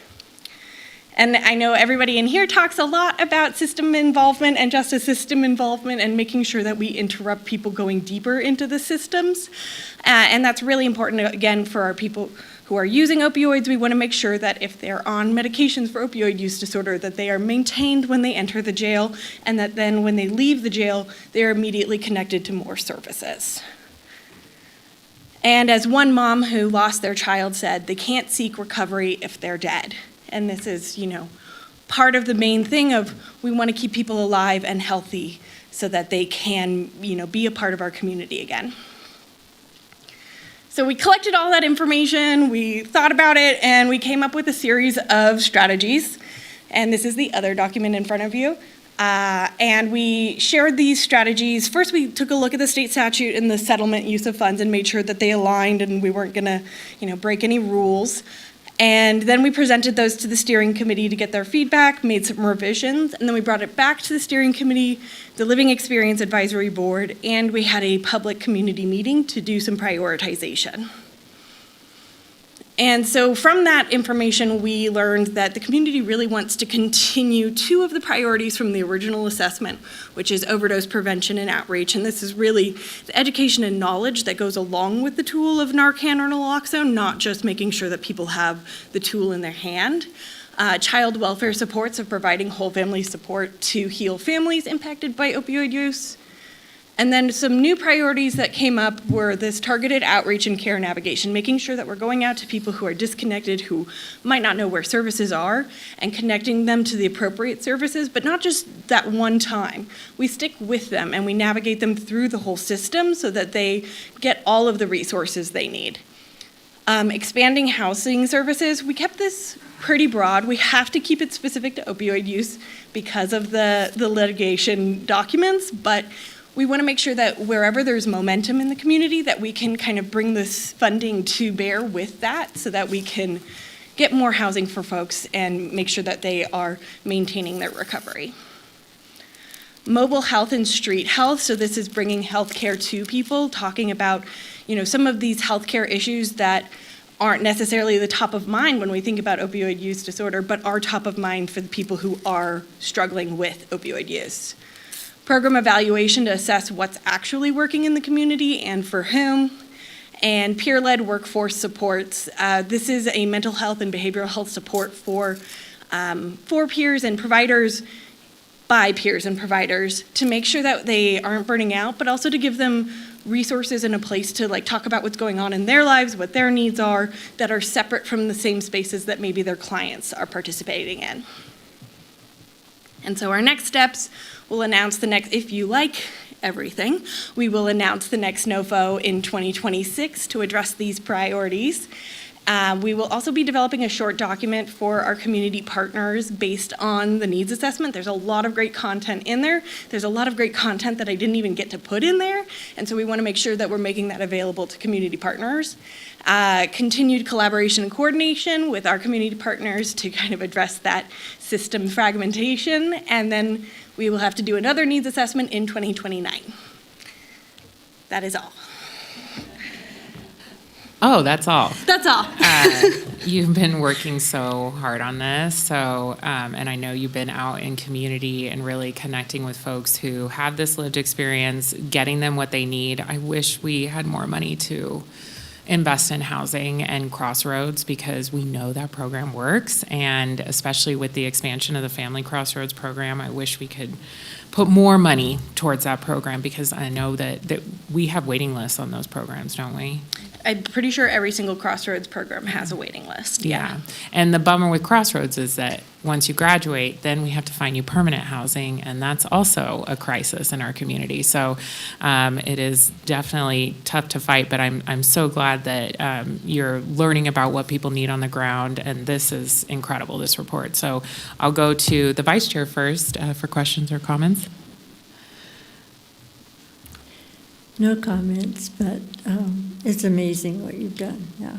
[SPEAKER 7] And I know everybody in here talks a lot about system involvement and justice system involvement and making sure that we interrupt people going deeper into the systems. And that's really important, again, for our people who are using opioids. We want to make sure that if they're on medications for opioid use disorder, that they are maintained when they enter the jail, and that then when they leave the jail, they're immediately connected to more services. And as one mom who lost their child said, they can't seek recovery if they're dead. And this is, part of the main thing of we want to keep people alive and healthy so that they can, be a part of our community again. So we collected all that information, we thought about it, and we came up with a series of strategies. And this is the other document in front of you. And we shared these strategies. First, we took a look at the state statute and the settlement use of funds and made sure that they aligned and we weren't going to, break any rules. And then we presented those to the steering committee to get their feedback, made some revisions, and then we brought it back to the steering committee, the Living Experience Advisory Board, and we had a public community meeting to do some prioritization. And so from that information, we learned that the community really wants to continue two of the priorities from the original assessment, which is overdose prevention and outreach. And this is really the education and knowledge that goes along with the tool of Narcan or naloxone, not just making sure that people have the tool in their hand. Child welfare supports of providing whole family support to heal families impacted by opioid use. And then some new priorities that came up were this targeted outreach and care navigation, making sure that we're going out to people who are disconnected, who might not know where services are, and connecting them to the appropriate services, but not just that one time. We stick with them and we navigate them through the whole system so that they get all of the resources they need. Expanding housing services, we kept this pretty broad. We have to keep it specific to opioid use because of the litigation documents, but we want to make sure that wherever there's momentum in the community that we can kind of bring this funding to bear with that so that we can get more housing for folks and make sure that they are maintaining their recovery. Mobile health and street health, so this is bringing healthcare to people, talking about, some of these healthcare issues that aren't necessarily the top of mind when we think about opioid use disorder, but are top of mind for the people who are struggling with opioid use. Program evaluation to assess what's actually working in the community and for whom, and peer-led workforce supports. This is a mental health and behavioral health support for peers and providers, by peers and providers, to make sure that they aren't burning out, but also to give them resources and a place to talk about what's going on in their lives, what their needs are, that are separate from the same spaces that maybe their clients are participating in. And so our next steps, we'll announce the next, if you like everything, we will announce the next NOFO in 2026 to address these priorities. We will also be developing a short document for our community partners based on the needs assessment. There's a lot of great content in there. There's a lot of great content that I didn't even get to put in there. And so we want to make sure that we're making that available to community partners. Continued collaboration and coordination with our community partners to kind of address that system fragmentation. And then we will have to do another needs assessment in 2029. That is all.
[SPEAKER 1] Oh, that's all.
[SPEAKER 7] That's all.
[SPEAKER 1] You've been working so hard on this, and I know you've been out in community and really connecting with folks who have this lived experience, getting them what they need. I wish we had more money to invest in housing and Crossroads because we know that program works, and especially with the expansion of the Family Crossroads program, I wish we could put more money towards that program because I know that we have waiting lists on those programs, don't we?
[SPEAKER 7] I'm pretty sure every single Crossroads program has a waiting list.
[SPEAKER 1] Yeah. And the bummer with Crossroads is that once you graduate, then we have to find you permanent housing, and that's also a crisis in our community. So it is definitely tough to fight, but I'm so glad that you're learning about what people need on the ground, and this is incredible, this report. So I'll go to the Vice Chair first for questions or comments.
[SPEAKER 18] No comments, but it's amazing what you've done. Yeah.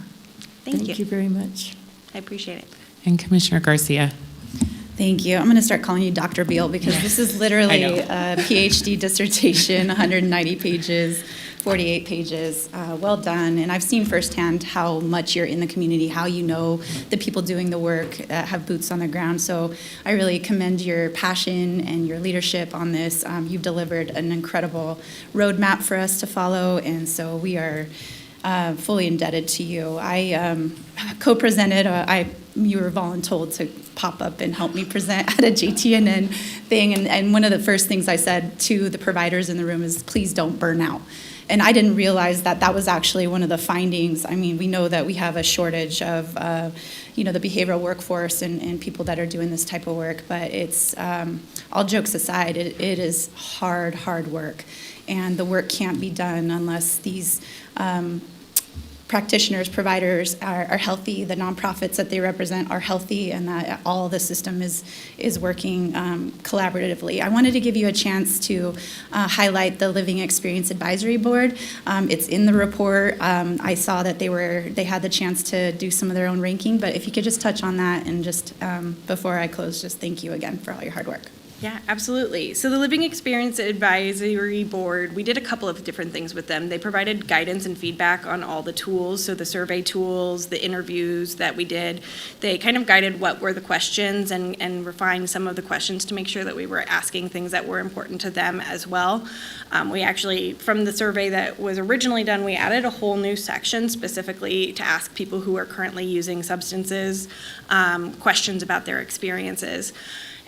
[SPEAKER 18] Thank you very much.
[SPEAKER 16] I appreciate it.
[SPEAKER 1] And Commissioner Garcia.
[SPEAKER 16] Thank you. I'm going to start calling you Dr. Beal because this is literally a PhD dissertation, 190 pages, 48 pages. Well done. And I've seen firsthand how much you're in the community, how you know the people doing the work, have boots on the ground. So I really commend your passion and your leadership on this. You've delivered an incredible roadmap for us to follow, and so we are fully indebted to you. I co-presented, you were voluntold to pop up and help me present at a JTNN thing, and one of the first things I said to the providers in the room is, please don't burn out. And I didn't realize that that was actually one of the findings. I mean, we know that we have a shortage of, the behavioral workforce and people that are doing this type of work, but it's, all jokes aside, it is hard work. And the work can't be done unless these practitioners, providers are healthy, the nonprofits that they represent are healthy, and that all the system is working collaboratively. I wanted to give you a chance to highlight the Living Experience Advisory Board. It's in the report. I saw that they had the chance to do some of their own ranking, but if you could just touch on that and just before I close, just thank you again for all your hard work.
[SPEAKER 7] Yeah, absolutely. So the Living Experience Advisory Board, we did a couple of different things with them. They provided guidance and feedback on all the tools, so the survey tools, the interviews that we did. They kind of guided what were the questions and refined some of the questions to make sure that we were asking things that were important to them as well. We actually, from the survey that was originally done, we added a whole new section specifically to ask people who are currently using substances questions about their experiences.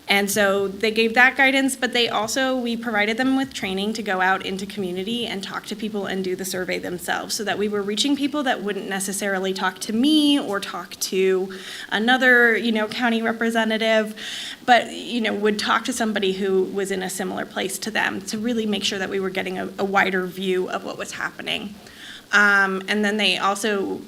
[SPEAKER 7] And so they gave that guidance, but we provided them with training to go out into community and talk to people and do the survey themselves, so that we were reaching people that wouldn't necessarily talk to me or talk to another, county representative, but, would talk to somebody who was in a similar place to them to really make sure that we were getting a wider view of what was happening. And then they also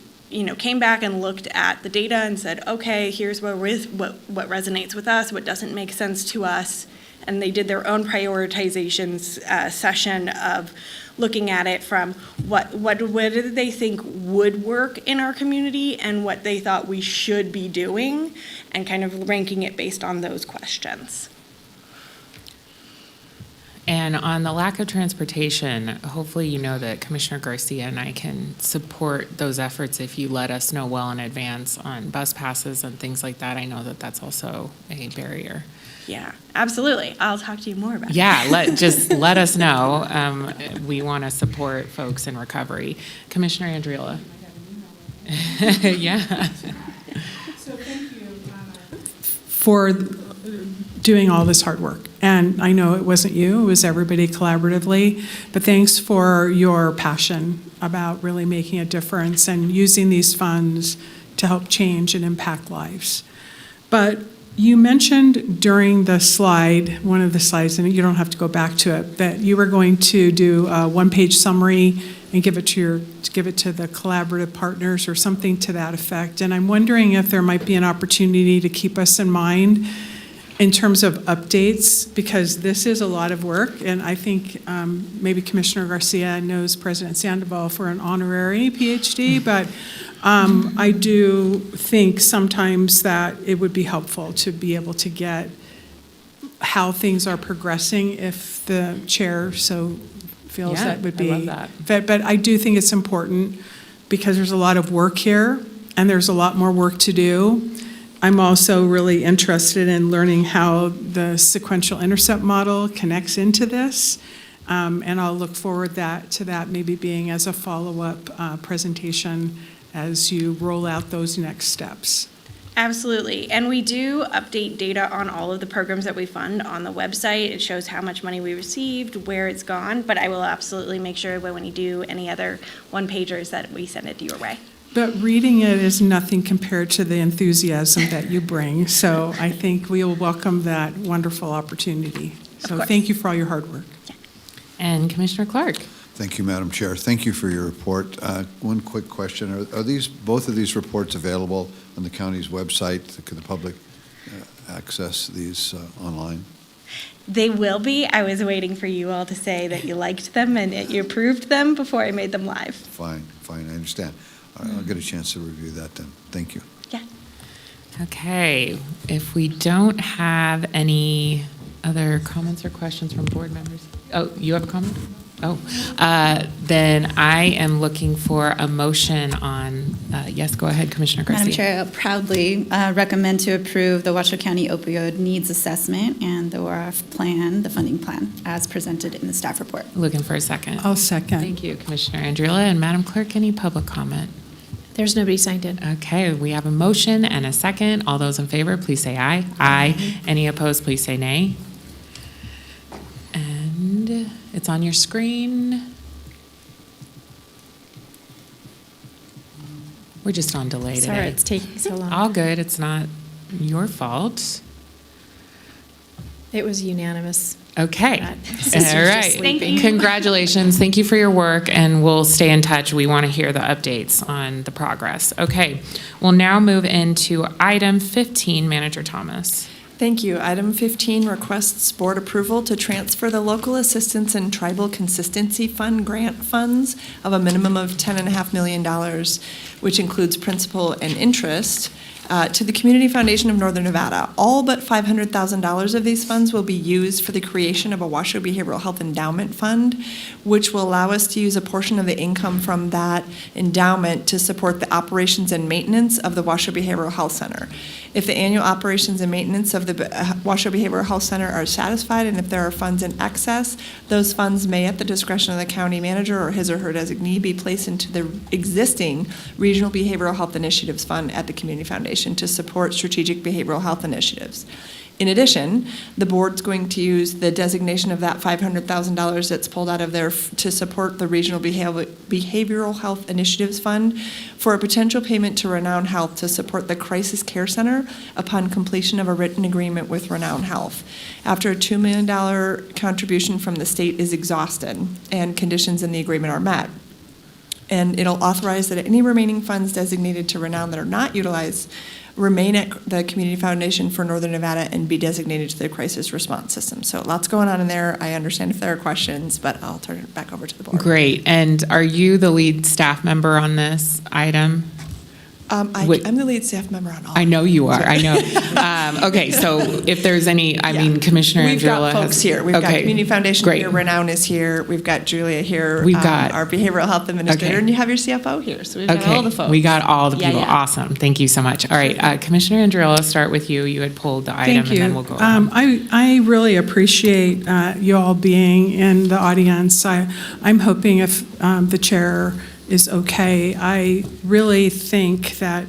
[SPEAKER 7] came back and looked at the data and said, okay, here's what resonates with us, what doesn't make sense to us. And they did their own prioritizations session of looking at it from what did they think would work in our community and what they thought we should be doing, and kind of ranking it based on those questions.
[SPEAKER 1] And on the lack of transportation, hopefully you know that Commissioner Garcia and I can support those efforts if you let us know well in advance on bus passes and things like that. I know that that's also a barrier.
[SPEAKER 7] Yeah, absolutely. I'll talk to you more about it.
[SPEAKER 1] Yeah, just let us know. We want to support folks in recovery. Commissioner Andriola. Yeah.
[SPEAKER 17] So thank you for doing all this hard work. And I know it wasn't you, it was everybody collaboratively, but thanks for your passion about really making a difference and using these funds to help change and impact lives. But you mentioned during the slide, one of the slides, and you don't have to go back to it, that you were going to do a one-page summary and give it to the collaborative partners or something to that effect. And I'm wondering if there might be an opportunity to keep us in mind in terms of updates, because this is a lot of work, and I think maybe Commissioner Garcia knows President Sandoval for an honorary PhD, but I do think sometimes that it would be helpful to be able to get how things are progressing if the chair so feels that would be.
[SPEAKER 1] I love that.
[SPEAKER 17] But I do think it's important because there's a lot of work here, and there's a lot more work to do. I'm also really interested in learning how the sequential intercept model connects into this, and I'll look forward to that maybe being as a follow-up presentation as you roll out those next steps.
[SPEAKER 7] Absolutely. And we do update data on all of the programs that we fund on the website. It shows how much money we received, where it's gone, but I will absolutely make sure when we do any other one-pagers that we send it your way.
[SPEAKER 17] But reading it is nothing compared to the enthusiasm that you bring. So I think we will welcome that wonderful opportunity. So thank you for all your hard work.
[SPEAKER 7] Yeah.
[SPEAKER 1] And Commissioner Clark.
[SPEAKER 20] Thank you, Madam Chair. Thank you for your report. One quick question. Are both of these reports available on the county's website? Can the public access these online?
[SPEAKER 7] They will be. I was waiting for you all to say that you liked them and that you approved them before I made them live.
[SPEAKER 20] Fine, I understand. I'll get a chance to review that then. Thank you.
[SPEAKER 7] Yeah.
[SPEAKER 1] Okay. If we don't have any other comments or questions from board members. Oh, you have a comment? Oh, then I am looking for a motion on, yes, go ahead, Commissioner Garcia.
[SPEAKER 16] Madam Chair, I proudly recommend to approve the Washoe County Opioid Needs Assessment and the WRF plan, the funding plan, as presented in the staff report.
[SPEAKER 1] Looking for a second.
[SPEAKER 17] I'll second.
[SPEAKER 1] Thank you, Commissioner Andriola. And Madam Clerk, any public comment?
[SPEAKER 2] There's nobody signed in.
[SPEAKER 1] Okay, we have a motion and a second. All those in favor, please say aye. Aye. Any opposed, please say nay. And it's on your screen. We're just on delay today.
[SPEAKER 2] Sorry, it's taking so long.
[SPEAKER 1] All good. It's not your fault.
[SPEAKER 2] It was unanimous.
[SPEAKER 1] Okay.
[SPEAKER 2] Sisters
[SPEAKER 1] All
[SPEAKER 2] just
[SPEAKER 1] right.
[SPEAKER 2] sleeping.
[SPEAKER 1] Congratulations. Thank you for your work, and we'll stay in touch. We want to hear the updates on the progress. Okay. We'll now move into item 15, Manager Thomas.
[SPEAKER 4] Thank you. Item 15 requests board approval to transfer the Local Assistance and Tribal Consistency Fund grant funds of a minimum of $10.5 million, which includes principal and interest, to the Community Foundation of Northern Nevada. All but $500,000 of these funds will be used for the creation of a Washoe Behavioral Health Endowment Fund, which will allow us to use a portion of the income from that endowment to support the operations and maintenance of the Washoe Behavioral Health Center. If the annual operations and maintenance of the Washoe Behavioral Health Center are satisfied, and if there are funds in excess, those funds may, at the discretion of the county manager or his or her designee, be placed into the existing Regional Behavioral Health Initiatives Fund at the Community Foundation to support strategic behavioral health initiatives. In addition, the board's going to use the designation of that $500,000 that's pulled out of there to support the Regional Behavioral Health Initiatives Fund for a potential payment to Renown Health to support the Crisis Care Center upon completion of a written agreement with Renown Health. After a $2 million contribution from the state is exhausted and conditions in the agreement are met. And it'll authorize that any remaining funds designated to Renown that are not utilized remain at the Community Foundation for Northern Nevada and be designated to the crisis response system. So lots going on in there. I understand if there are questions, but I'll turn it back over to the board.
[SPEAKER 1] Great. And are you the lead staff member on this item?
[SPEAKER 4] I'm the lead staff member on all.
[SPEAKER 1] I know you are. I know. Okay, so if there's any, I mean, Commissioner
[SPEAKER 4] We've
[SPEAKER 1] Andriola
[SPEAKER 4] got folks
[SPEAKER 1] has,
[SPEAKER 4] here. We've got
[SPEAKER 1] okay,
[SPEAKER 4] Community Foundation
[SPEAKER 1] great.
[SPEAKER 4] here. Renown is here. We've got Julia here.
[SPEAKER 1] We've got
[SPEAKER 4] our behavioral health administrator,
[SPEAKER 1] okay.
[SPEAKER 4] and you have your CFO here. So we've got all the folks.
[SPEAKER 1] We got all the
[SPEAKER 4] Yeah,
[SPEAKER 1] people.
[SPEAKER 4] yeah.
[SPEAKER 1] Awesome. Thank you so much. All right, Commissioner Andriola, I'll start with you. You had pulled the item,
[SPEAKER 17] Thank you.
[SPEAKER 1] and then we'll go on.
[SPEAKER 17] I really appreciate you all being in the audience. I'm hoping if the chair is okay, I really think that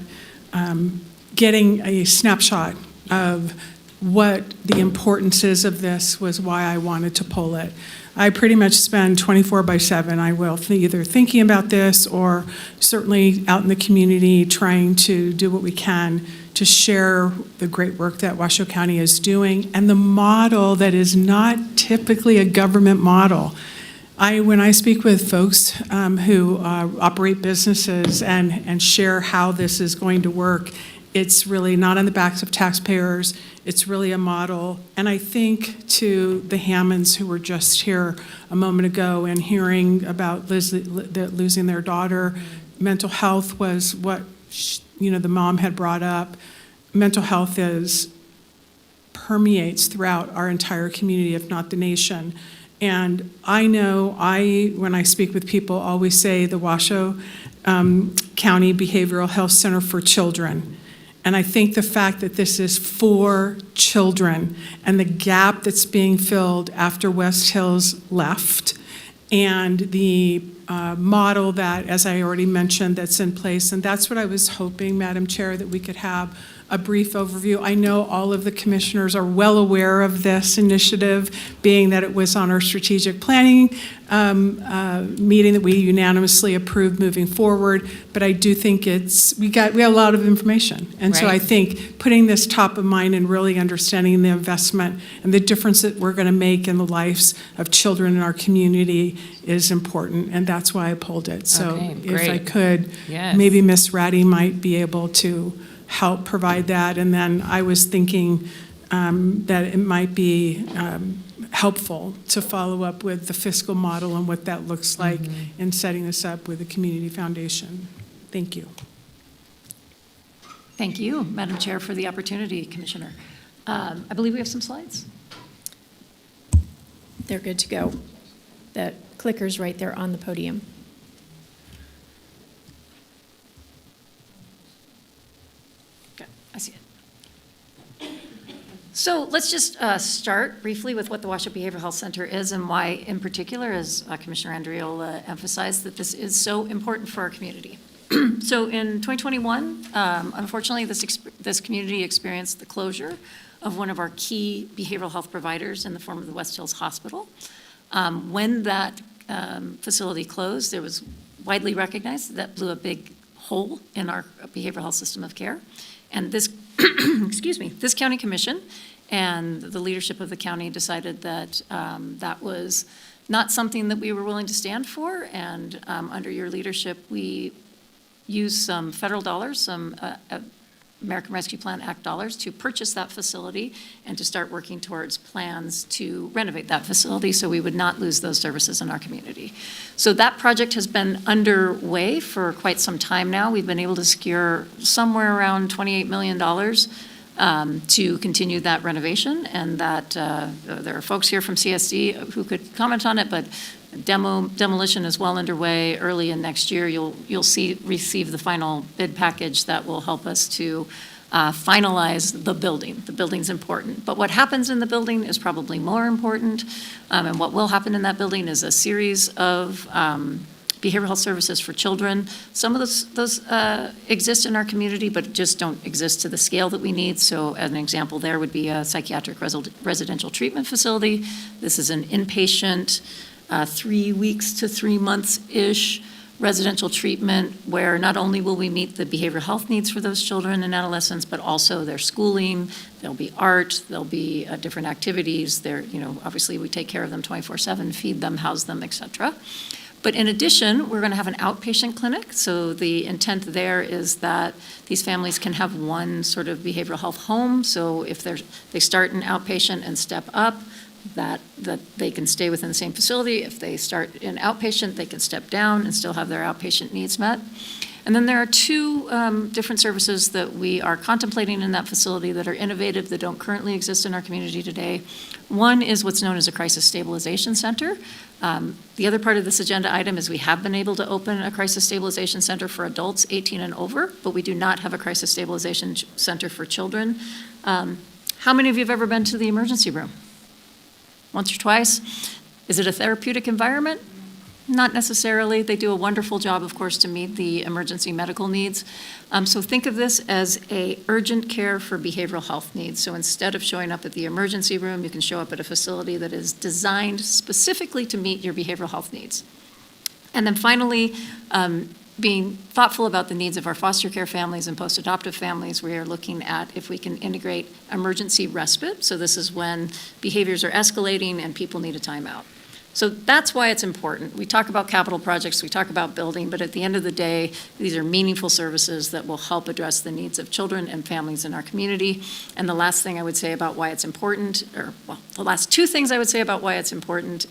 [SPEAKER 17] getting a snapshot of what the importance is of this was why I wanted to pull it. I pretty much spend 24/7, I will, either thinking about this or certainly out in the community trying to do what we can to share the great work that Washoe County is doing and the model that is not typically a government model. When I speak with folks who operate businesses and share how this is going to work, it's really not on the backs of taxpayers. It's really a model. And I think to the Hammonds who were just here a moment ago and hearing about losing their daughter, mental health was what the mom had brought up. Mental health permeates throughout our entire community, if not the nation. And I know when I speak with people, always say the Washoe County Behavioral Health Center for Children. And I think the fact that this is for children and the gap that's being filled after West Hills left and the model that, as I already mentioned, that's in place. And that's what I was hoping, Madam Chair, that we could have a brief overview. I know all of the commissioners are well aware of this initiative, being that it was on our strategic planning meeting that we unanimously approved moving forward. But I do think we have a lot of information. And so I think putting this top of mind and really understanding the investment and the difference that we're going to make in the lives of children in our community is important. And that's why I pulled it. So if I could, maybe Ms. Ratty might be able to help provide that. And then I was thinking that it might be helpful to follow up with the fiscal model and what that looks like in setting this up with the Community Foundation. Thank you.
[SPEAKER 9] Thank you, Madam Chair, for the opportunity, Commissioner. I believe we have some slides.
[SPEAKER 2] They're good to go. The clicker's right there on the podium.
[SPEAKER 9] I see it. So let's just start briefly with what the Washoe Behavioral Health Center is and why, in particular, as Commissioner Andriola emphasized, that this is so important for our community. So in 2021, unfortunately, this community experienced the closure of one of our key behavioral health providers in the form of the West Hills Hospital. When that facility closed, it was widely recognized that blew a big hole in our behavioral health system of care. And this, excuse me, this county commission And the leadership of the county decided that that was not something that we were willing to stand for. And under your leadership, we used some federal dollars, some American Rescue Plan Act dollars to purchase that facility and to start working towards plans to renovate that facility so we would not lose those services in our community. So that project has been underway for quite some time now. We've been able to secure somewhere around $28 million to continue that renovation, and that there are folks here from CSD who could comment on it, but demolition is well underway. Early in next year, you'll receive the final bid package that will help us to finalize the building. The building's important, but what happens in the building is probably more important, and what will happen in that building is a series of behavioral health services for children. Some of those exist in our community, but just don't exist to the scale that we need. So an example there would be a psychiatric residential treatment facility. This is an inpatient, 3 weeks to 3 months-ish residential treatment where not only will we meet the behavioral health needs for those children and adolescents, but also their schooling. There'll be art, there'll be different activities. Obviously we take care of them 24/7, feed them, house them, et cetera. But in addition, we're going to have an outpatient clinic. So the intent there is that these families can have one sort of behavioral health home. So if they start in outpatient and step up, that they can stay within the same facility. If they start in outpatient, they can step down and still have their outpatient needs met. And then there are two different services that we are contemplating in that facility that are innovative, that don't currently exist in our community today. One is what's known as a crisis stabilization center. The other part of this agenda item is we have been able to open a crisis stabilization center for adults 18 and over, but we do not have a crisis stabilization center for children. How many of you have ever been to the emergency room? Once or twice? Is it a therapeutic environment? Not necessarily. They do a wonderful job, of course, to meet the emergency medical needs. So think of this as a urgent care for behavioral health needs. So instead of showing up at the emergency room, you can show up at a facility that is designed specifically to meet your behavioral health needs. And then finally, being thoughtful about the needs of our foster care families and post-adoptive families, we are looking at if we can integrate emergency respite. So this is when behaviors are escalating and people need a timeout. So that's why it's important. We talk about capital projects, we talk about building, but at the end of the day, these are meaningful services that will help address the needs of children and families in our community. And the last thing I would say about why it's important, the last two things I would say about why it's important,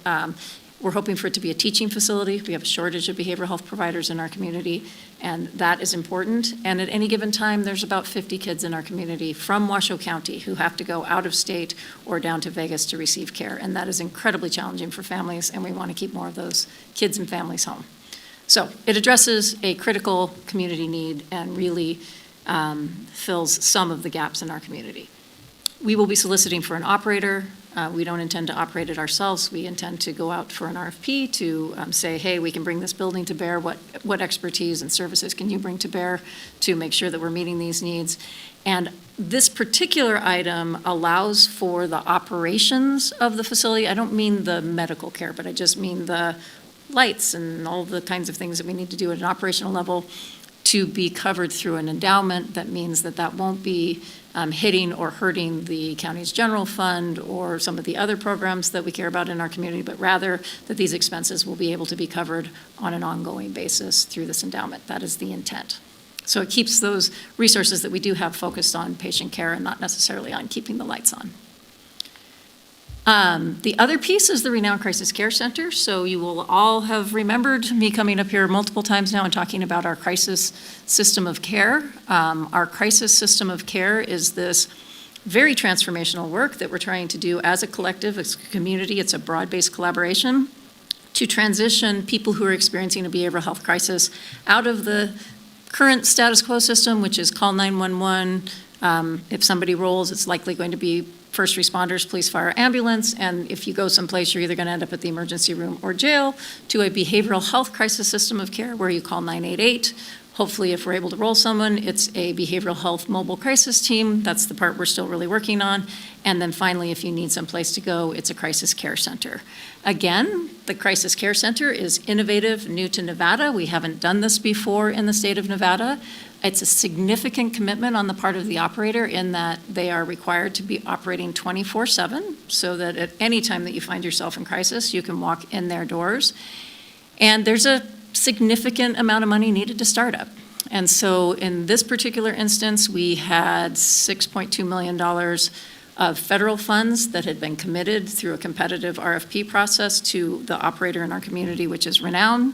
[SPEAKER 9] we're hoping for it to be a teaching facility. We have a shortage of behavioral health providers in our community, and that is important. And at any given time, there's about 50 kids in our community from Washoe County who have to go out of state or down to Vegas to receive care. And that is incredibly challenging for families, and we want to keep more of those kids and families home. So it addresses a critical community need and really fills some of the gaps in our community. We will be soliciting for an operator. We don't intend to operate it ourselves. We intend to go out for an RFP to say, hey, we can bring this building to bear. What expertise and services can you bring to bear to make sure that we're meeting these needs? And this particular item allows for the operations of the facility. I don't mean the medical care, but I just mean the lights and all the kinds of things that we need to do at an operational level to be covered through an endowment. That means that won't be hitting or hurting the county's general fund or some of the other programs that we care about in our community, but rather that these expenses will be able to be covered on an ongoing basis through this endowment. That is the intent. So it keeps those resources that we do have focused on patient care and not necessarily on keeping the lights on. The other piece is the Renowned Crisis Care Center. So you will all have remembered me coming up here multiple times now and talking about our crisis system of care. Our crisis system of care is this very transformational work that we're trying to do as a collective, as a community. It's a broad-based collaboration to transition people who are experiencing a behavioral health crisis out of the current status quo system, which is call 911. If somebody rolls, it's likely going to be first responders, police, fire, ambulance, and if you go someplace, you're either going to end up at the emergency room or jail, to a behavioral health crisis system of care where you call 988, Hopefully, if we're able to roll someone, it's a behavioral health mobile crisis team. That's the part we're still really working on. And then finally, if you need someplace to go, it's a crisis care center. Again, the crisis care center is innovative, new to Nevada. We haven't done this before in the state of Nevada. It's a significant commitment on the part of the operator in that they are required to be operating 24/7 so that at any time that you find yourself in crisis, you can walk in their doors. And there's a significant amount of money needed to start up. And so in this particular instance, we had $6.2 million of federal funds that had been committed through a competitive RFP process to the operator in our community, which is Renown.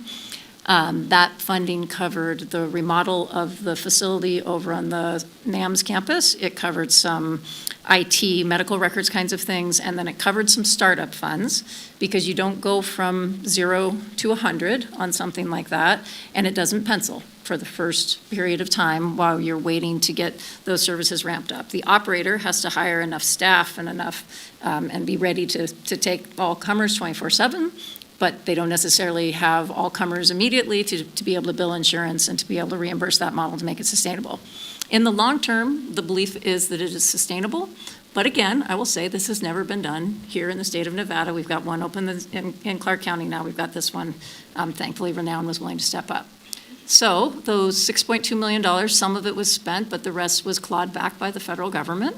[SPEAKER 9] That funding covered the remodel of the facility over on the NAMS campus. It covered some IT, medical records kinds of things, and then it covered some startup funds because you don't go from 0 to 100 on something like that, and it doesn't pencil for the first period of time while you're waiting to get those services ramped up. The operator has to hire enough staff and and be ready to take all comers 24/7. But they don't necessarily have all comers immediately to be able to bill insurance and to be able to reimburse that model to make it sustainable. In the long term, the belief is that it is sustainable. But again, I will say this has never been done here in the state of Nevada. We've got one open in Clark County now. We've got this one. Thankfully, Renown was willing to step up. So those $6.2 million, some of it was spent, but the rest was clawed back by the federal government.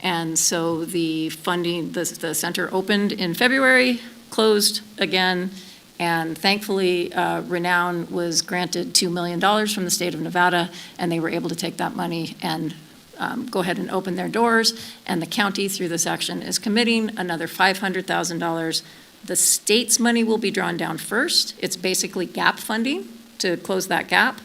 [SPEAKER 9] And so the funding, the center opened in February, closed again, and thankfully Renown was granted $2 million from the state of Nevada, and they were able to take that money and go ahead and open their doors, and the county through this action is committing another $500,000. The state's money will be drawn down first. It's basically gap funding to close that gap.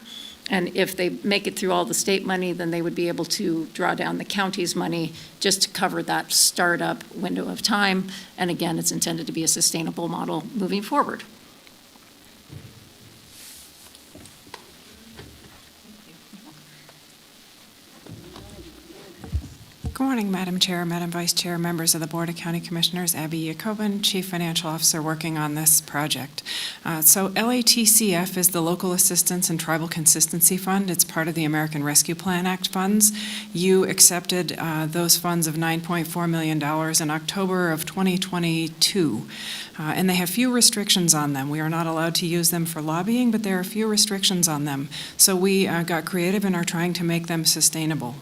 [SPEAKER 9] And if they make it through all the state money, then they would be able to draw down the county's money just to cover that startup window of time. And again, it's intended to be a sustainable model moving forward.
[SPEAKER 10] Good morning, Madam Chair, Madam Vice Chair, members of the Board of County Commissioners, Abby Jacobin, Chief Financial Officer working on this project. So LATCF is the Local Assistance and Tribal Consistency Fund. It's part of the American Rescue Plan Act funds. You accepted those funds of $9.4 million in October of 2022. And they have few restrictions on them. We are not allowed to use them for lobbying, but there are few restrictions on them. So we got creative and are trying to make them sustainable.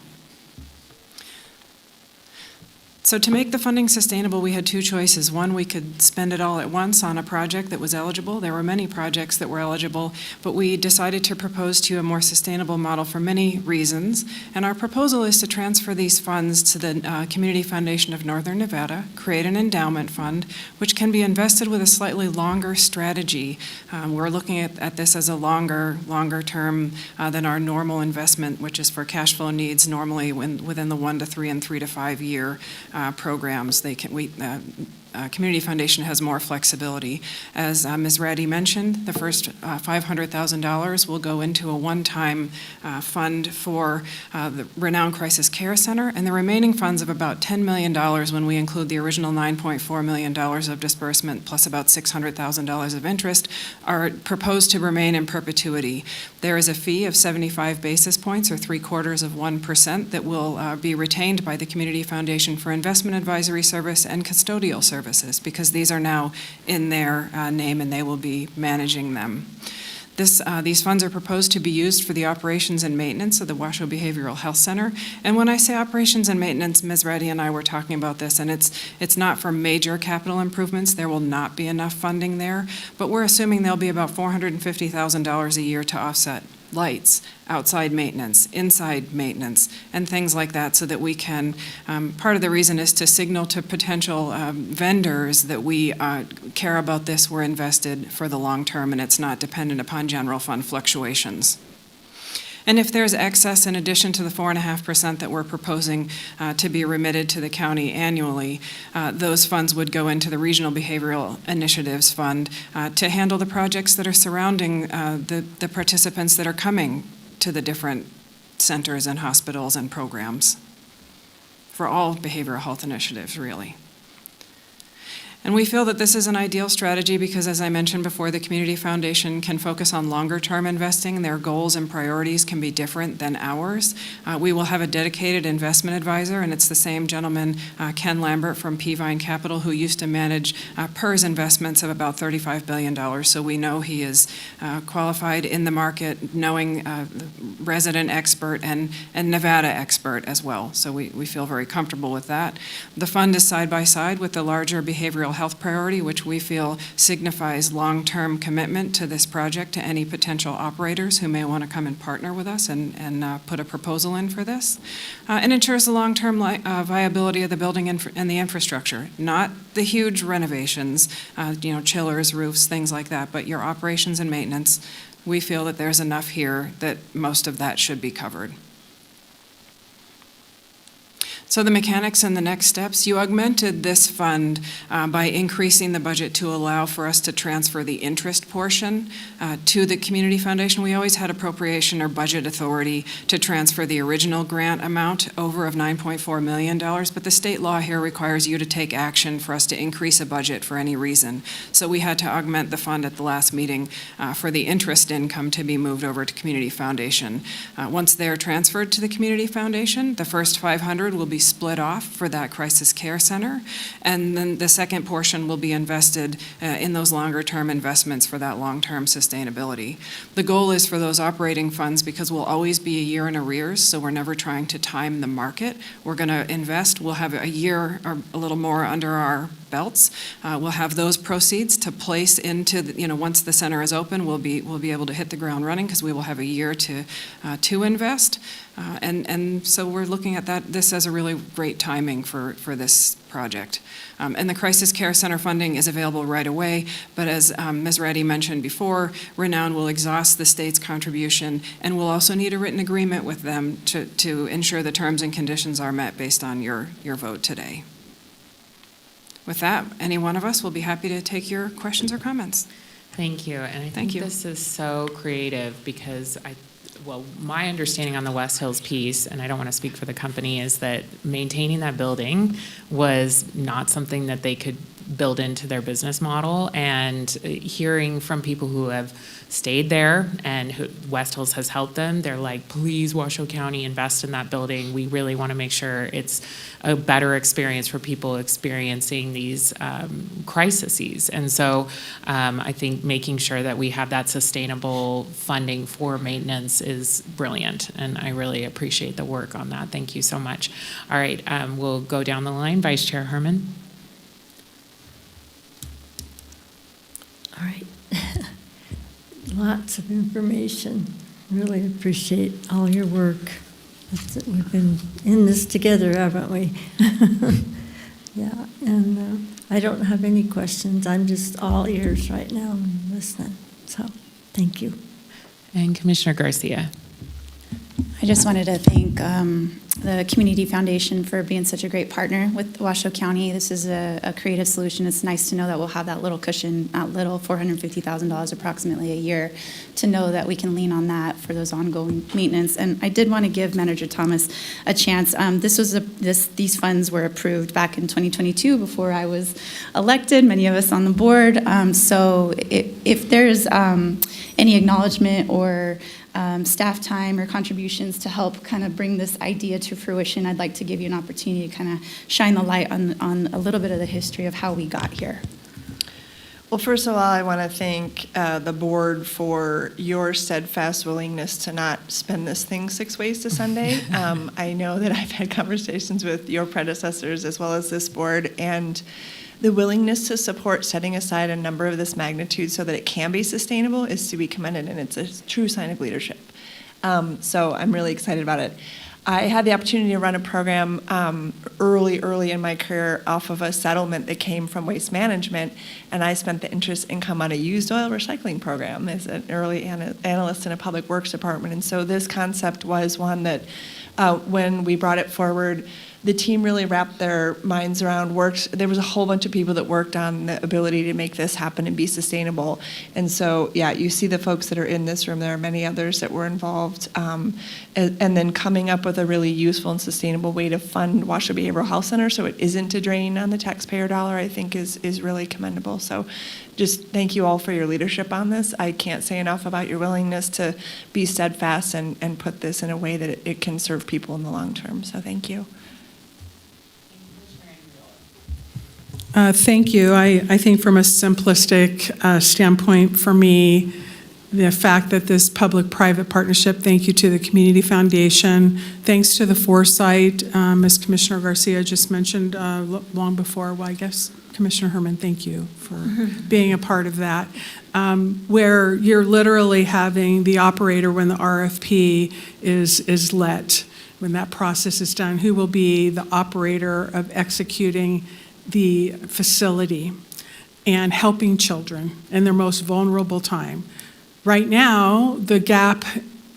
[SPEAKER 10] So to make the funding sustainable, we had two choices. One, we could spend it all at once on a project that was eligible. There were many projects that were eligible, but we decided to propose to you a more sustainable model for many reasons. And our proposal is to transfer these funds to the Community Foundation of Northern Nevada, create an endowment fund, which can be invested with a slightly longer strategy. We're looking at this as a longer term than our normal investment, which is for cash flow needs normally within the 1 to 3 and 3 to 5 year programs. Community Foundation has more flexibility. As Ms. Ratty mentioned, the first $500,000 will go into a one-time fund for the Renown Crisis Care Center, and the remaining funds of about $10 million when we include the original $9.4 million of disbursement plus about $600,000 of interest are proposed to remain in perpetuity. There is a fee of 75 basis points or 0.75% that will be retained by the Community Foundation for investment advisory service and custodial services, because these are now in their name and they will be managing them. These funds are proposed to be used for the operations and maintenance of the Washoe Behavioral Health Center. And when I say operations and maintenance, Ms. Reddy and I were talking about this, and it's not for major capital improvements. There will not be enough funding there, but we're assuming there'll be about $450,000 a year to offset lights, outside maintenance, inside maintenance, and things like that, so that we can, part of the reason is to signal to potential vendors that we care about this, we're invested for the long term, and it's not dependent upon general fund fluctuations. And if there's excess in addition to the 4.5% that we're proposing to be remitted to the county annually, those funds would go into the Regional Behavioral Initiatives Fund to handle the projects that are surrounding the participants that are coming to the different centers and hospitals and programs for all behavioral health initiatives, really. And we feel that this is an ideal strategy because, as I mentioned before, the Community Foundation can focus on longer-term investing. Their goals and priorities can be different than ours. We will have a dedicated investment advisor, and it's the same gentleman, Ken Lambert from Peavine Capital, who used to manage PERS investments of about $35 billion. So we know he is qualified in the market, knowing resident expert and Nevada expert as well. So we feel very comfortable with that. The fund is side by side with the larger behavioral health priority, which we feel signifies long-term commitment to this project to any potential operators who may want to come and partner with us and put a proposal in for this. And ensures the long-term viability of the building and the infrastructure, not the huge renovations, chillers, roofs, things like that, but your operations and maintenance. We feel that there's enough here that most of that should be covered. So the mechanics and the next steps, you augmented this fund by increasing the budget to allow for us to transfer the interest portion to the Community Foundation. We always had appropriation or budget authority to transfer the original grant amount over of $9.4 million, but the state law here requires you to take action for us to increase a budget for any reason. So we had to augment the fund at the last meeting for the interest income to be moved over to Community Foundation. Once they're transferred to the Community Foundation, the first $500 will be split off for that crisis care center, and then the second portion will be invested in those longer-term investments for that long-term sustainability. The goal is for those operating funds, because we'll always be a year in arrears, so we're never trying to time the market. We're going to invest. We'll have a year or a little more under our belts. We'll have those proceeds to place into, once the center is open, we'll be able to hit the ground running because we will have a year to invest. And so we're looking at this as a really great timing for this project. And the Crisis Care Center funding is available right away, but as Ms. Reddy mentioned before, Renown will exhaust the state's contribution, and we'll also need a written agreement with them to ensure the terms and conditions are met based on your vote today. With that, any one of us will be happy to take your questions or comments.
[SPEAKER 1] Thank you. And I think this is so creative because my understanding on the West Hills piece, and I don't want to speak for the company, is that maintaining that building was not something that they could build into their business model. And hearing from people who have stayed there and West Hills has helped them, they're like, please, Washoe County, invest in that building. We really want to make sure it's a better experience for people experiencing these crises. And so I think making sure that we have that sustainable funding for maintenance is brilliant. And I really appreciate the work on that. Thank you so much. All right, we'll go down the line. Vice Chair Herman.
[SPEAKER 18] All right. Lots of information. Really appreciate all your work. We've been in this together, haven't we? Yeah, and I don't have any questions. I'm just all ears right now and listening. So, thank you.
[SPEAKER 1] And Commissioner Garcia.
[SPEAKER 16] I just wanted to thank the Community Foundation for being such a great partner with Washoe County. This is a creative solution. It's nice to know that we'll have that little cushion, that little $450,000 approximately a year, to know that we can lean on that for those ongoing maintenance. And I did want to give Manager Thomas a chance. These funds were approved back in 2022 before I was elected, many of us on the board. So if there's any acknowledgement or staff time or contributions to help kind of bring this idea to fruition, I'd like to give you an opportunity to kind of shine the light on a little bit of the history of how we got here.
[SPEAKER 4] Well, first of all, I want to thank the board for your steadfast willingness to not spend this thing 6 ways to Sunday. I know that I've had conversations with your predecessors as well as this board, and the willingness to support setting aside a number of this magnitude so that it can be sustainable is to be commended, and it's a true sign of leadership. So I'm really excited about it. I had the opportunity to run a program early in my career off of a settlement that came from Waste Management, and I spent the interest income on a used oil recycling program as an early analyst in a public works department. And so this concept was one that when we brought it forward, the team really wrapped their minds around, there was a whole bunch of people that worked on the ability to make this happen and be sustainable. And so, yeah, you see the folks that are in this room, there are many others that were involved. And then coming up with a really useful and sustainable way to fund Washoe Behavioral Health Center so it isn't a drain on the taxpayer dollar, I think is really commendable. So just thank you all for your leadership on this. I can't say enough about your willingness to be steadfast and put this in a way that it can serve people in the long term. So thank you.
[SPEAKER 17] Thank you. I think from a simplistic standpoint for me, the fact that this public-private partnership, thank you to the Community Foundation, thanks to the foresight, as Commissioner Garcia just mentioned long before, well, I guess Commissioner Herman, thank you for being a part of that, where you're literally having the operator when the RFP is let, when that process is done, who will be the operator of executing the facility and helping children in their most vulnerable time. Right now, the gap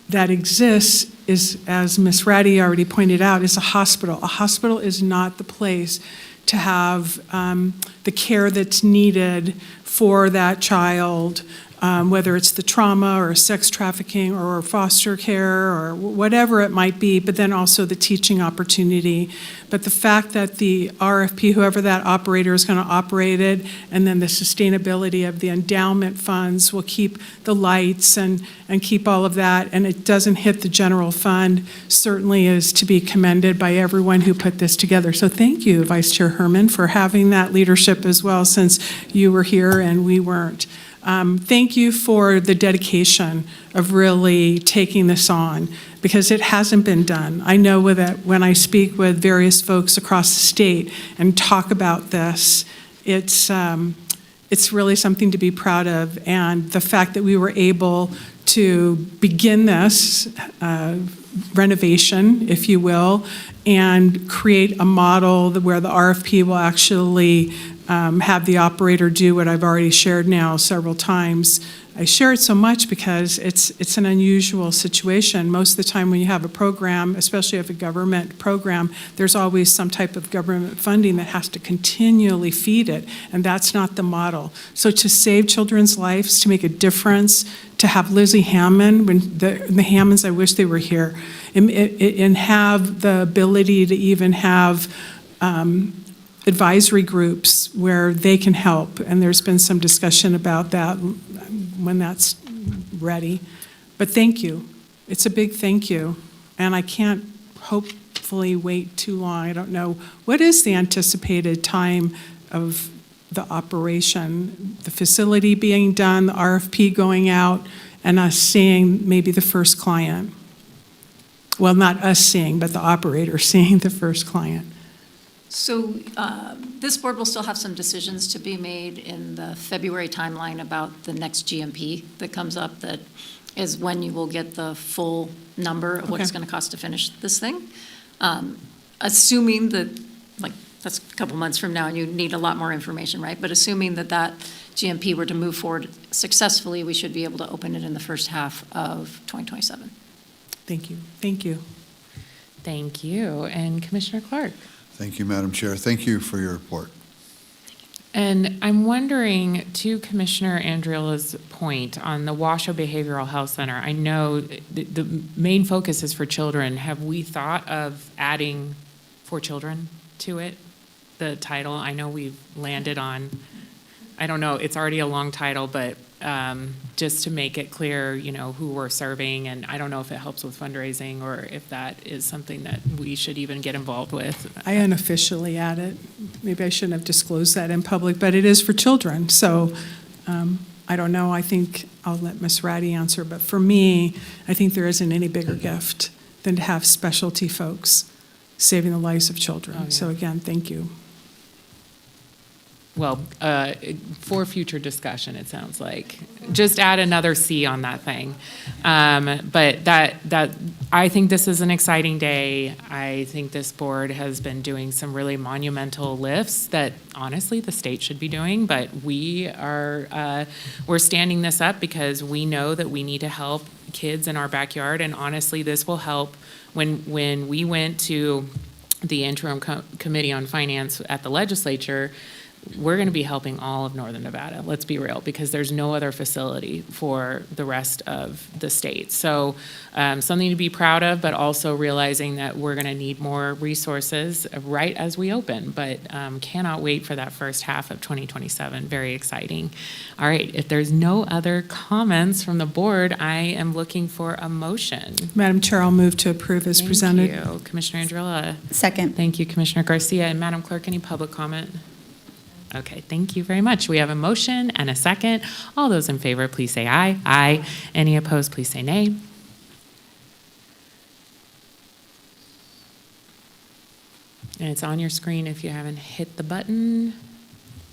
[SPEAKER 17] that exists is, as Ms. Ratty already pointed out, is a hospital. A hospital is not the place to have the care that's needed for that child, whether it's the trauma or sex trafficking or foster care or whatever it might be, but then also the teaching opportunity. But the fact that the RFP, whoever that operator is going to operate it, and then the sustainability of the endowment funds will keep the lights and keep all of that, and it doesn't hit the general fund, certainly is to be commended by everyone who put this together. So thank you, Vice Chair Herman, for having that leadership as well, since you were here and we weren't. Thank you for the dedication of really taking this on, because it hasn't been done. I know that when I speak with various folks across the state and talk about this, it's really something to be proud of. And the fact that we were able to begin this renovation, if you will, and create a model where the RFP will actually have the operator do what I've already shared now several times. I share it so much because it's an unusual situation. Most of the time when you have a program, especially if a government program, there's always some type of government funding that has to continually feed it, and that's not the model. So to save children's lives, to make a difference, to have Lizzie Hammond, when the Hammonds, I wish they were here, and have the ability to even have advisory groups where they can help, and there's been some discussion about that when that's ready. But thank you. It's a big thank you, and I can't hopefully wait too long. I don't know. What is the anticipated time of the operation, the facility being done, the RFP going out, and us seeing maybe the first client? Well, not us seeing, but the operator seeing the first client.
[SPEAKER 9] So this board will still have some decisions to be made in the February timeline about the next GMP that comes up, that is when you will get the full number of what it's going to cost to finish this thing. Assuming that, like, that's a couple months from now and you need a lot more information, right? But assuming that that GMP were to move forward successfully, we should be able to open it in the first half of 2027.
[SPEAKER 17] Thank you. Thank you.
[SPEAKER 1] Thank you. And Commissioner Clark.
[SPEAKER 20] Thank you, Madam Chair. Thank you for your report.
[SPEAKER 1] And I'm wondering, to Commissioner Andriola's point on the Washoe Behavioral Health Center, I know the main focus is for children. Have we thought of adding for children to it, the title? I know we've landed on, I don't know, it's already a long title, but just to make it clear, you know, who we're serving, and I don't know if it helps with fundraising or if that is something that we should even get involved with.
[SPEAKER 17] I unofficially add it. Maybe I shouldn't have disclosed that in public, but it is for children. So I don't know. I think I'll let Ms. Ratty answer. But for me, I think there isn't any bigger gift than to have specialty folks saving the lives of children.
[SPEAKER 1] Oh, yeah.
[SPEAKER 17] So again, thank you.
[SPEAKER 1] Well, for future discussion, it sounds like. Just add another C on that thing. But that I think this is an exciting day. I think this board has been doing some really monumental lifts that honestly the state should be doing, but we're standing this up because we know that we need to help kids in our backyard, and honestly this will help. When we went to the interim committee on finance at the legislature, we're going to be helping all of Northern Nevada, let's be real, because there's no other facility for the rest of the state. So something to be proud of, but also realizing that we're going to need more resources right as we open, but cannot wait for that first half of 2027. Very exciting. All right, if there's no other comments from the board, I am looking for a motion.
[SPEAKER 17] Madam Chair, I'll move to approve as presented.
[SPEAKER 1] Thank you, Commissioner Andrilla.
[SPEAKER 16] Second.
[SPEAKER 1] Thank you, Commissioner Garcia. And Madam Clerk, any public comment? Okay, thank you very much. We have a motion and a second. All those in favor, please say aye. Aye. Any opposed, please say nay. And it's on your screen if you haven't hit the button.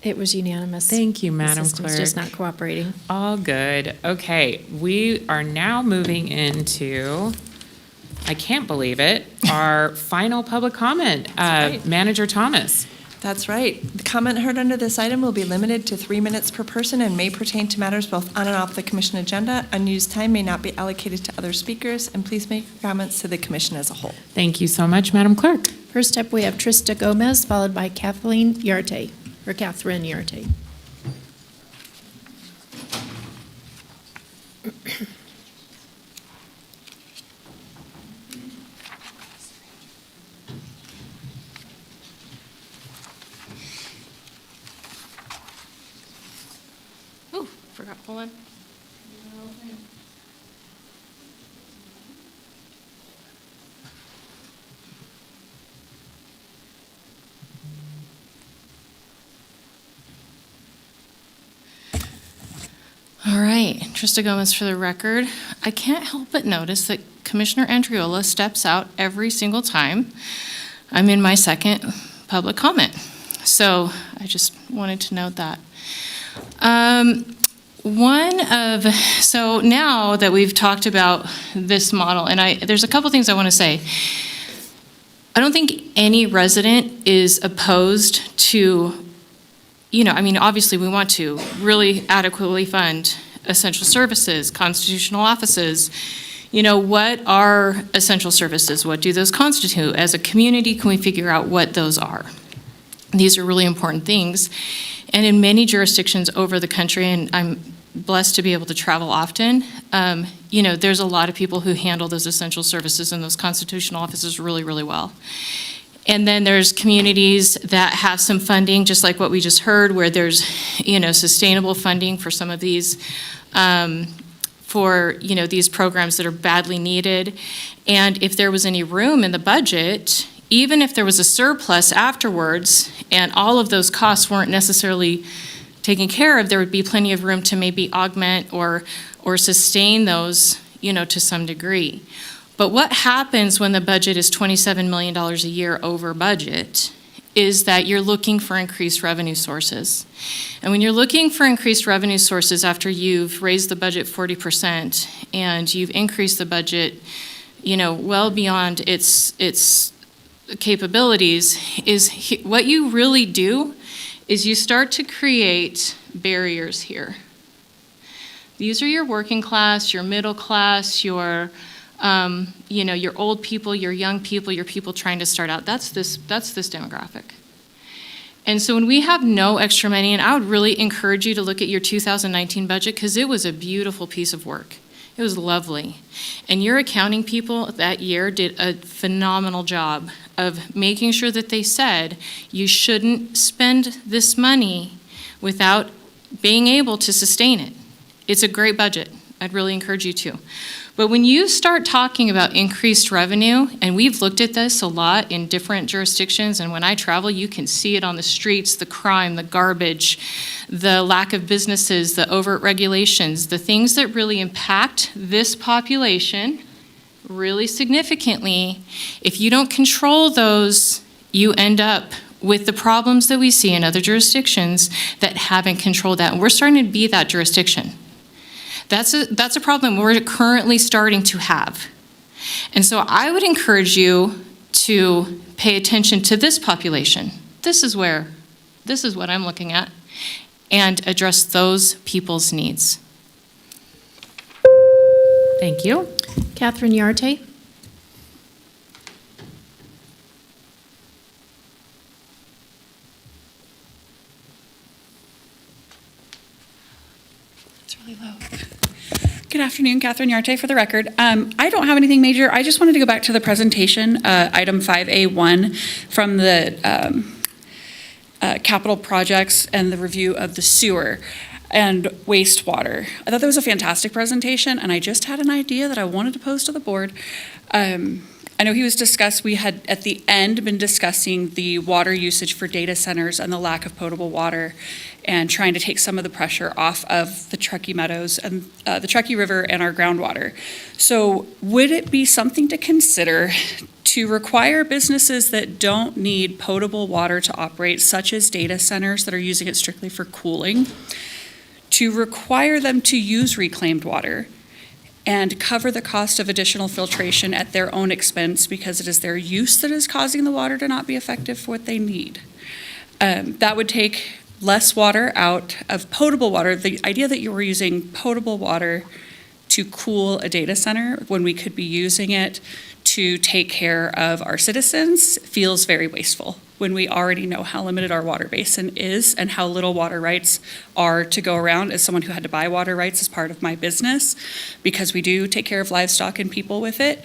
[SPEAKER 2] It was unanimous.
[SPEAKER 1] Thank you, Madam
[SPEAKER 2] The system's
[SPEAKER 1] Clerk.
[SPEAKER 2] just not cooperating.
[SPEAKER 1] All good. Okay, we are now moving into, I can't believe it, our final public comment.
[SPEAKER 4] right.
[SPEAKER 1] Manager Thomas.
[SPEAKER 4] That's right. The comment heard under this item will be limited to 3 minutes per person and may pertain to matters both on and off the commission agenda. Unused time may not be allocated to other speakers, and please make your comments to the commission as a whole.
[SPEAKER 1] Thank you so much, Madam Clerk.
[SPEAKER 2] First up, we have Trista Gomez, followed by Catherine Yarte.
[SPEAKER 15] Ooh, forgot, hold on. All right, Trista Gomez for the record. I can't help but notice that Commissioner Andriola steps out every single time I'm in my second public comment. So I just wanted to note that. So now that we've talked about this model, and there's a couple things I want to say. I don't think any resident is opposed to, obviously we want to really adequately fund essential services, constitutional offices. What are essential services? What do those constitute? As a community, can we figure out what those are? These are really important things. And in many jurisdictions over the country, and I'm blessed to be able to travel often, there's a lot of people who handle those essential services and those constitutional offices really, really well. And then there's communities that have some funding, just like what we just heard, where there's, sustainable funding for some of these, these programs that are badly needed. And if there was any room in the budget, even if there was a surplus afterwards and all of those costs weren't necessarily taken care of, there would be plenty of room to maybe augment or sustain those, to some degree. But what happens when the budget is $27 million a year over budget is that you're looking for increased revenue sources. And when you're looking for increased revenue sources after you've raised the budget 40% and you've increased the budget, well beyond its capabilities, is what you really do is you start to create barriers here. These are your working class, your middle class, your old people, your young people, your people trying to start out. That's this demographic. And so when we have no extra money, and I would really encourage you to look at your 2019 budget, because it was a beautiful piece of work. It was lovely. And your accounting people that year did a phenomenal job of making sure that they said you shouldn't spend this money without being able to sustain it. It's a great budget. I'd really encourage you to. But when you start talking about increased revenue, and we've looked at this a lot in different jurisdictions, and when I travel, you can see it on the streets, the crime, the garbage, the lack of businesses, the overt regulations, the things that really impact this population really significantly. If you don't control those, you end up with the problems that we see in other jurisdictions that haven't controlled that. And we're starting to be that jurisdiction. That's a problem we're currently starting to have. And so I would encourage you to pay attention to this population. This is what I'm looking at, and address those people's needs.
[SPEAKER 1] Thank you.
[SPEAKER 2] Catherine Yarte.
[SPEAKER 11] afternoon, Catherine Yarte for the record. I don't have anything major. I just wanted to go back to the presentation, item 5A1 from the capital projects and the review of the sewer and wastewater. I thought that was a fantastic presentation, and I just had an idea that I wanted to pose to the board. I know we had at the end been discussing the water usage for data centers and the lack of potable water and trying to take some of the pressure off of the Truckee Meadows and the Truckee River and our groundwater. So would it be something to consider to require businesses that don't need potable water to operate, such as data centers that are using it strictly for cooling, to require them to use reclaimed water and cover the cost of additional filtration at their own expense because it is their use that is causing the water to not be effective for what they need? That would take less water out of potable water. The idea that you were using potable water to cool a data center when we could be using it to take care of our citizens feels very wasteful when we already know how limited our water basin is and how little water rights are to go around. As someone who had to buy water rights as part of my business, because we do take care of livestock and people with it,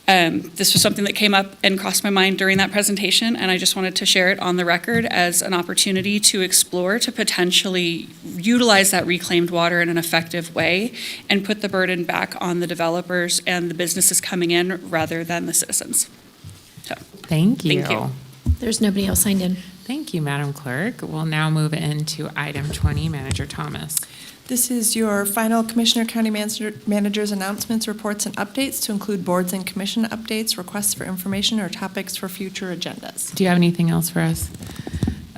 [SPEAKER 11] this was something that came up and crossed my mind during that presentation, and I just wanted to share it on the record as an opportunity to explore to potentially utilize that reclaimed water in an effective way and put the burden back on the developers and the businesses coming in rather than the citizens. So,
[SPEAKER 1] Thank you.
[SPEAKER 11] Thank you.
[SPEAKER 2] There's nobody else signed in.
[SPEAKER 1] Thank you, Madam Clerk. We'll now move into item 20, Manager Thomas.
[SPEAKER 4] This is your final Commissioner County Manager's announcements, reports, and updates to include boards and commission updates, requests for information, or topics for future agendas.
[SPEAKER 1] Do you have anything else for us?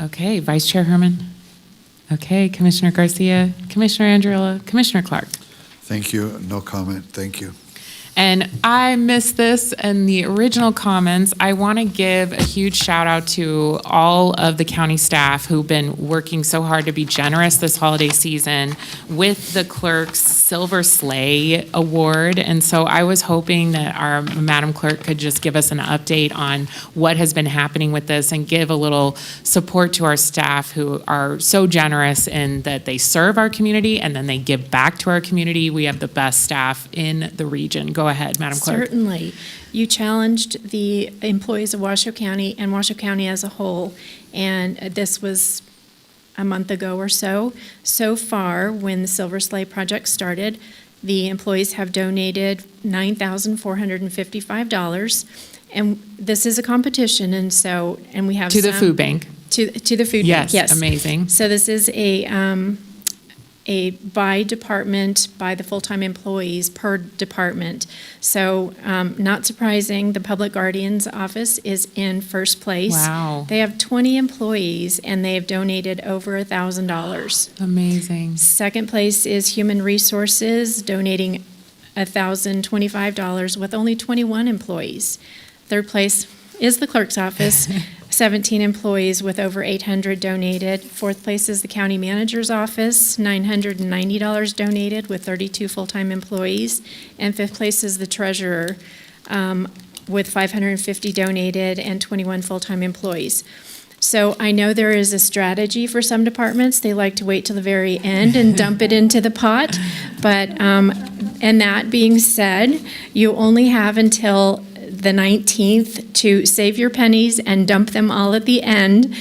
[SPEAKER 1] Okay, Vice Chair Herman. Okay, Commissioner Garcia, Commissioner Andriola, Commissioner Clark.
[SPEAKER 20] Thank you. No comment. Thank you.
[SPEAKER 1] And I missed this in the original comments. I want to give a huge shout out to all of the county staff who've been working so hard to be generous this holiday season with the clerk's Silver Sleigh Award. And so I was hoping that our Madam Clerk could just give us an update on what has been happening with this and give a little support to our staff who are so generous in that they serve our community and then they give back to our community. We have the best staff in the region. Go ahead, Madam Clerk.
[SPEAKER 2] Certainly. You challenged the employees of Washoe County and Washoe County as a whole, and this was a month ago or so. So far, when the Silver Sleigh Project started, the employees have donated $9,455, and this is a competition, and we have
[SPEAKER 1] To the food bank.
[SPEAKER 2] To the food bank, yes.
[SPEAKER 1] Amazing.
[SPEAKER 2] So this is a by department, by the full-time employees per department. So not surprising, the Public Guardian's Office is in first place.
[SPEAKER 1] Wow.
[SPEAKER 2] They have 20 employees and they have donated over $1,000.
[SPEAKER 1] Amazing.
[SPEAKER 2] Second place is Human Resources, donating $1,025 with only 21 employees. Third place is the Clerk's Office, 17 employees with over $800 donated. Fourth place is the County Manager's Office, $990 donated with 32 full-time employees. And fifth place is the Treasurer with $550 donated and 21 full-time employees. So I know there is a strategy for some departments. They like to wait till the very end and dump it into the pot. But, and that being said, you only have until the 19th to save your pennies and dump them all at the end.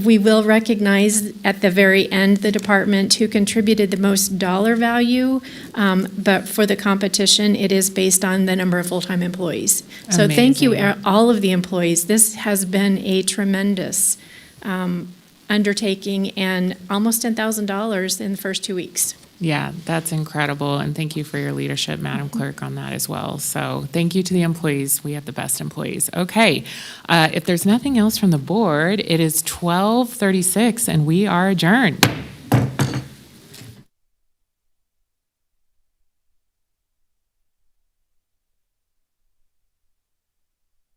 [SPEAKER 2] We will recognize at the very end the department who contributed the most dollar value, but for the competition, it is based on the number of full-time employees. So thank you, all of the employees. This has been a tremendous undertaking and almost $10,000 in the first 2 weeks.
[SPEAKER 1] Yeah, that's incredible. And thank you for your leadership, Madam Clerk, on that as well. So thank you to the employees. We have the best employees. Okay, if there's nothing else from the board, it is 12:36 and we are adjourned.